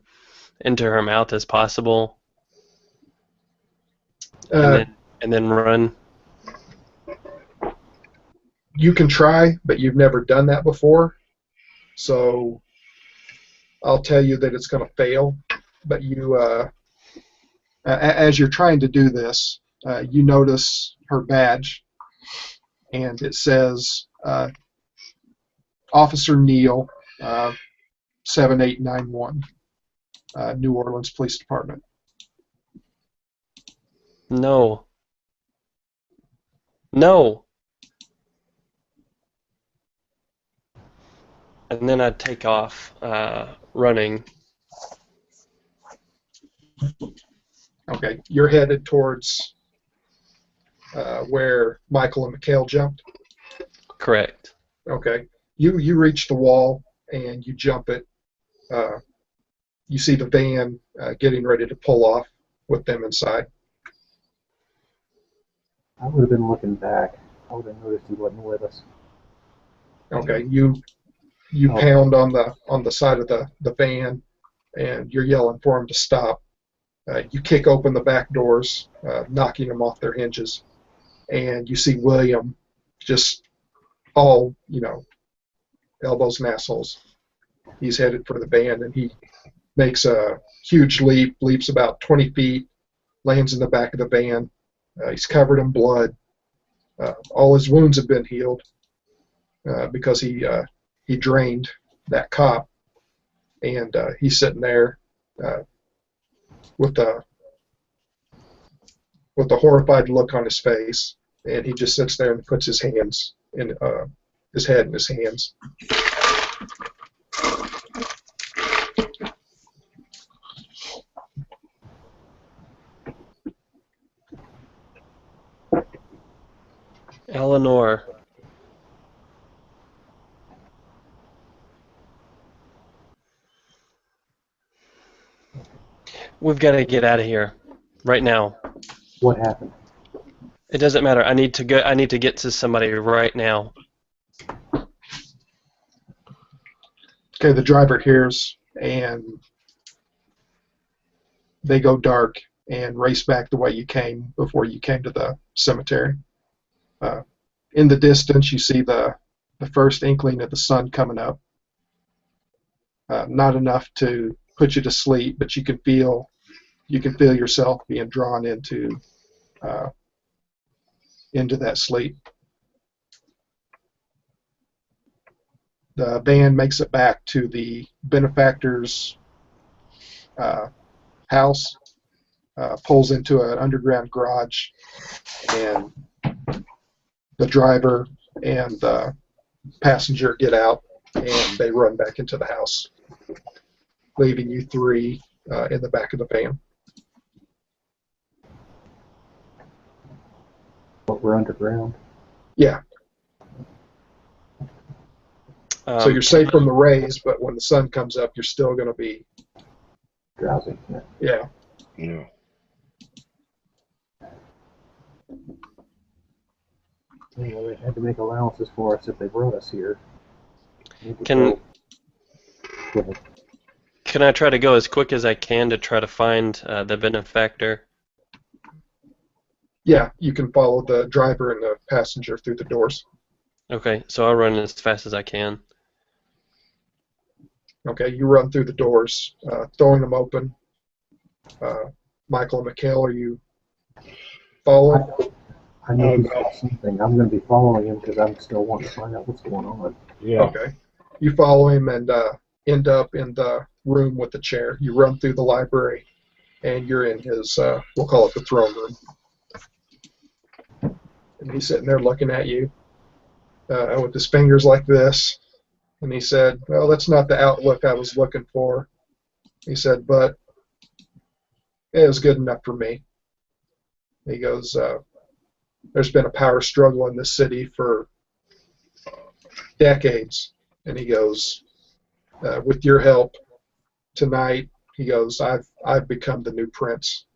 into her mouth as possible, and then run? You can try, but you've never done that before, so I'll tell you that it's going to fail. But you, as you're trying to do this, you notice her badge, and it says Officer Neal, 7891, New Orleans Police Department. No. No. And then I'd take off running. Okay, you're headed towards where Michael and Mikhail jumped? Correct. Okay. You reach the wall and you jump it. You see the van getting ready to pull off with them inside. I would have been looking back. I would have noticed he wasn't with us. Okay, you pound on the side of the van, and you're yelling for him to stop. You kick open the back doors, knocking them off their hinges, and you see William just all, elbows and assholes. He's headed for the van, and he makes a huge leap, leaps about 20 feet, lands in the back of the van. He's covered in blood. All his wounds have been healed because he drained that cop, and he's sitting there with the horrified look on his face, and he just sits there and puts his hands in his head in his hands. Eleanor. We've got to get out of here right now. What happened? It doesn't matter. I need to go. I need to get to somebody right now. Okay, the driver hears, and they go dark and race back the way you came before you came to the cemetery. In the distance, you see the first inkling of the sun coming up. Not enough to put you to sleep, but you can feel yourself being drawn into that sleep. The van makes it back to the benefactor's house, pulls into an underground garage, and the driver and the passenger get out, and they run back into the house, leaving you three in the back of the van. But we're underground. Yeah. So you're safe from the rays, but when the sun comes up, you're still going to be Drowsy. Yeah. Yeah. They had to make allowances for us if they brought us here. Can Go ahead. can I try to go as quick as I can to try to find the benefactor? Yeah, you can follow the driver and the passenger through the doors. Okay, so I'll run as fast as I can. Okay, you run through the doors, throwing them open. Michael and Mikhail, are you following? I know he saw something. I'm going to be following him because I'm still wanting to find out what's going on. Yeah. Okay. You follow him and end up in the room with the chair. You run through the library, and you're in his, we'll call it the throne room. And he's sitting there looking at you with his fingers like this. And he said, well, that's not the outlook I was looking for. He said, but it was good enough for me. He goes, there's been a power struggle in this city for decades. And he goes, with your help tonight, he goes, I've become the new prince.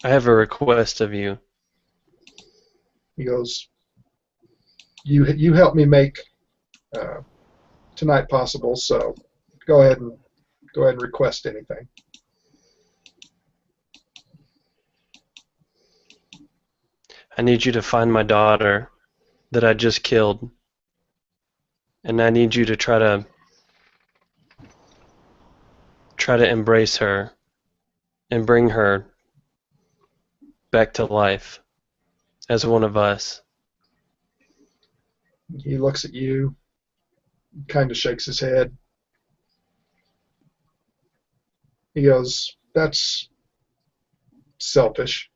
I have a request of you. He goes, you helped me make tonight possible, so go ahead and request anything. I need you to find my daughter that I just killed, and I need you to try to embrace her and bring her back to life as one of us. He looks at you, kind of shakes his head. He goes, that's selfish.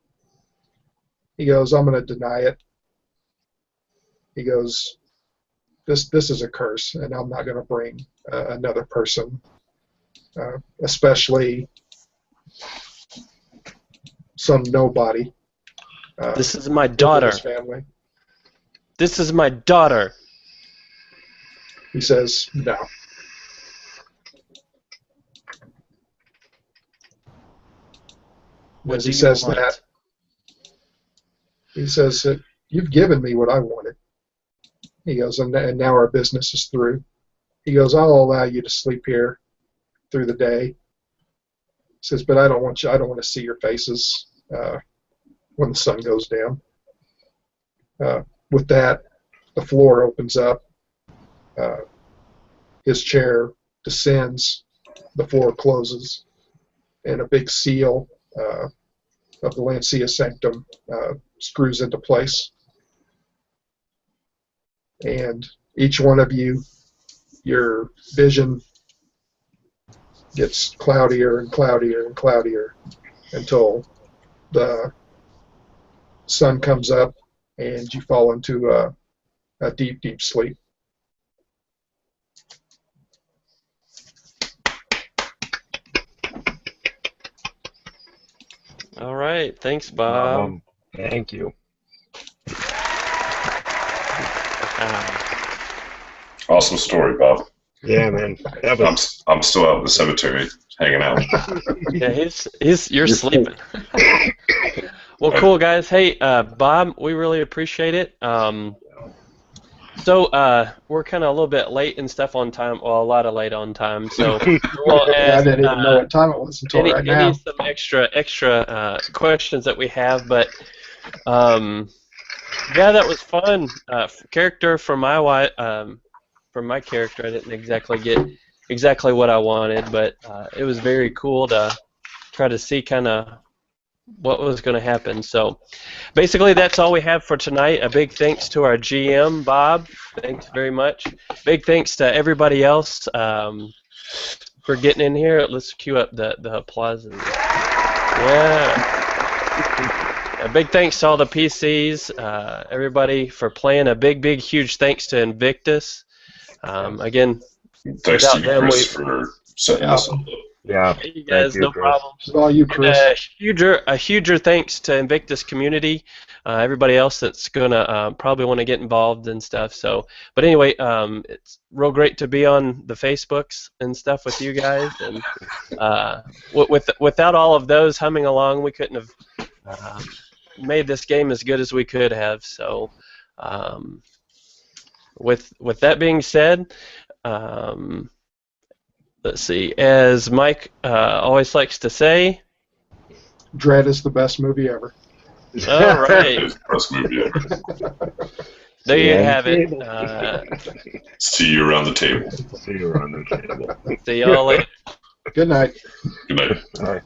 He goes, I'm going to deny it. He goes, this is a curse, and I'm not going to bring another person, especially some nobody. This is my daughter. His family. This is my daughter. He says, no. What As do he you says want? that, he says, you've given me what I wanted. He goes, and now our business is through. He goes, I'll allow you to sleep here through the day. He says, but I don't want to see your faces when the sun goes down. With that, the floor opens up. His chair descends. The floor closes, and a big seal of the Lancia Sanctum screws into place. And each one of you, your vision gets cloudier and cloudier and cloudier until the sun comes up and you fall into a deep, deep sleep. All right, thanks, Bob. Thank you. Awesome story, Bob. Yeah, man. That was... I'm still out in the cemetery hanging out. Yeah, you're sleeping. Well, cool, guys. Hey, Bob, we really appreciate it. So we're kind of a little bit late and stuff on time. Well, a lot of late on time. So we'll I ask, didn't even know what time it was until right now. some extra questions that we have, but yeah, that was fun. Character for my wife, for my character, I didn't exactly get exactly what I wanted, but it was very cool to try to see kind of what was going to happen. So basically that's all we have for tonight. A big thanks to our GM, Bob. Thanks very much. Big thanks to everybody else for getting in here. Let's cue up the applause. Yeah. A big thanks to all the PCs, everybody for playing. A big, huge thanks to Invictus. Again, Thanks to you, them, Chris, for setting this up. Yeah. you guys, you, no Chris. problem. It's all you, Chris. A huger thanks to Invictus community, everybody else that's gonna probably want to get involved and stuff. So, but anyway, it's real great to be on the Facebooks and stuff with you guys. And without all of those humming along, we couldn't have made this game as good as we could have. So, with that being said, let's see. As Mike always likes to say, Dread is the best movie ever. all right, It's the best movie ever. there you have it. See you around the table. See you around the table. See y'all later. Good night. Good night. All right.